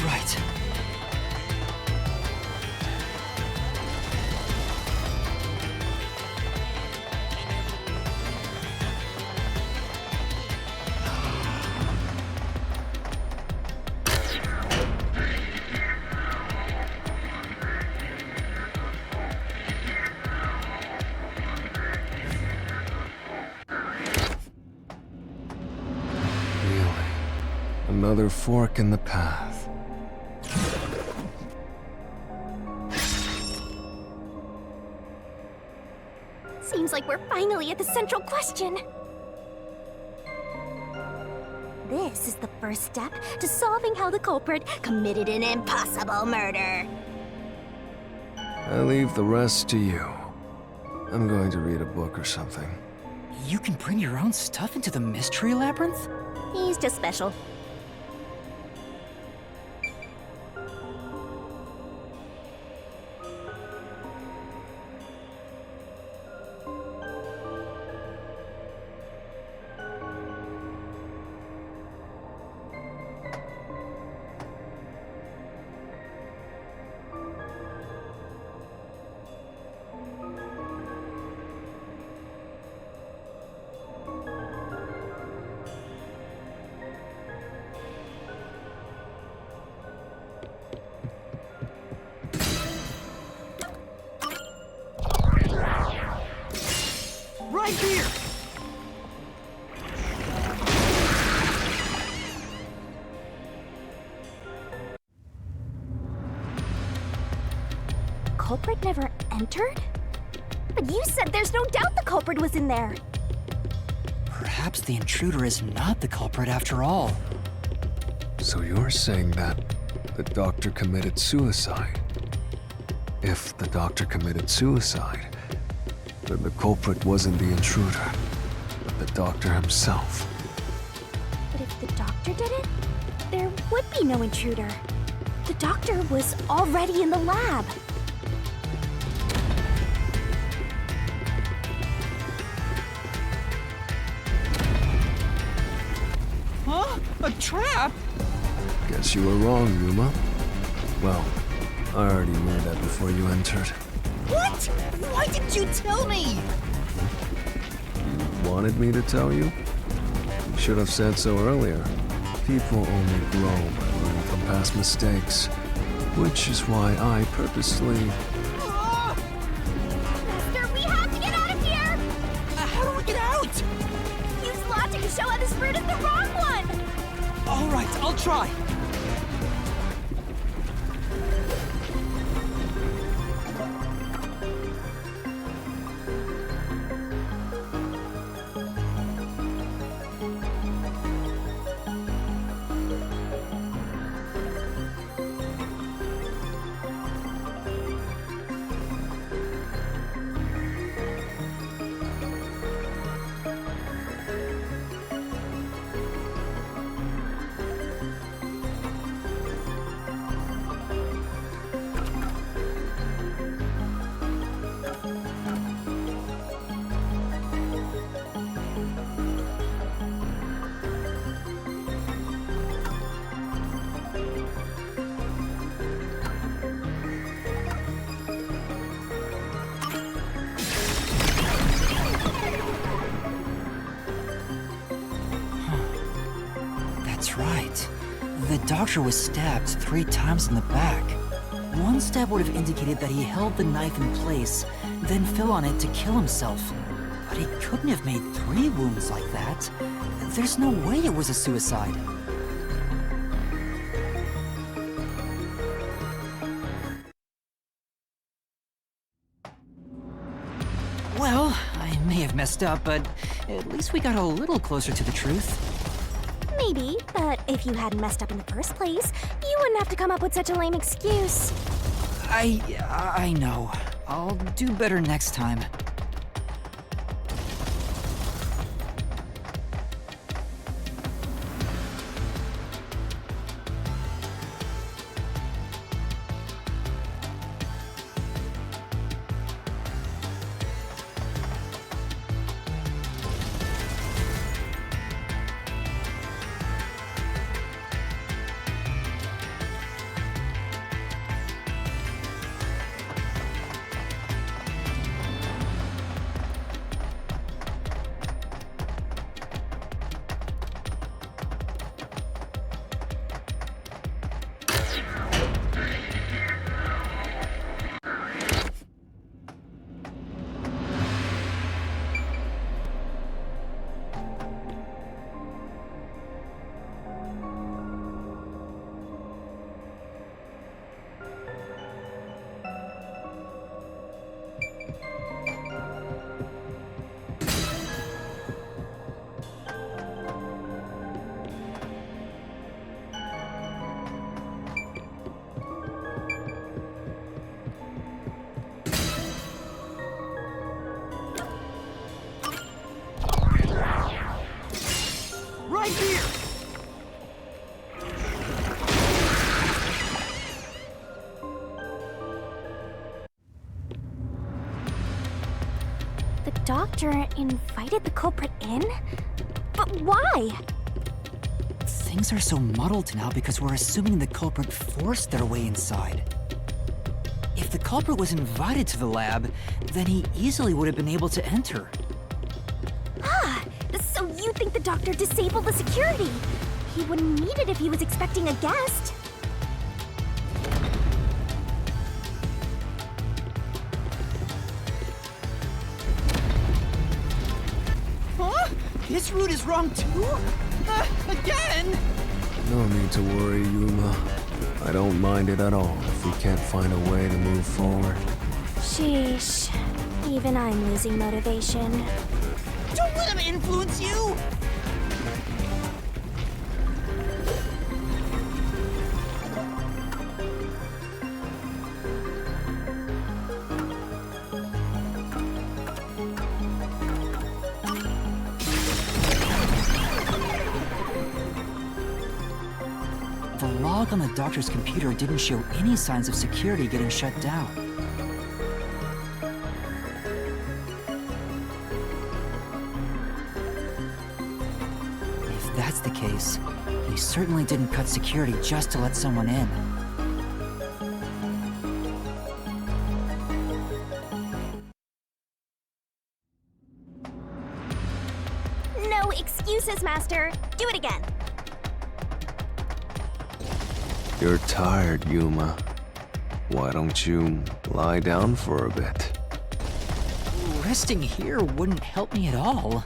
Right. Another fork in the path. Seems like we're finally at the central question. This is the first step to solving how the culprit committed an impossible murder. I leave the rest to you. I'm going to read a book or something. You can bring your own stuff into the Mystery Labyrinth? He's just special. Right here! Culprit never entered? But you said there's no doubt the culprit was in there. Perhaps the intruder is not the culprit after all. So you're saying that the doctor committed suicide? If the doctor committed suicide, then the culprit wasn't the intruder, but the doctor himself. But if the doctor did it, there would be no intruder. The doctor was already in the lab. Huh? A trap? Guess you were wrong, Yuma. Well, I already knew that before you entered. What? Why didn't you tell me? You wanted me to tell you? You should have said so earlier. People only grow by learning from past mistakes, which is why I purposely... Master, we have to get out of here! How do we get out? Use logic to show how this route is the wrong one! All right, I'll try. That's right. The doctor was stabbed 3 times in the back. One stab would have indicated that he held the knife in place, then fell on it to kill himself. But he couldn't have made 3 wounds like that. There's no way it was a suicide. Well, I may have messed up, but at least we got a little closer to the truth. Maybe, but if you hadn't messed up in the first place, you wouldn't have to come up with such a lame excuse. I know. I'll do better next time. Right here! The doctor invited the culprit in? But why? Things are so muddled now because we're assuming the culprit forced their way inside. If the culprit was invited to the lab, then he easily would have been able to enter. Ah, so you think the doctor disabled the security? He wouldn't need it if he was expecting a guest. This route is wrong too? Again? No need to worry, Yuma. I don't mind it at all if we can't find a way to move forward. Sheesh. Even I'm losing motivation. Don't let him influence you! The log on the doctor's computer didn't show any signs of security getting shut down. If that's the case, he certainly didn't cut security just to let someone in. No excuses, Master. Do it again. You're tired, Yuma. Why don't you lie down for a bit? Resting here wouldn't help me at all.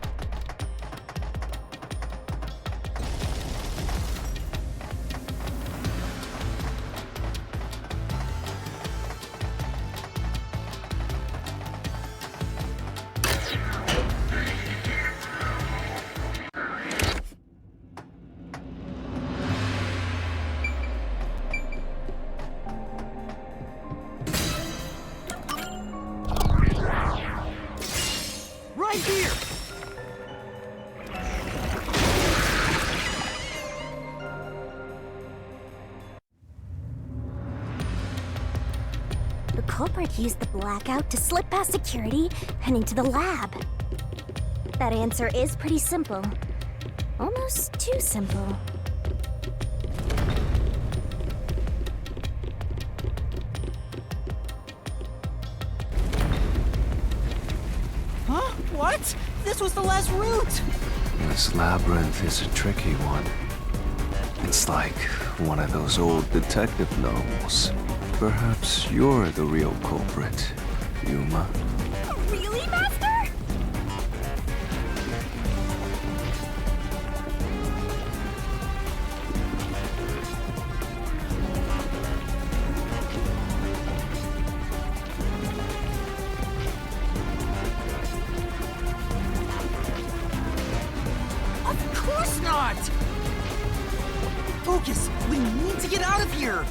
Right here! The culprit used the blackout to slip past security and into the lab. That answer is pretty simple. Almost too simple. Huh? What? This was the last route! This labyrinth is a tricky one. It's like one of those old detective novels. Perhaps you're the real culprit, Yuma. Really, Master? Of course not! Focus! We need to get out of here!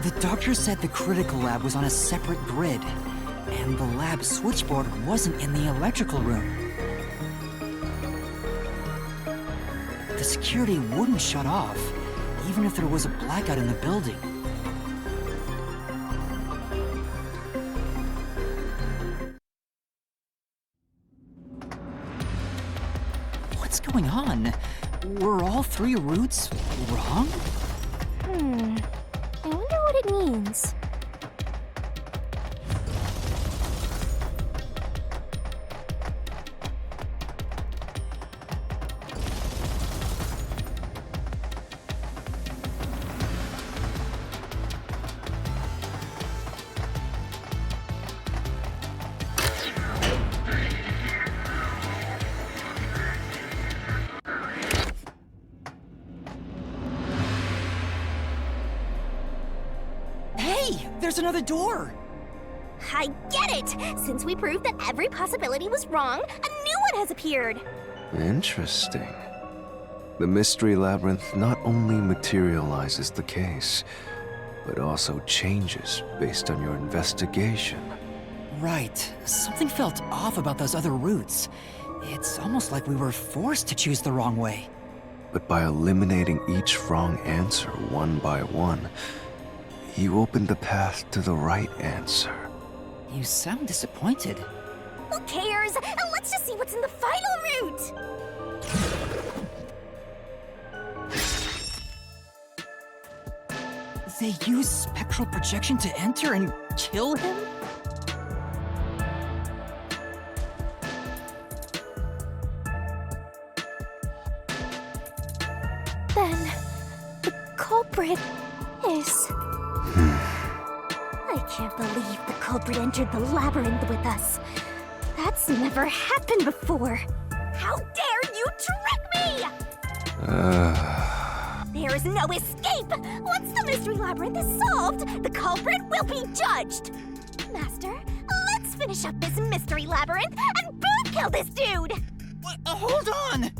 The doctor said the critical lab was on a separate grid, and the lab switchboard wasn't in the electrical room. The security wouldn't shut off, even if there was a blackout in the building. What's going on? Were all three routes wrong? I wonder what it means. Hey, there's another door! I get it! Since we proved that every possibility was wrong, a new one has appeared! Interesting. The Mystery Labyrinth not only materializes the case, but also changes based on your investigation. Right. Something felt off about those other routes. It's almost like we were forced to choose the wrong way. But by eliminating each wrong answer one by one, you opened the path to the right answer. You sound disappointed. Who cares? Let's just see what's in the final route! They use spectral projection to enter and kill him? culprit is. I can't believe the culprit entered the labyrinth with us. That's never happened before. How dare you trick me! There is no escape! Once the mystery labyrinth is solved, the culprit will be judged! Master, let's finish up this mystery labyrinth and boom kill this dude! Hold on!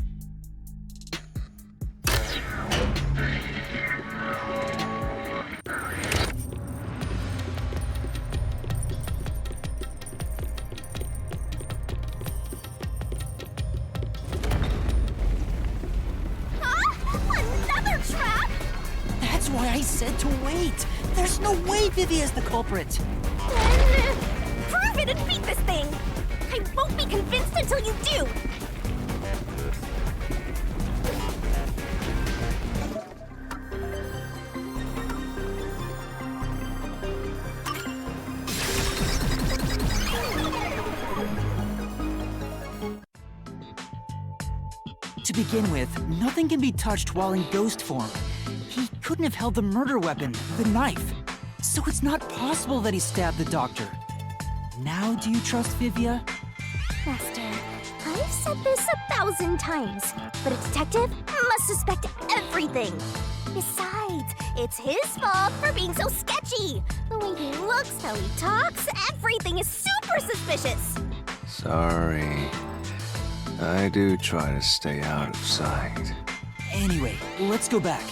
Another trap? That's why I said to wait. There's no way Vivi is the culprit. Then prove it and beat this thing! I won't be convinced until you do! To begin with, nothing can be touched while in ghost form. He couldn't have held the murder weapon, the knife. So it's not possible that he stabbed the doctor. Now do you trust Vivia? Master, I've said this 1,000 times, but a detective must suspect everything. Besides, it's his fault for being so sketchy. The way he looks, how he talks, everything is super suspicious. Sorry. I do try to stay out of sight. Anyway, let's go back.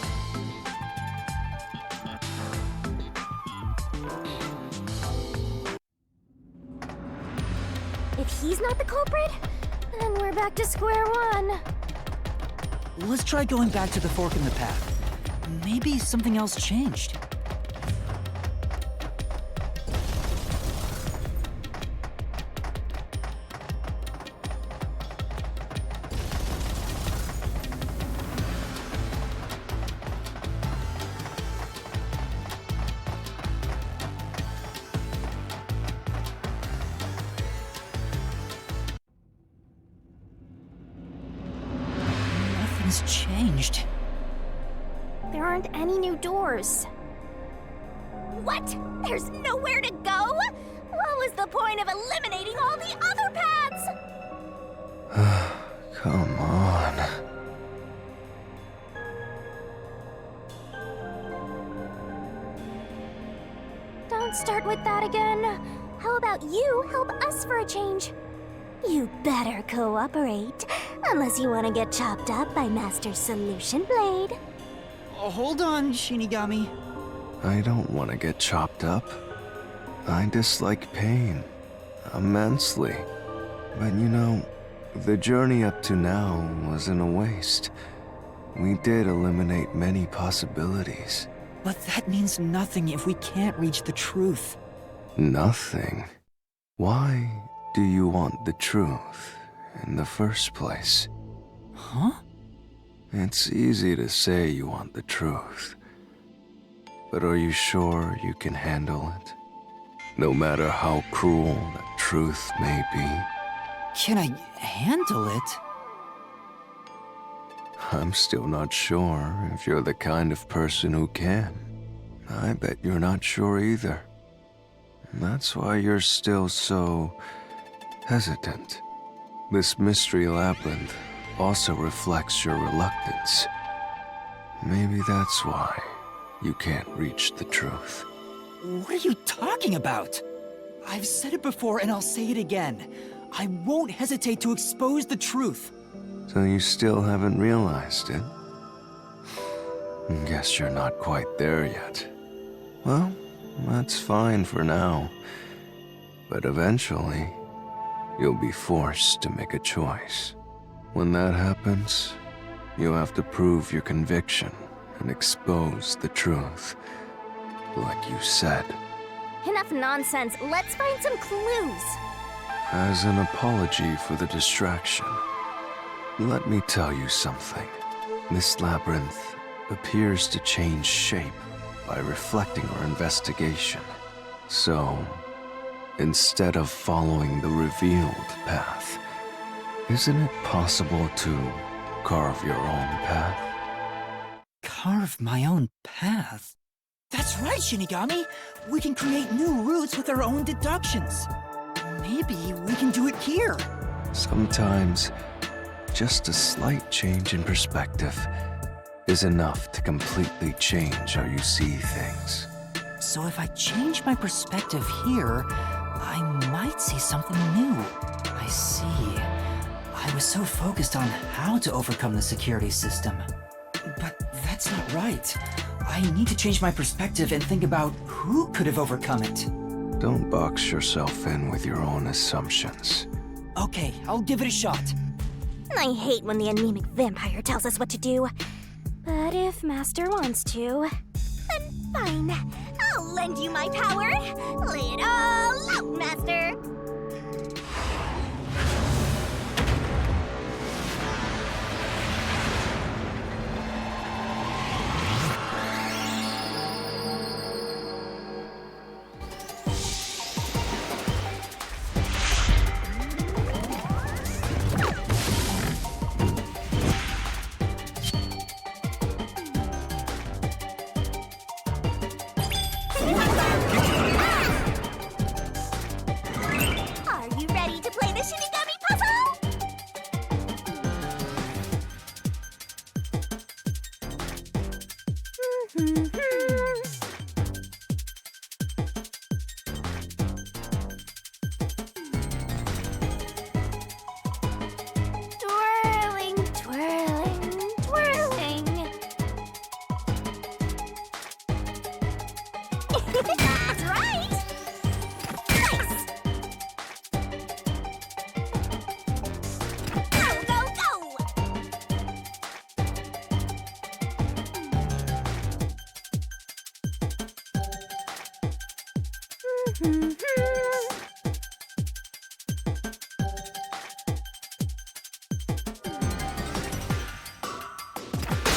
If he's not the culprit, then we're back to square one. Let's try going back to the fork in the path. Maybe something else changed. Nothing's changed. There aren't any new doors. What? There's nowhere to go? What was the point of eliminating all the other paths? Come on. Don't start with that again. How about you help us for a change? You better cooperate, unless you want to get chopped up by Master Solution Blade. Hold on, Shinigami. I don't want to get chopped up. I dislike pain immensely. But you know, the journey up to now wasn't a waste. We did eliminate many possibilities. But that means nothing if we can't reach the truth. Nothing? Why do you want the truth in the first place? Huh? It's easy to say you want the truth. But are you sure you can handle it? No matter how cruel the truth may be. Can I handle it? I'm still not sure if you're the kind of person who can. I bet you're not sure either. That's why you're still so hesitant. This mystery labyrinth also reflects your reluctance. Maybe that's why you can't reach the truth. What are you talking about? I've said it before and I'll say it again. I won't hesitate to expose the truth. So you still haven't realized it? Guess you're not quite there yet. Well, that's fine for now. But eventually, you'll be forced to make a choice. When that happens, you have to prove your conviction and expose the truth. Like you said. Enough nonsense. Let's find some clues. As an apology for the distraction, let me tell you something. This labyrinth appears to change shape by reflecting our investigation. So, instead of following the revealed path, isn't it possible to carve your own path? carve my own path. That's right, Shinigami! We can create new routes with our own deductions. Maybe we can do it here. Sometimes, just a slight change in perspective is enough to completely change how you see things. So if I change my perspective here, I might see something new. I see. I was so focused on how to overcome the security system. But that's not right. I need to change my perspective and think about who could have overcome it. Don't box yourself in with your own assumptions. Okay, I'll give it a shot. I hate when the anemic vampire tells us what to do. But if Master wants to, then fine. I'll lend you my power. Lay it all out, Master. Are you ready to play the Shinigami puzzle? Twirling, twirling, twirling. That's right! Nice! Go, go, go!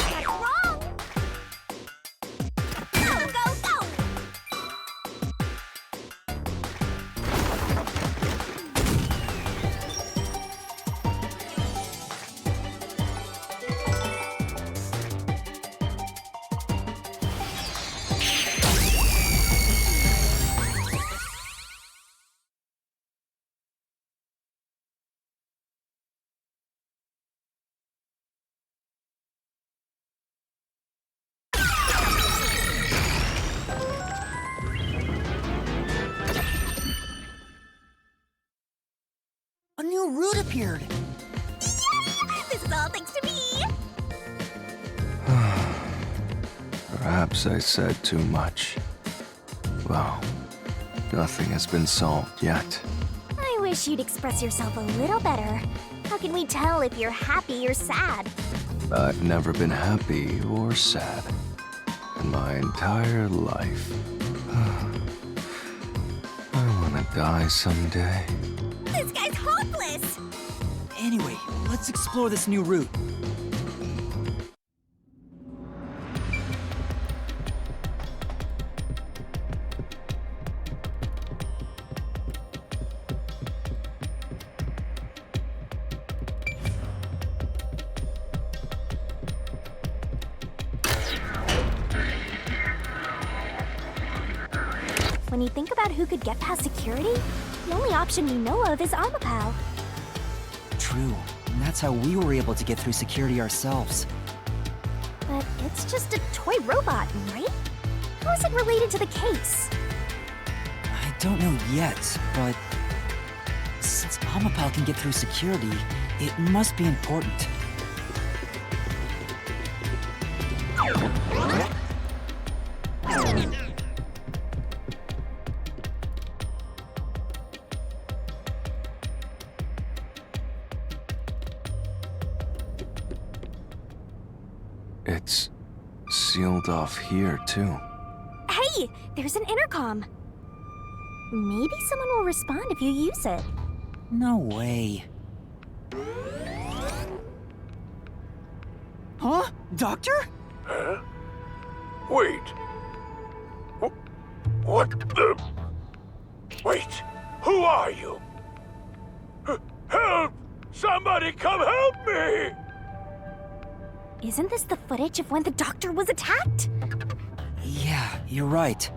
That's wrong! Go, go, go! A new route appeared. This is all thanks to me! Perhaps I said too much. Well, nothing has been solved yet. I wish you'd express yourself a little better. How can we tell if you're happy or sad? I've never been happy or sad in my entire life. I want to die someday. This guy's hopeless! Anyway, let's explore this new route. When you think about who could get past security, the only option we know of is Amapao. True, and that's how we were able to get through security ourselves. But it's just a toy robot, right? How is it related to the case? I don't know yet, but since Amapao can get through security, it must be important. It's sealed off here, too. Hey, there's an intercom. Maybe someone will respond if you use it. No way. Huh? Doctor? Huh? Wait. What the... Wait, who are you? Help! Somebody come help me! Isn't this the footage of when the doctor was attacked? Yeah, you're right.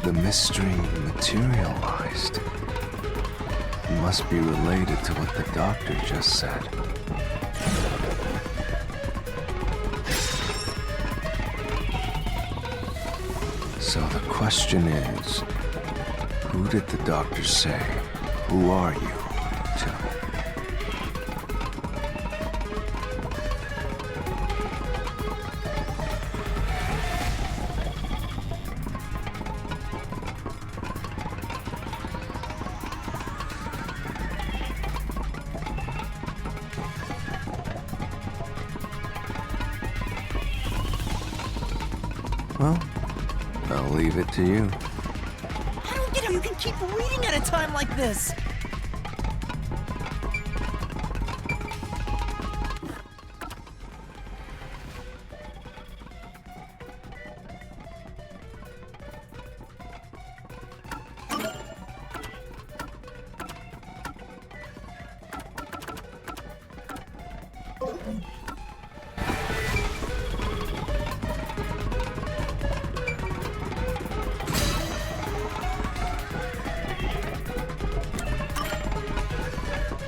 The mystery materialized. It must be related to what the doctor just said. So the question is, who did the doctor say, "Who are you?" to? Well, I'll leave it to you. I don't get how you can keep reading at a time like this.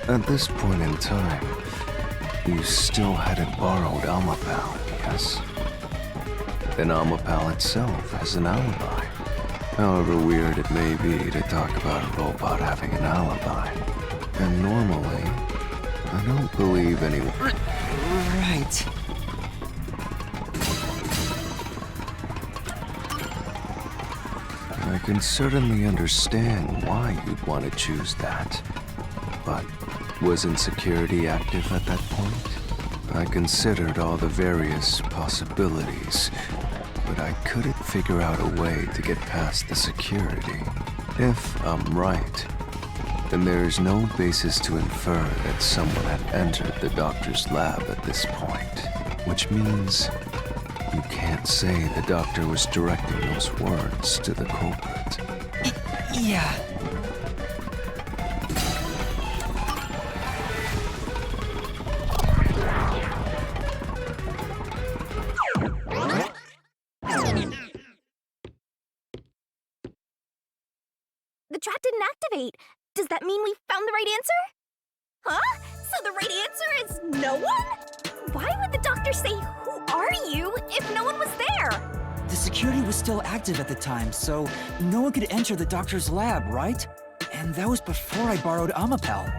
At this point in time, you still hadn't borrowed Amapal, yes? And Amapal itself has an alibi. However weird it may be to talk about a robot having an alibi. And normally, I don't believe anyone... Right. I can certainly understand why you'd want to choose that. But wasn't security active at that point? I considered all the various possibilities, but I couldn't figure out a way to get past the security. If I'm right, then there is no basis to infer that someone had entered the doctor's lab at this point, which means you can't say the doctor was directing those words to the culprit. Yeah. The trap didn't activate. Does that mean we found the right answer? Huh? So the right answer is no one? Why would the doctor say, "Who are you?" if no one was there? The security was still active at the time, so no one could enter the doctor's lab, right? And that was before I borrowed Amapal.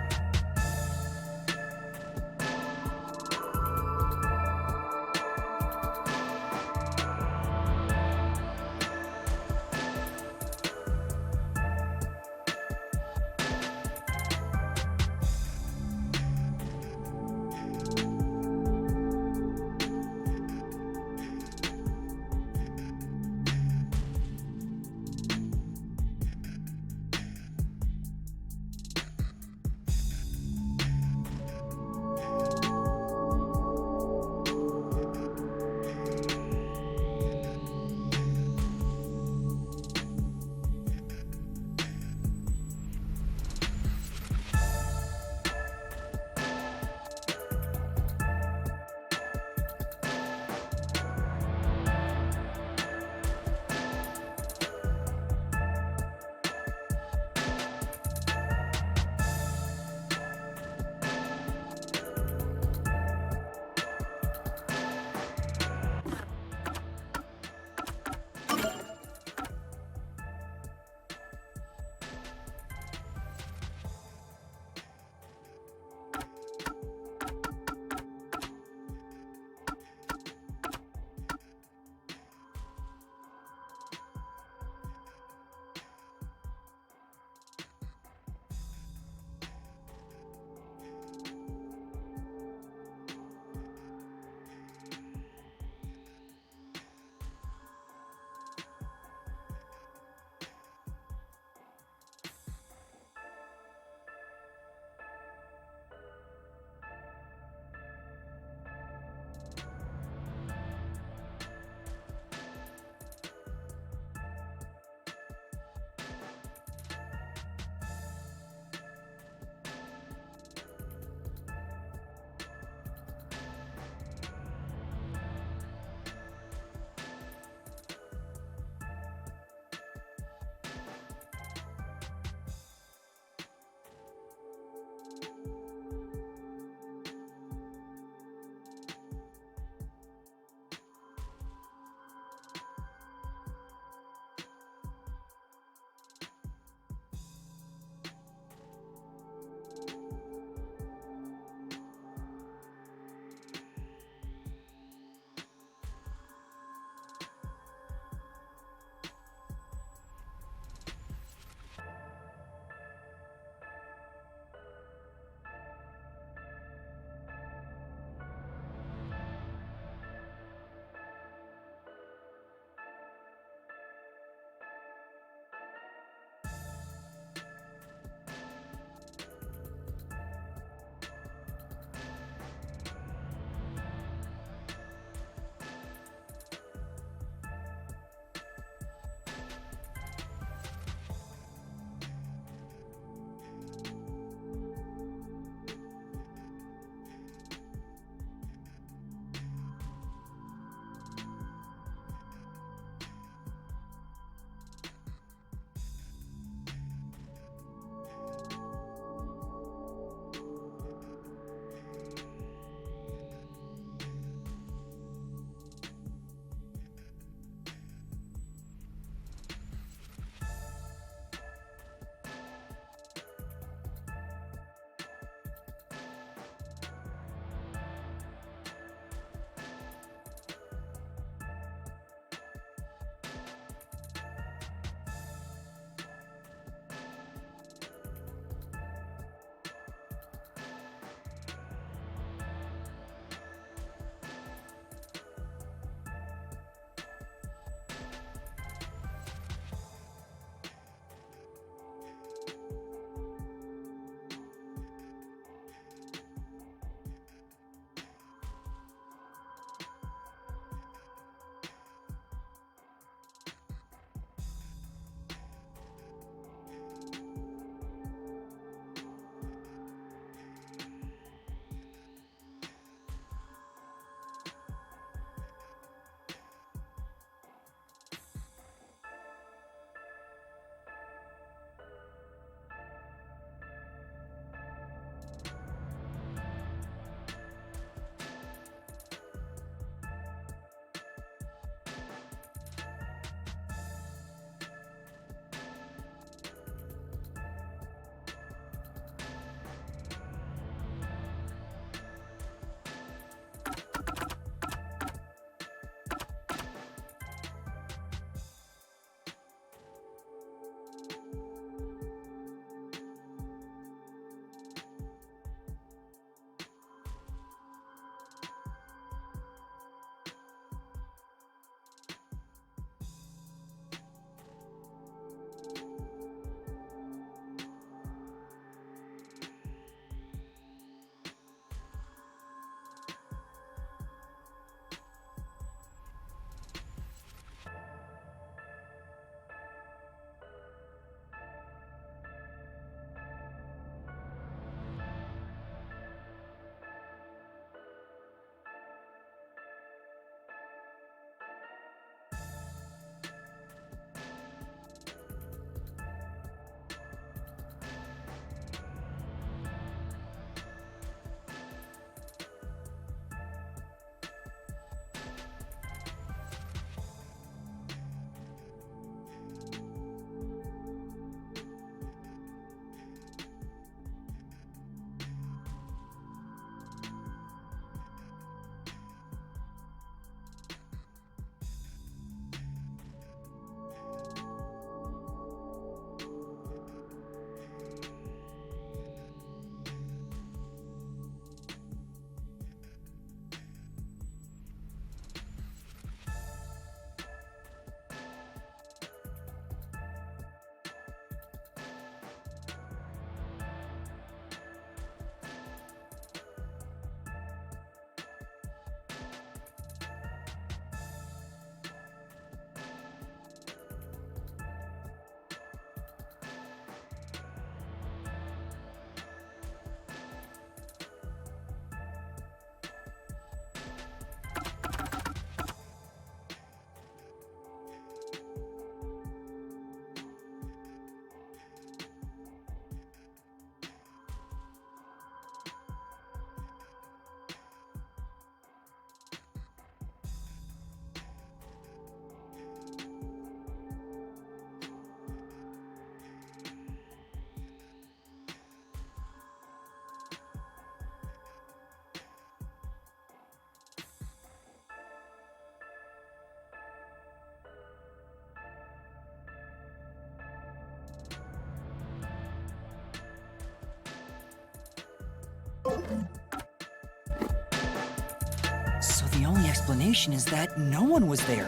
The only explanation is that no one was there.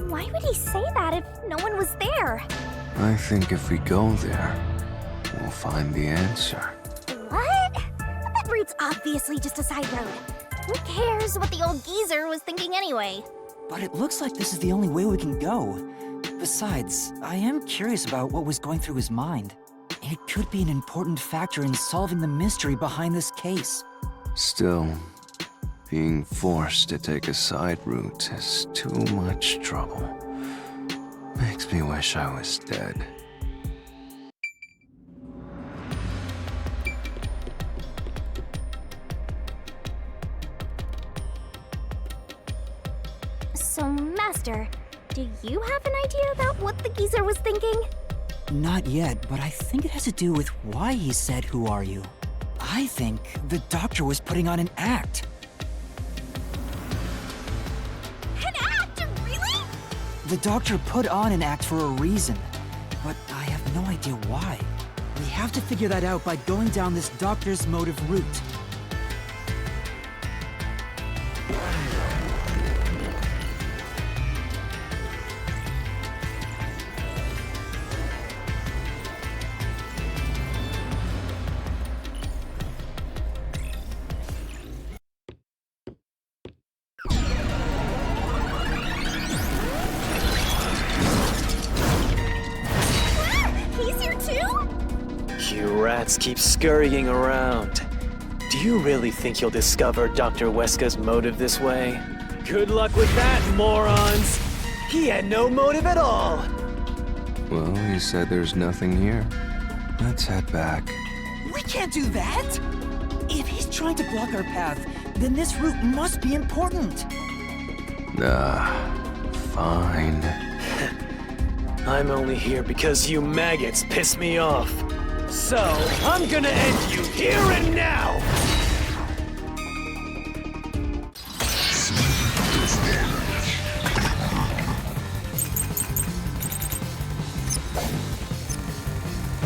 Why would he say that if no one was there? I think if we go there, we'll find the answer. What? That route's obviously just a side road. Who cares what the old geezer was thinking anyway? But it looks like this is the only way we can go. Besides, I am curious about what was going through his mind. It could be an important factor in solving the mystery behind this case. Still, being forced to take a side route is too much trouble. Makes me wish I was dead. So, Master, do you have an idea about what the geezer was thinking? Not yet, but I think it has to do with why he said, "Who are you?" I think the doctor was putting on an act. An act? Really? The doctor put on an act for a reason, but I have no idea why. We have to figure that out by going down this doctor's motive route. He's here too? You rats keep scurrying around. Do you really think you'll discover Dr. Weska's motive this way? Good luck with that, morons! He had no motive at all! Well, you said there's nothing here. Let's head back. We can't do that! If he's trying to block our path, then this route must be important. Fine. I'm only here because you maggots piss me off. So, I'm gonna end you here and now!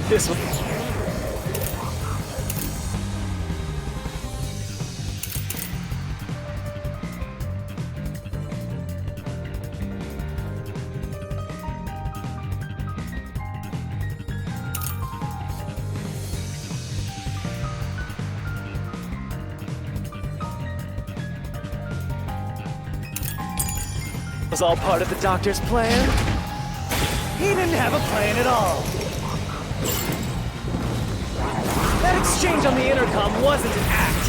This one. Was all part of the doctor's plan? He didn't have a plan at all. That exchange on the intercom wasn't an act.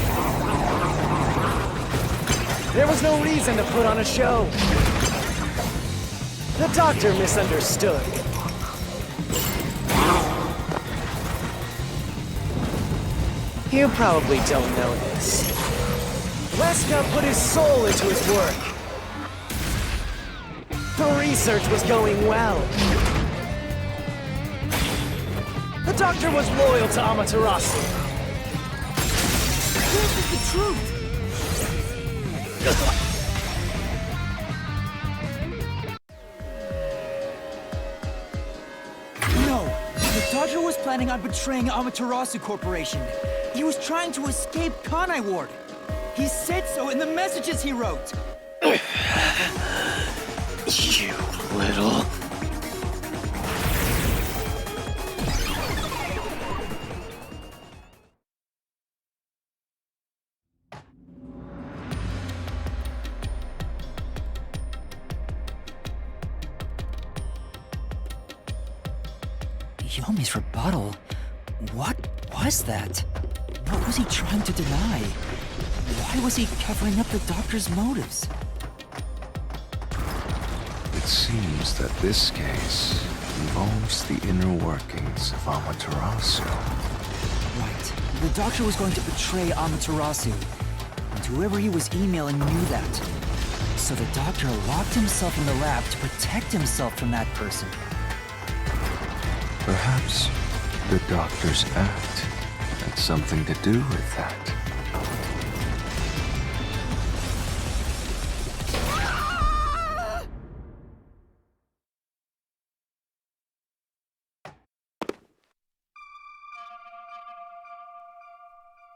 There was no reason to put on a show. The doctor misunderstood. You probably don't know this. Weska put his soul into his work. The research was going well. The doctor was loyal to Amaterasu. This is the truth! No, the doctor was planning on betraying Amaterasu Corporation. He was trying to escape Kanai Ward. He said so in the messages he wrote. You little... Yomi's rebuttal? What was that? What was he trying to deny? Why was he covering up the doctor's motives? It seems that this case involves the inner workings of Amaterasu. Right. The doctor was going to betray Amaterasu, and whoever he was emailing knew that. So the doctor locked himself in the lab to protect himself from that person. Perhaps the doctor's act had something to do with that.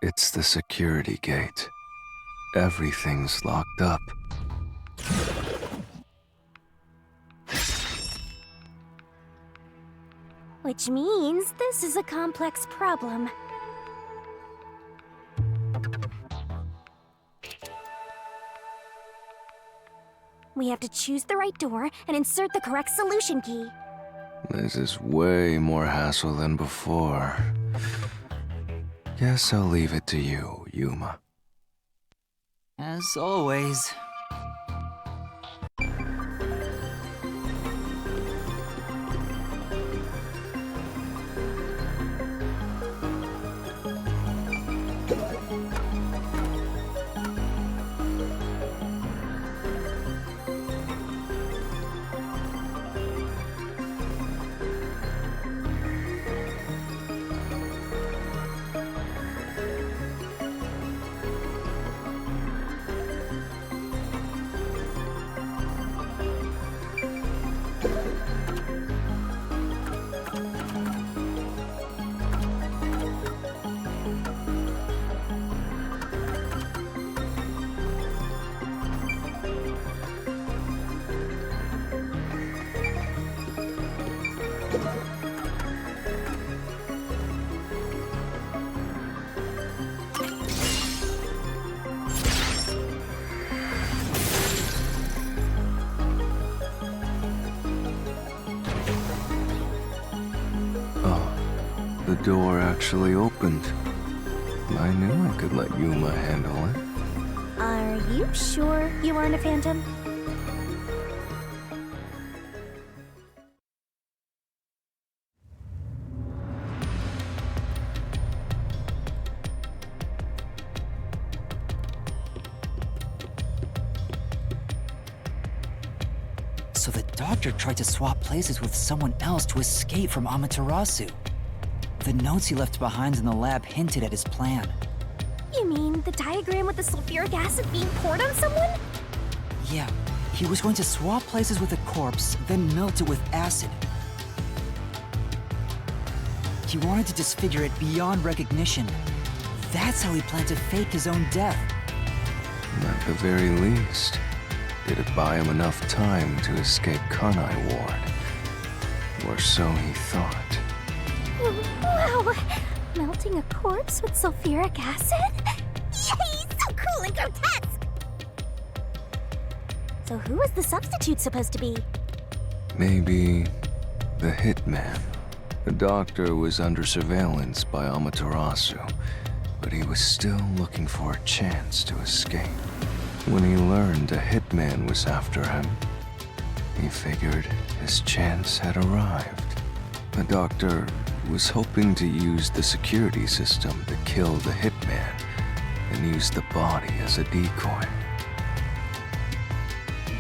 It's the security gate. everything's locked up. Which means this is a complex problem. We have to choose the right door and insert the correct solution key. This is way more hassle than before. Guess I'll leave it to you, Yuma. As always. The door actually opened. I knew I could let Yuma handle it. Are you sure you aren't a phantom? So the doctor tried to swap places with someone else to escape from Amaterasu. The notes he left behind in the lab hinted at his plan. You mean the diagram with the sulfuric acid being poured on someone? Yeah, he was going to swap places with a corpse, then melt it with acid. He wanted to disfigure it beyond recognition. That's how he planned to fake his own death. At the very least, did it buy him enough time to escape Kanai Ward? Or so he thought. Wow! Melting a corpse with sulfuric acid? Yay! So cool and grotesque! So who was the substitute supposed to be? Maybe the hitman. The doctor was under surveillance by Amaterasu, but he was still looking for a chance to escape. When he learned a hitman was after him, he figured his chance had arrived. The doctor was hoping to use the security system to kill the hitman and use the body as a decoy.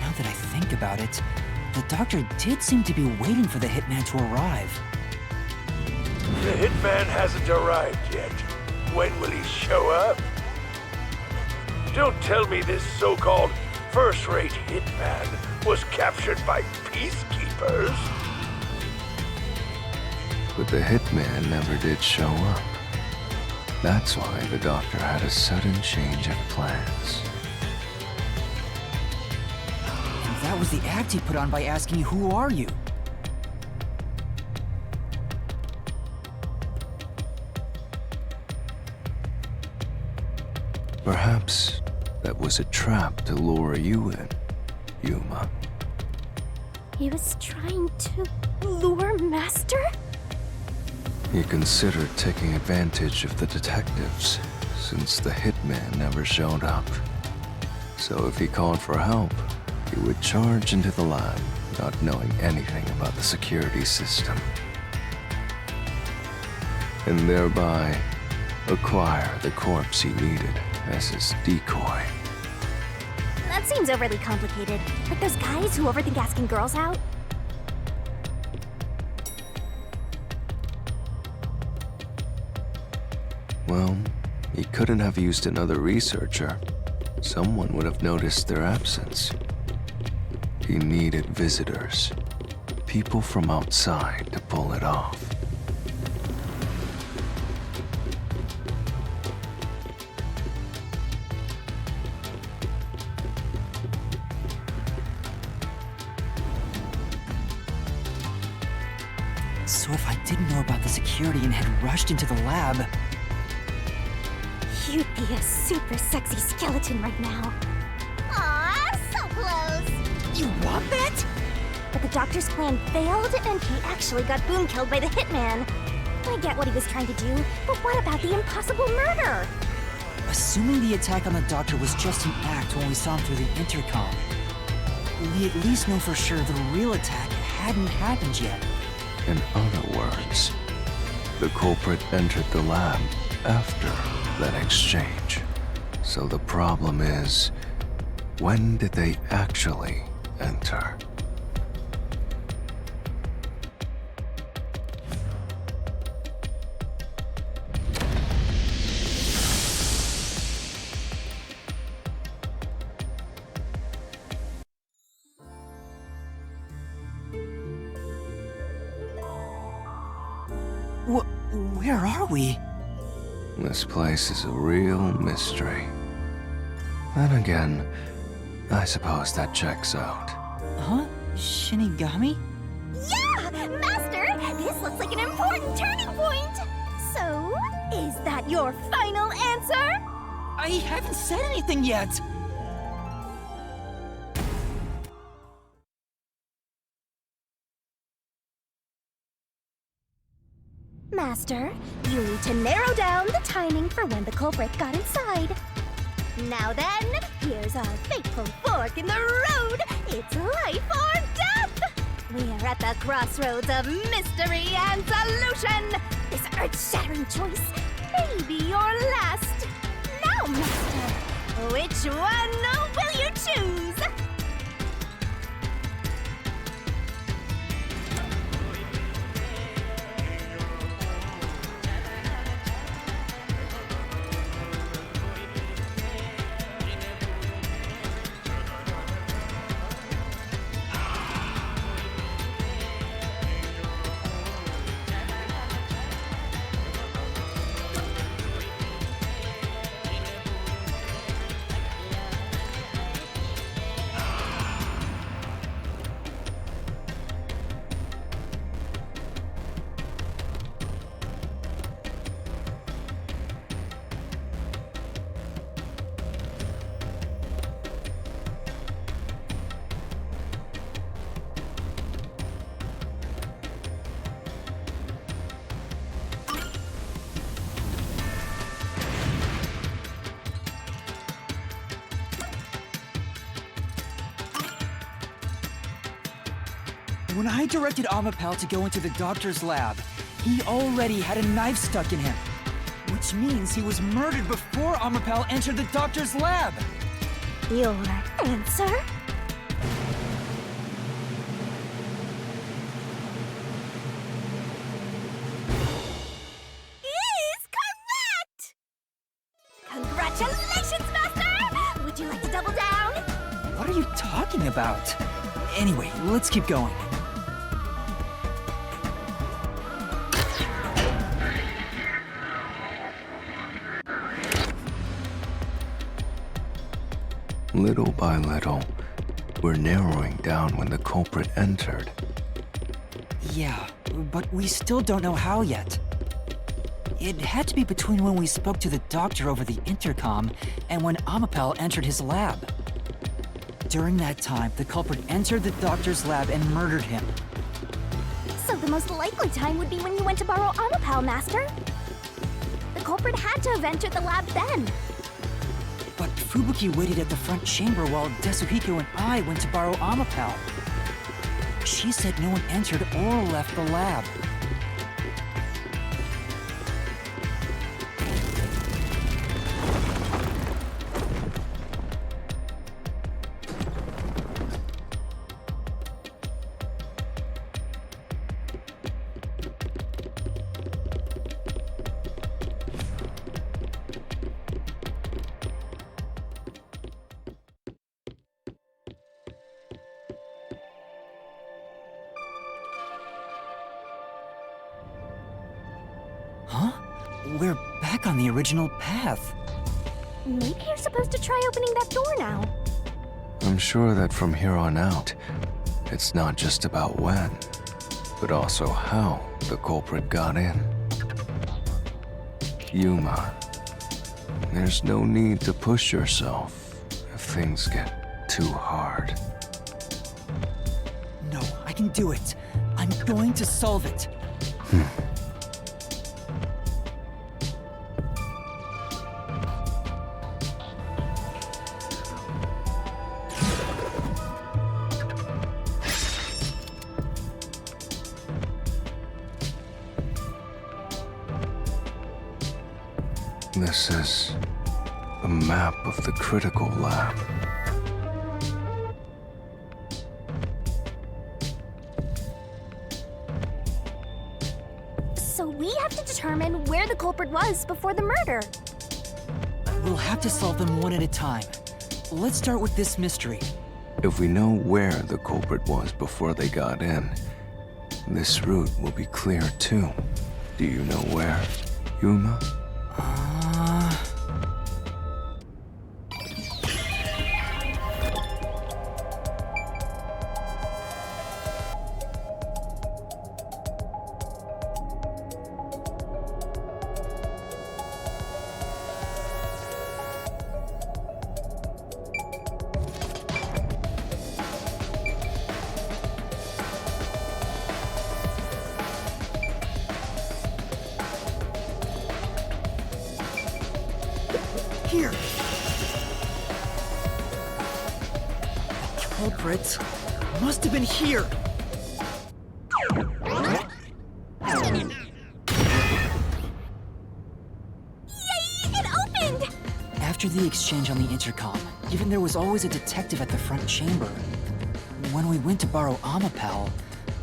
Now that I think about it, the doctor did seem to be waiting for the hitman to arrive. The hitman hasn't arrived yet. When will he show up? Don't tell me this so-called first-rate hitman was captured by peacekeepers. But the hitman never did show up. That's why the doctor had a sudden change of plans. And that was the act he put on by asking, "Who are you?" Perhaps that was a trap to lure you in, Yuma. He was trying to lure Master? He considered taking advantage of the detectives, since the hitman never showed up. So if he called for help, he would charge into the lab, not knowing anything about the security system. And thereby, acquire the corpse he needed as his decoy. That seems overly complicated. Like those guys who overthink asking girls out. Well, he couldn't have used another researcher. Someone would have noticed their absence. He needed visitors. People from outside to pull it off. So if I didn't know about the security and had rushed into the lab... You'd be a super sexy skeleton right now. Aw, so close! You want that? But the doctor's plan failed, and he actually got boom killed by the hitman. I get what he was trying to do, but what about the impossible murder? Assuming the attack on the doctor was just an act when we saw him through the intercom, we at least know for sure the real attack hadn't happened yet. In other words, the culprit entered the lab after that exchange. So the problem is, when did they actually enter? Where are we? This place is a real mystery. Then again, I suppose that checks out. Huh? Shinigami? Yeah! Master, this looks like an important turning point! So, is that your final answer? I haven't said anything yet! Master, you need to narrow down the timing for when the culprit got inside. Now then, here's our fateful fork in the road. It's life or death! We're at the crossroads of mystery and solution. This earth-shattering choice may be your last. Now, Master, which one will you choose? When I directed Amapal to go into the doctor's lab, he already had a knife stuck in him. Which means he was murdered before Amapal entered the doctor's lab. Your answer? Is correct! Congratulations, Master! Would you like to double down? What are you talking about? Anyway, let's keep going. Little by little, we're narrowing down when the culprit entered. Yeah, but we still don't know how yet. It had to be between when we spoke to the doctor over the intercom and when Amapal entered his lab. During that time, the culprit entered the doctor's lab and murdered him. So the most likely time would be when you went to borrow Amapal, Master. The culprit had to have entered the lab then. But Fubuki waited at the front chamber while Desuhiko and I went to borrow Amapal. She said no one entered or left the lab. Huh? We're back on the original path. Maybe you're supposed to try opening that door now. I'm sure that from here on out, it's not just about when, but also how the culprit got in. Yuma, there's no need to push yourself if things get too hard. No, I can do it. I'm going to solve it. This is a map of the critical lab. So we have to determine where the culprit was before the murder. We'll have to solve them one at a time. Let's start with this mystery. If we know where the culprit was before they got in, this route will be clear too. Do you know where, Yuma? Here. The culprit must have been here. It opened! After the exchange on the intercom, given there was always a detective at the front chamber, when we went to borrow Amapal,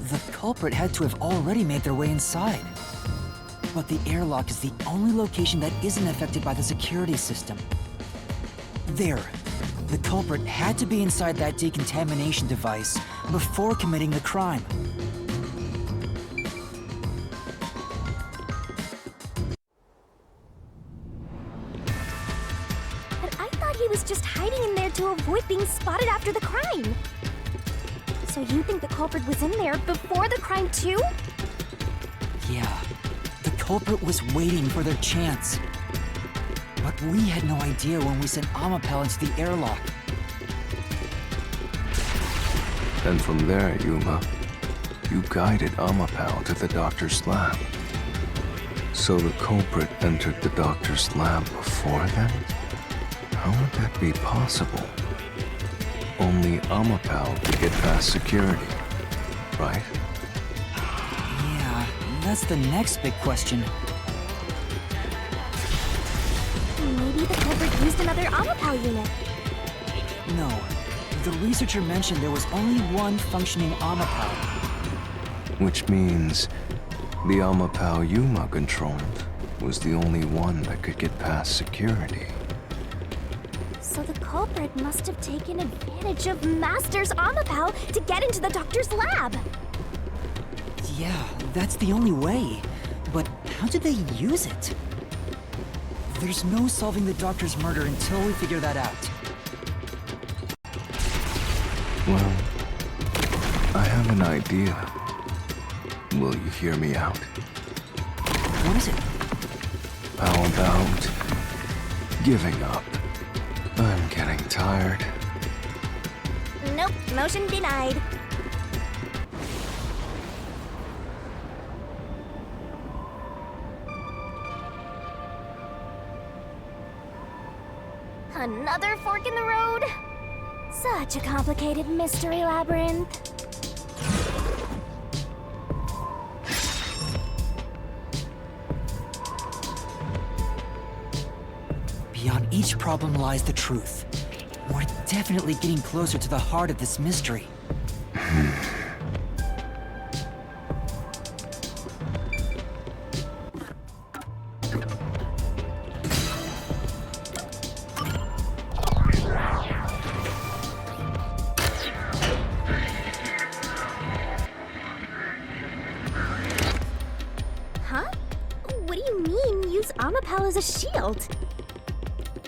the culprit had to have already made their way inside. But the airlock is the only location that isn't affected by the security system. There. The culprit had to be inside that decontamination device before committing the crime. But I thought he was just hiding in there to avoid being spotted after the crime. So you think the culprit was in there before the crime too? Yeah. The culprit was waiting for their chance. But we had no idea when we sent Amapal into the airlock. And from there, Yuma, you guided Amapal to the doctor's lab. So the culprit entered the doctor's lab before then? How would that be possible? Only Amapal could get past security, right? Yeah, that's the next big question. Maybe the culprit used another Amapal unit. No. The researcher mentioned there was only one functioning Amapal. Which means the Amapal Yuma controlled was the only one that could get past security. So the culprit must have taken advantage of Master's Amapal to get into the doctor's lab. Yeah, that's the only way. But how did they use it? There's no solving the doctor's murder until we figure that out. Well, I have an idea. Will you hear me out? What is it? How about giving up? I'm getting tired. Nope, motion denied. Another fork in the road? Such a complicated mystery labyrinth. Beyond each problem lies the truth. We're definitely getting closer to the heart of this mystery. Huh? What do you mean, use Amapal as a shield?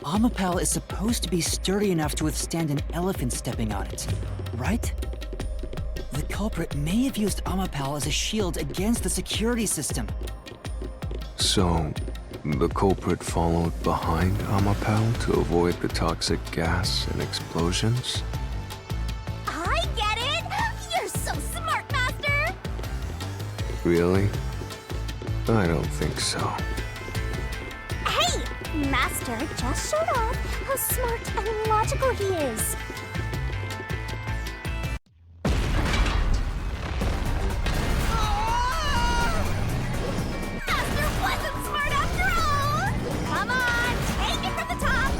Amapal is supposed to be sturdy enough to withstand an elephant stepping on it, right? The culprit may have used Amapal as a shield against the security system. So, the culprit followed behind Amapal to avoid the toxic gas and explosions? I get it! You're so smart, Master! Really? I don't think so. Hey! Master just showed off how smart and logical he is. Master wasn't smart after all! Come on, take it from the top!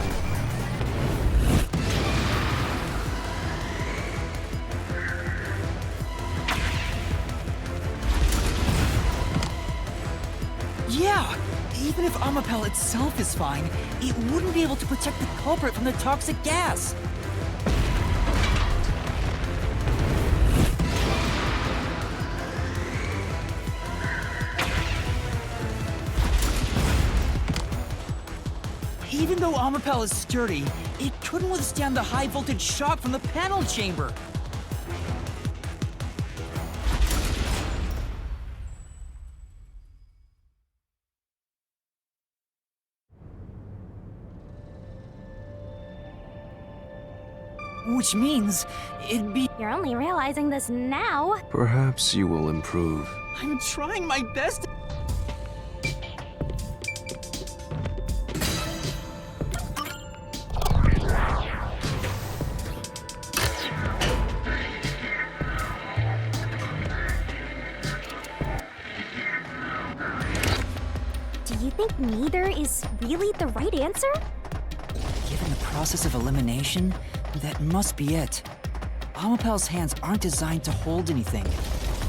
Yeah! Even if Amapal itself is fine, it wouldn't be able to protect the culprit from the toxic gas. Even though Amapal is sturdy, it couldn't withstand the high voltage shock from the panel chamber. Which means it'd be— You're only realizing this now. Perhaps you will improve. I'm trying my best. Do you think neither is really the right answer? Given the process of elimination, that must be it. Amapal's hands aren't designed to hold anything,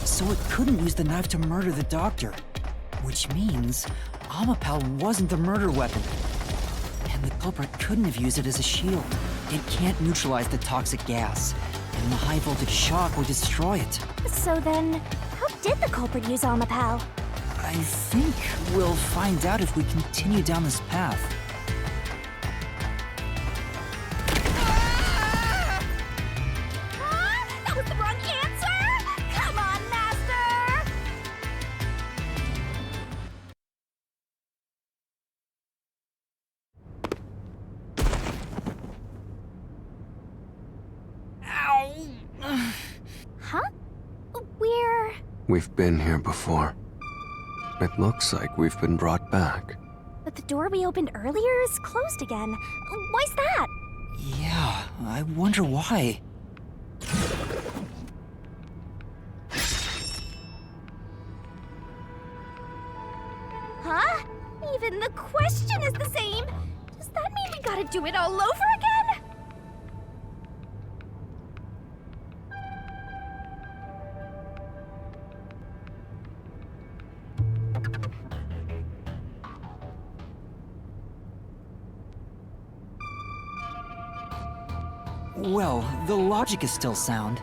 so it couldn't use the knife to murder the doctor. Which means Amapal wasn't the murder weapon. And the culprit couldn't have used it as a shield. It can't neutralize the toxic gas, and the high voltage shock would destroy it. So then, how did the culprit use Amapal? I think we'll find out if we continue down this path. That was the wrong answer! Come on, Master! Huh? We've been here before. It looks like we've been brought back. But the door we opened earlier is closed again. Why's that? Yeah, I wonder why. Huh? Even the question is the same. Does that mean we gotta do it all over again? Well, the logic is still sound.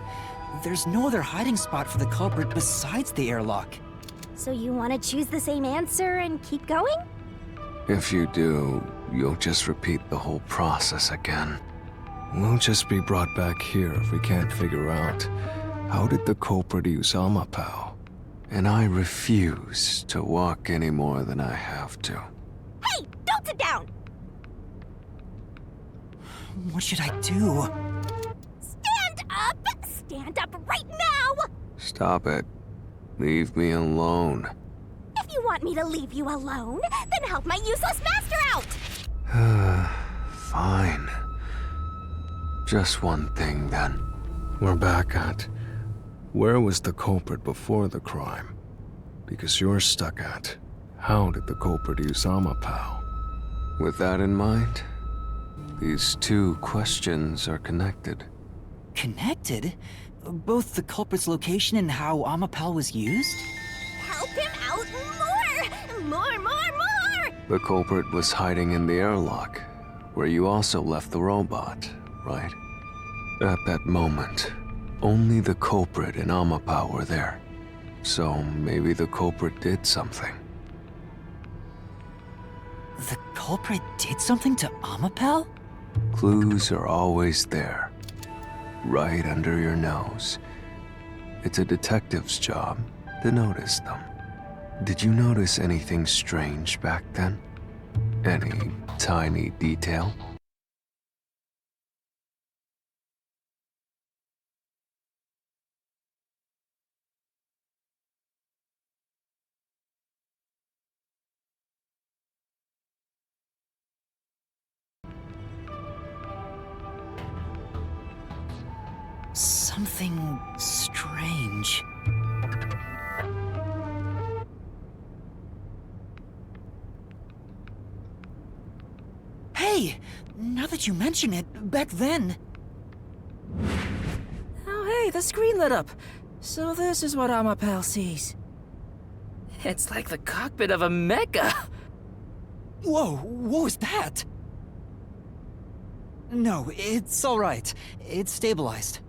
There's no other hiding spot for the culprit besides the airlock. So you want to choose the same answer and keep going? If you do, you'll just repeat the whole process again. We'll just be brought back here if we can't figure out how did the culprit use Amapal. And I refuse to walk any more than I have to. Hey, don't sit down! What should I do? Stand up! Stand up right now! Stop it. Leave me alone. If you want me to leave you alone, then help my useless master out! Fine. Just one thing then. We're back at where was the culprit before the crime? Because you're stuck at how did the culprit use Amapal? With that in mind, these two questions are connected. Connected? Both the culprit's location and how Amapal was used? Help him out more! More! The culprit was hiding in the airlock, where you also left the robot, right? At that moment, only the culprit and Amapal were there. So maybe the culprit did something. The culprit did something to Amapal? Clues are always there, right under your nose. It's a detective's job to notice them. Did you notice anything strange back then? Any tiny detail? Something strange. Hey! Now that you mention it, back then... Oh, hey, the screen lit up. So this is what Amapal sees. It's like the cockpit of a mecha. Whoa, what was that? No, it's alright. It's stabilized.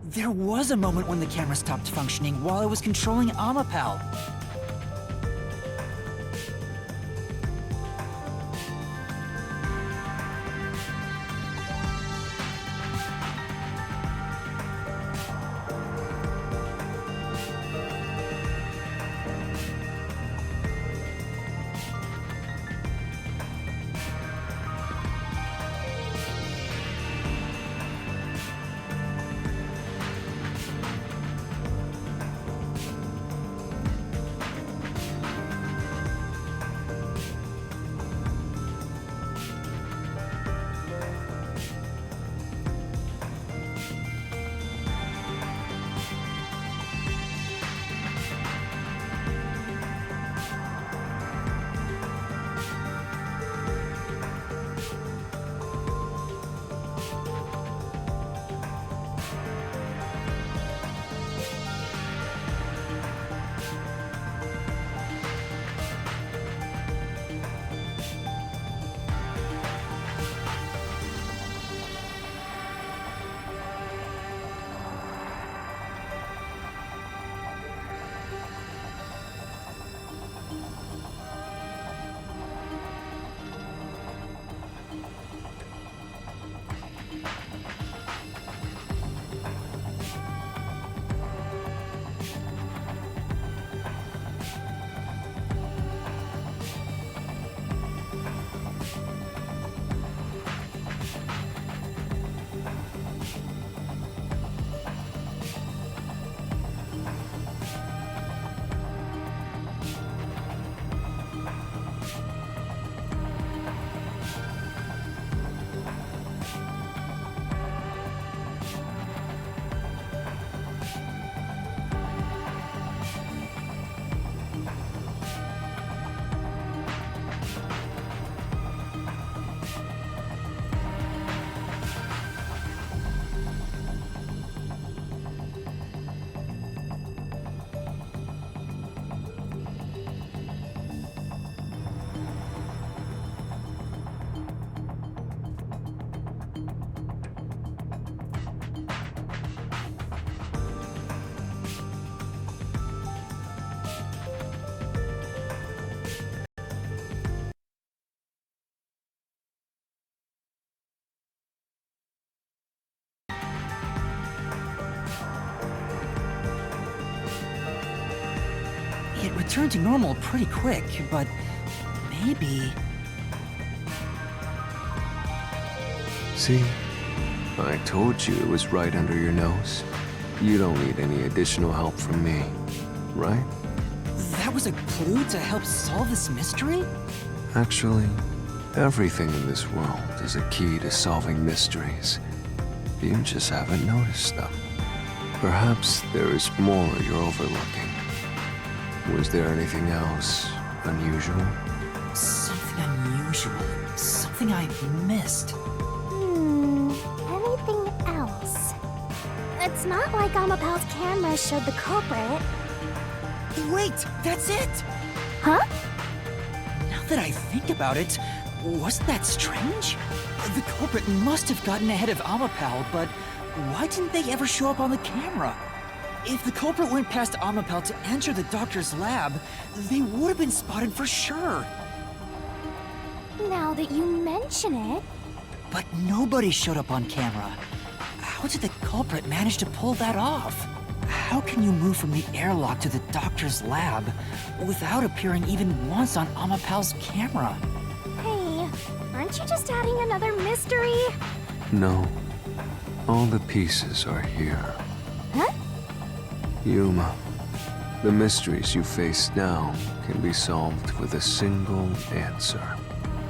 There was a moment when the camera stopped functioning while I was controlling Amapal. It returned to normal pretty quick, but maybe... See? I told you it was right under your nose. You don't need any additional help from me, right? That was a clue to help solve this mystery? Actually, everything in this world is a key to solving mysteries. You just haven't noticed them. Perhaps there is more you're overlooking. Was there anything else unusual? Something unusual. Something I missed. Anything else? It's not like Amapal's camera showed the culprit. Wait, that's it! Huh? Now that I think about it, wasn't that strange? The culprit must have gotten ahead of Amapal, but why didn't they ever show up on the camera? If the culprit went past Amapal to enter the doctor's lab, they would have been spotted for sure. Now that you mention it... But nobody showed up on camera. How did the culprit manage to pull that off? How can you move from the airlock to the doctor's lab without appearing even once on Amapal's camera? Hey, aren't you just adding another mystery? No. All the pieces are here. Huh? Yuma, the mysteries you face now can be solved with a single answer.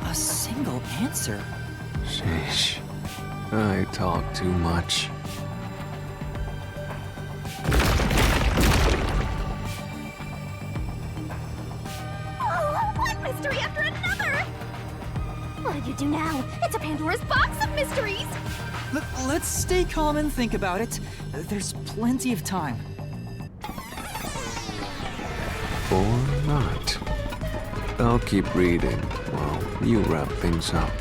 A single answer? Sheesh. I talk too much. Oh, one mystery after another! What did you do now? It's a Pandora's box of mysteries! Let's stay calm and think about it. There's plenty of time. Or not. I'll keep reading while you wrap things up.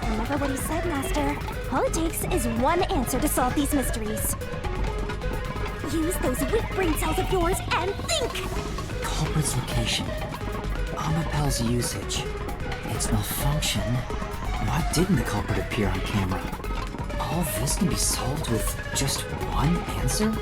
Remember what he said, Master. All it takes is one answer to solve these mysteries. Use those weak brain cells of yours and think! Culprit's location. Amapal's usage. Its malfunction. Why didn't the culprit appear on camera? All this can be solved with just one answer?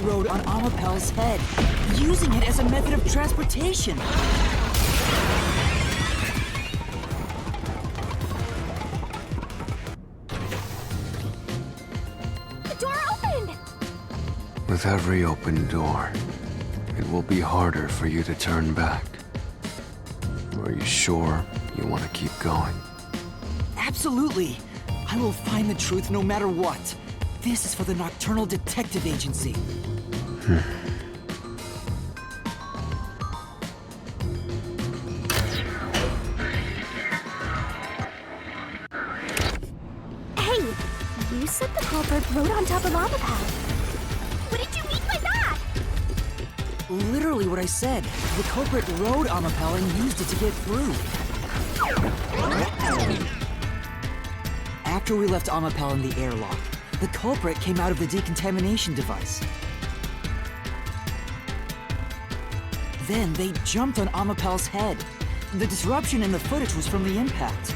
Rode on Amapal's head, using it as a method of transportation. The door opened! With every open door, it will be harder for you to turn back. Are you sure you want to keep going? Absolutely. I will find the truth no matter what. This is for the Nocturnal Detective Agency. Hey, you said the culprit rode on top of Amapal. What did you mean by that? Literally what I said. The culprit rode Amapal and used it to get through. After we left Amapal in the airlock, the culprit came out of the decontamination device. Then they jumped on Amapal's head. The disruption in the footage was from the impact.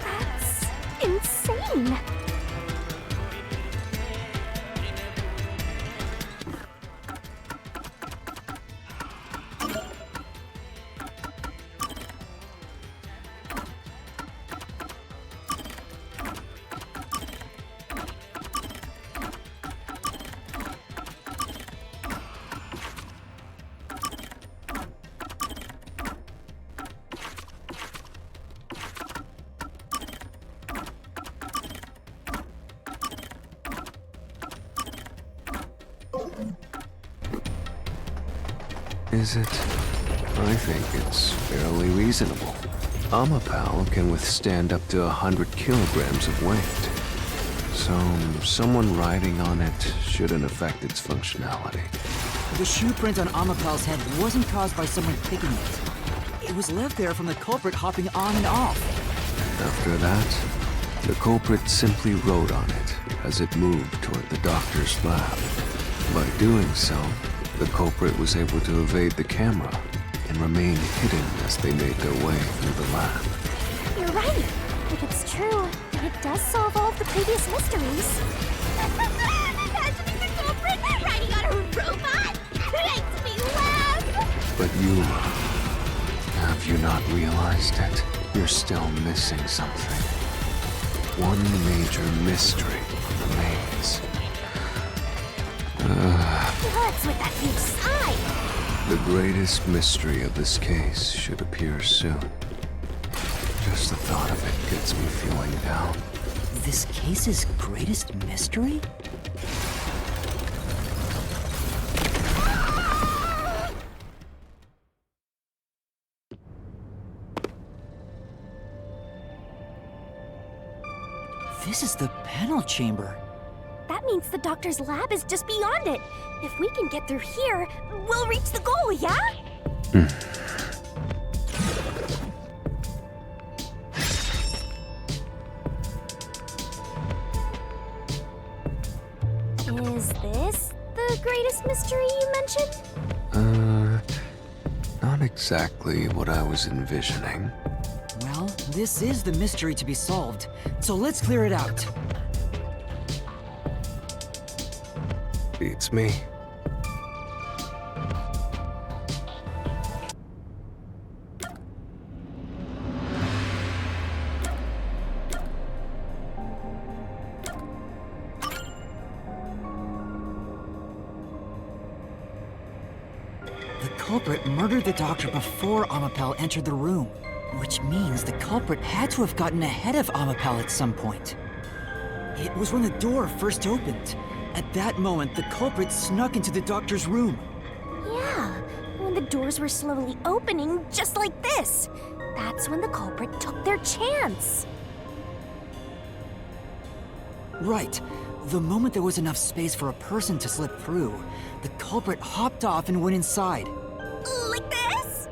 That's insane. Is it? I think it's fairly reasonable. Amapal can withstand up to 100 kilograms of weight. So, someone riding on it shouldn't affect its functionality. The shoe print on Amapal's head wasn't caused by someone picking it. It was left there from the culprit hopping on and off. After that, the culprit simply rode on it as it moved toward the doctor's lab. By doing so, the culprit was able to evade the camera and remain hidden as they made their way through the lab. You're right. If it's true, it does solve all of the previous mysteries. Imagining the culprit riding on a robot makes me laugh. But you, have you not realized it? You're still missing something. One major mystery remains. What's with that huge sigh? The greatest mystery of this case should appear soon. Just the thought of it gets me feeling down. This case's greatest mystery? This is the panel chamber. That means the doctor's lab is just beyond it. If we can get through here, we'll reach the goal, yeah? Is this the greatest mystery you mentioned? Not exactly what I was envisioning. Well, this is the mystery to be solved, so let's clear it out. Beats me. The culprit murdered the doctor before Amapel entered the room, which means the culprit had to have gotten ahead of Amapel at some point. It was when the door first opened. At that moment, the culprit snuck into the doctor's room. Yeah, when the doors were slowly opening, just like this. That's when the culprit took their chance. Right. The moment there was enough space for a person to slip through, the culprit hopped off and went inside. Like this?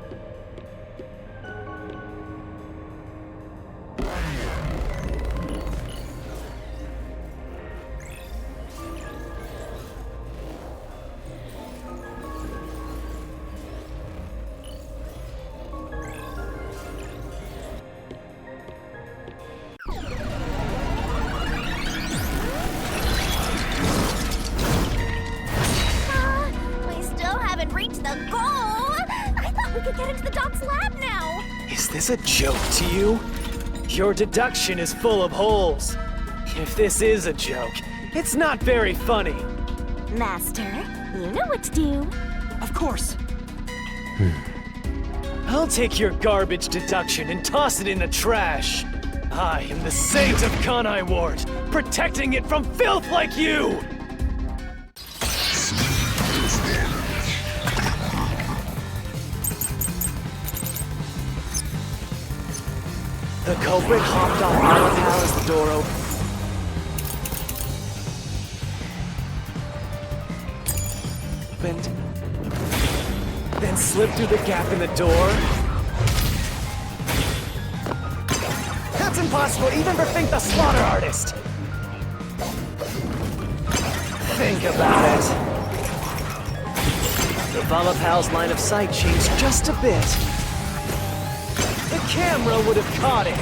We still haven't reached the goal. I thought we could get into the doc's lab now. Is this a joke to you? Your deduction is full of holes. If this is a joke, it's not very funny. Master, you know what to do. Of course. I'll take your garbage deduction and toss it in the trash. I am the Saint of Kanai Ward, protecting it from filth like you! The culprit hopped off Amapel as the door opened. Then slipped through the gap in the door. That's impossible, even for Fink the Slaughter Artist! Think about it. The Valapal's line of sight changed just a bit. The camera would have caught it.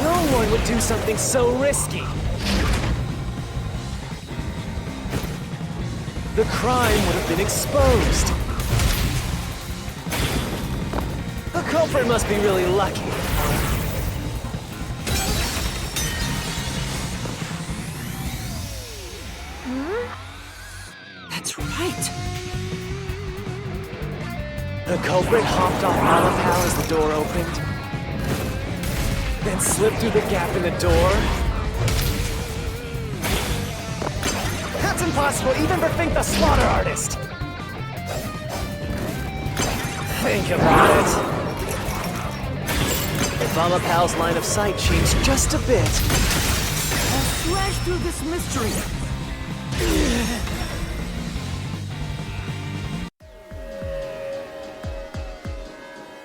No one would do something so risky. The crime would have been exposed. The culprit must be really lucky. That's right. The culprit hopped off Amapel as the door opened. Then slipped through the gap in the door. That's impossible, even for Fink the Slaughter Artist! Think about it. If Amapel's line of sight changed just a bit. I'll slash through this mystery.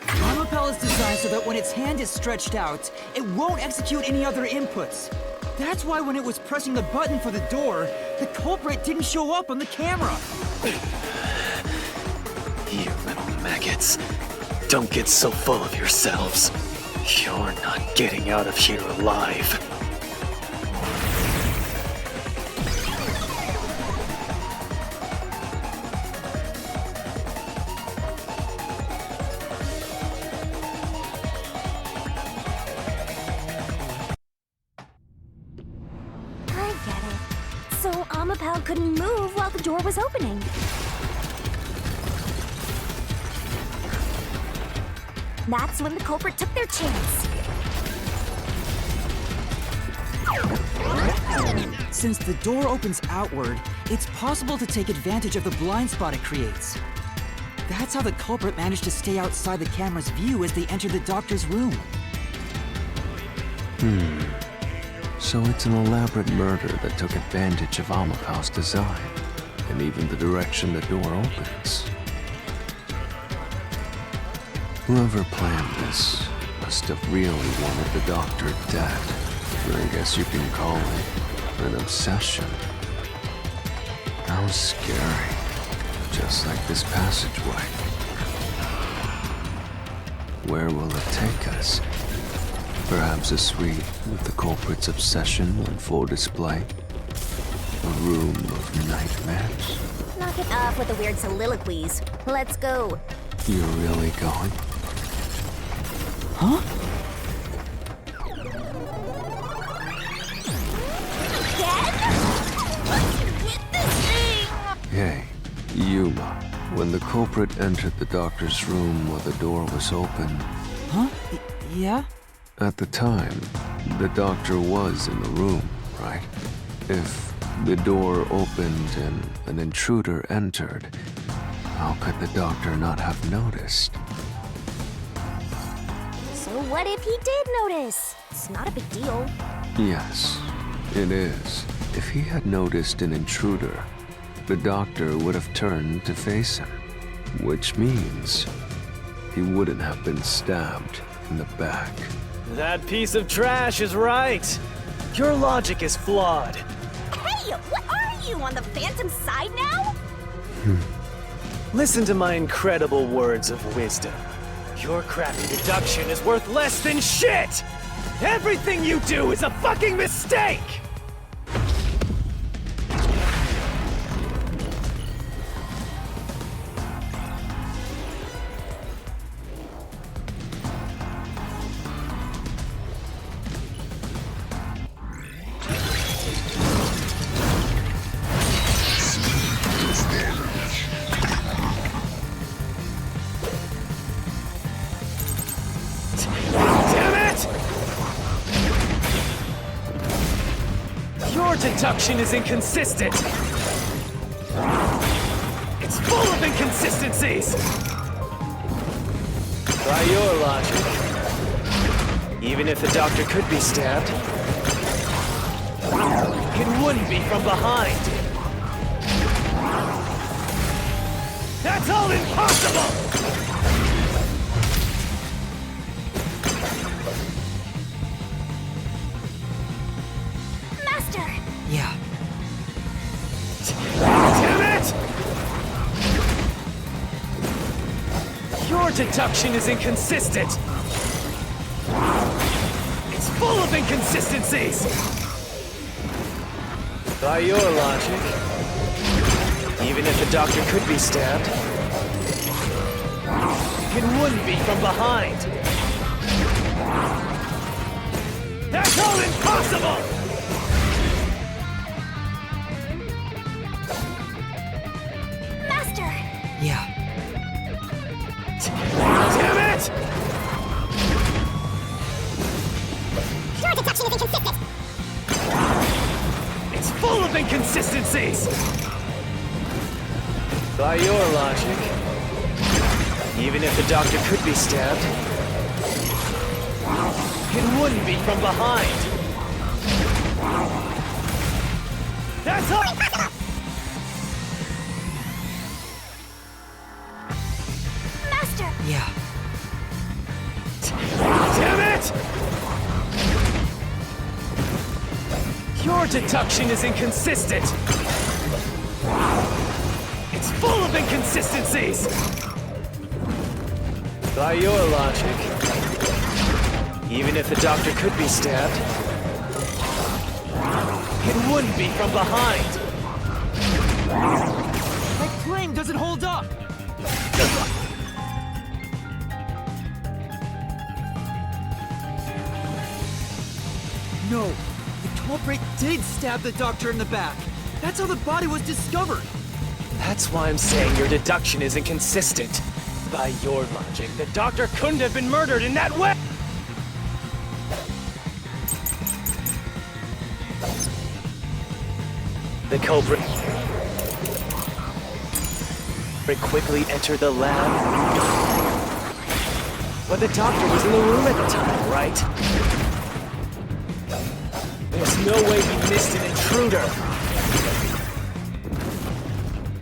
Amapel is designed so that when its hand is stretched out, it won't execute any other inputs. That's why when it was pressing the button for the door, the culprit didn't show up on the camera. You little maggots. Don't get so full of yourselves. You're not getting out of here alive. I get it. So Amapel couldn't move while the door was opening. That's when the culprit took their chance. Since the door opens outward, it's possible to take advantage of the blind spot it creates. That's how the culprit managed to stay outside the camera's view as they entered the doctor's room. So it's an elaborate murder that took advantage of Amaka's design, and even the direction the door opens. Whoever planned this must have really wanted the Doctor dead. I guess you can call it an obsession. How scary. Just like this passageway. Where will it take us? Perhaps a suite with the culprit's obsession on full display? A room of nightmares? Knock it off with the weird soliloquies. Let's go. You're really going? Huh? Hey, Yuma. When the culprit entered the doctor's room while the door was open... Huh? Yeah? At the time, the doctor was in the room, right? If the door opened and an intruder entered, how could the doctor not have noticed? So what if he did notice? It's not a big deal. Yes, it is. If he had noticed an intruder, the doctor would have turned to face him, which means he wouldn't have been stabbed in the back. That piece of trash is right. Your logic is flawed. Hey, what are you, on the Phantom side now? Listen to my incredible words of wisdom. Your crappy deduction is worth less than shit! Everything you do is a fucking mistake! Deduction is inconsistent. It's full of inconsistencies. By your logic, even if the doctor could be stabbed, it wouldn't be from behind. That's all impossible! Yeah. Damn it! Your deduction is inconsistent. It's full of inconsistencies. By your logic, even if the doctor could be stabbed, it wouldn't be from behind. That's all impossible! Yeah. Damn it! Your deduction is inconsistent. It's full of inconsistencies. By your logic, even if the doctor could be stabbed, it wouldn't be from behind. That's all impossible! Yeah. Damn it! Your deduction is inconsistent. It's full of inconsistencies. By your logic, even if the doctor could be stabbed, it wouldn't be from behind. That claim doesn't hold up. No, the culprit did stab the doctor in the back. That's how the body was discovered. That's why I'm saying your deduction is inconsistent. By your logic, the doctor couldn't have been murdered in that way! The culprit quickly entered the lab. But the doctor was in the room at the time, right? There's no way he missed an intruder.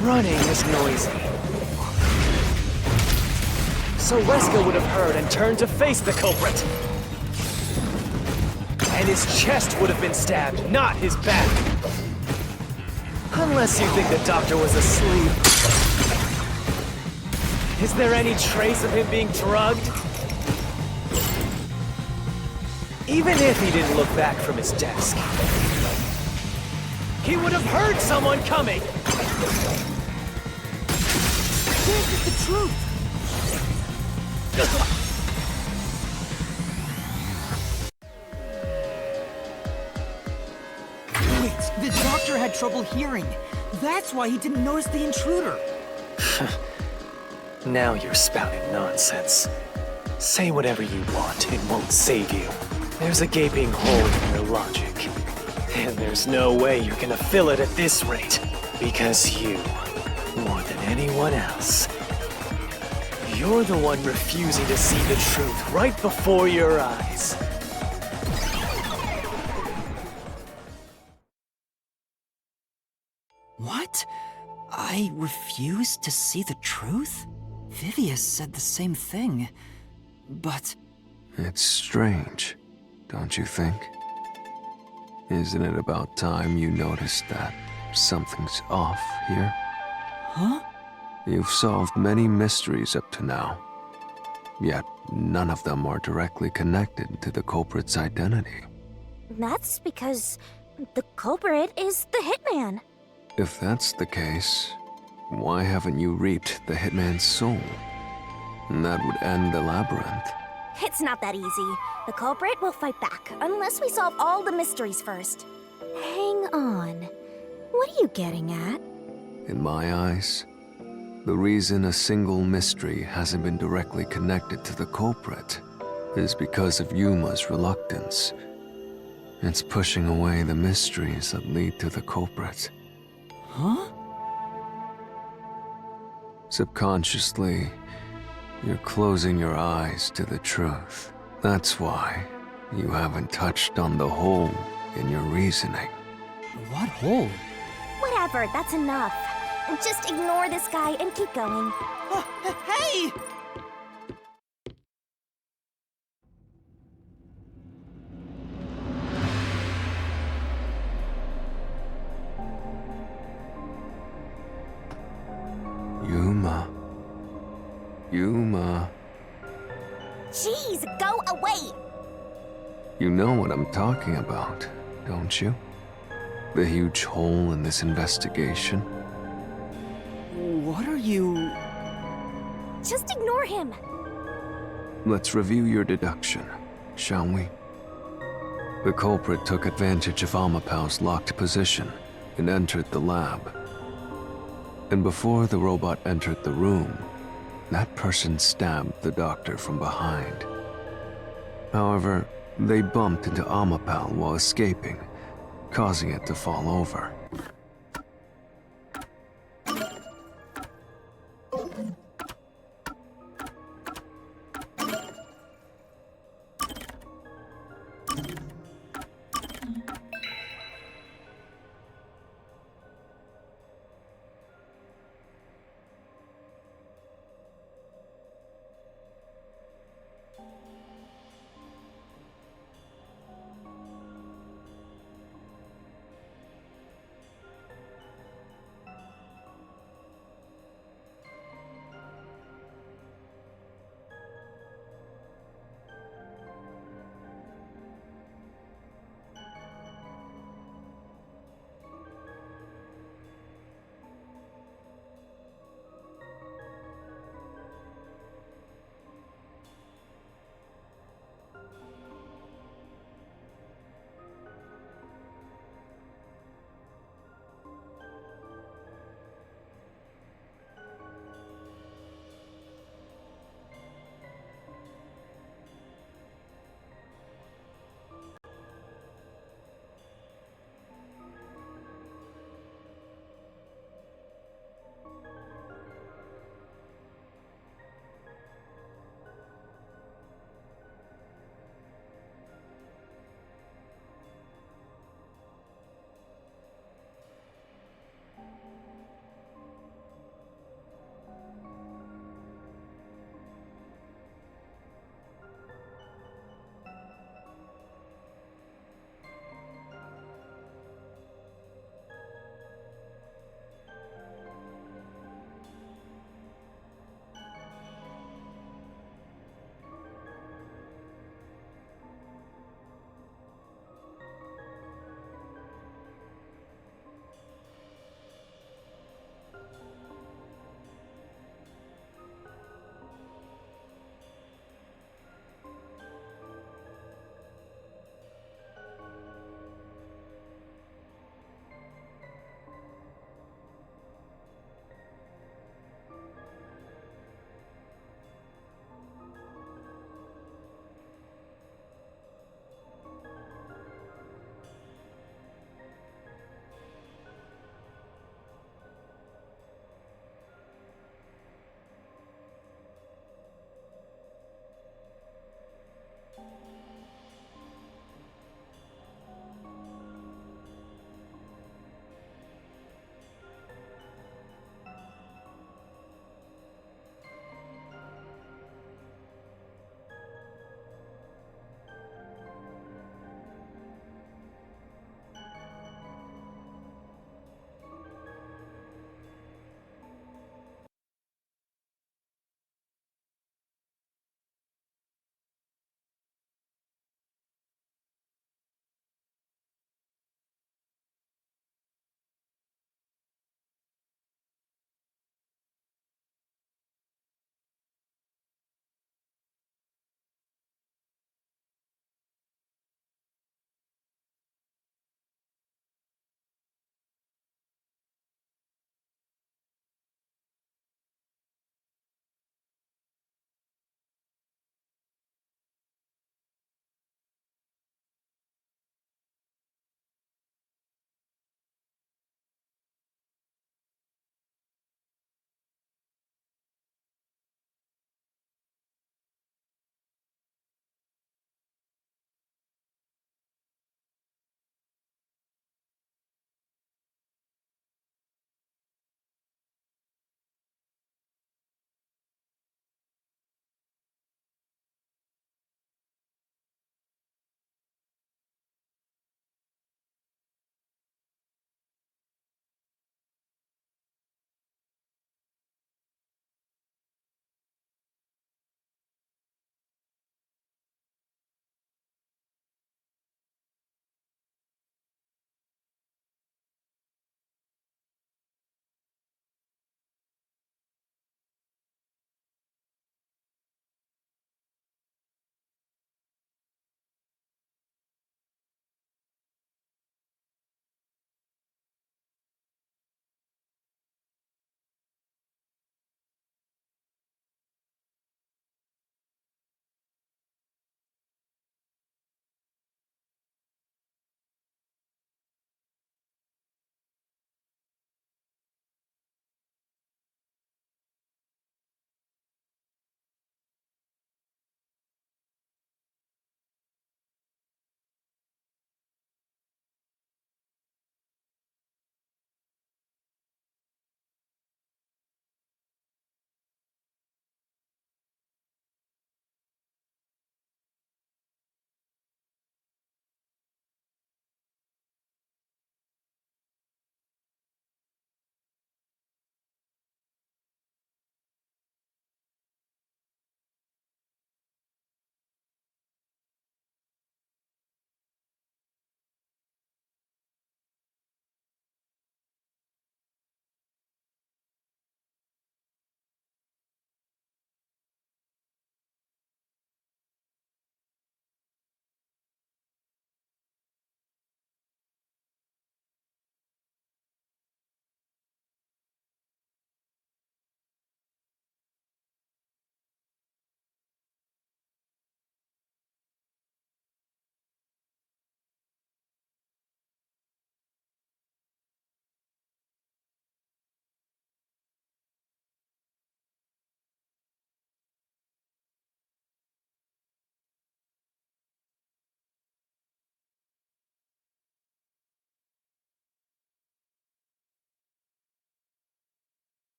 Running is noisy. So Wesker would have heard and turned to face the culprit. And his chest would have been stabbed, not his back. Unless you think the doctor was asleep. Is there any trace of him being drugged? Even if he didn't look back from his desk, he would have heard someone coming! This is the truth! Wait, the doctor had trouble hearing. That's why he didn't notice the intruder. Now you're spouting nonsense. Say whatever you want, it won't save you. There's a gaping hole in your logic. And there's no way you're gonna fill it at this rate. Because you, more than anyone else, you're the one refusing to see the truth right before your eyes. What? I refuse to see the truth? Vivius said the same thing. But... It's strange, don't you think? Isn't it about time you noticed that something's off here? Huh? You've solved many mysteries up to now, yet none of them are directly connected to the culprit's identity. That's because the culprit is the hitman. If that's the case, why haven't you reaped the hitman's soul? And that would end the labyrinth. It's not that easy. The culprit will fight back, unless we solve all the mysteries first. Hang on. What are you getting at? In my eyes, the reason a single mystery hasn't been directly connected to the culprit is because of Yuma's reluctance. It's pushing away the mysteries that lead to the culprit. Huh? Subconsciously, you're closing your eyes to the truth. That's why you haven't touched on the hole in your reasoning. What hole? Whatever, that's enough. Just ignore this guy and keep going. Hey! Yuma. Jeez, go away! You know what I'm talking about, don't you? The huge hole in this investigation? What are you... Just ignore him. Let's review your deduction, shall we? The culprit took advantage of Amapau's locked position and entered the lab. And before the robot entered the room, that person stabbed the doctor from behind. However, they bumped into Amapau while escaping, causing it to fall over.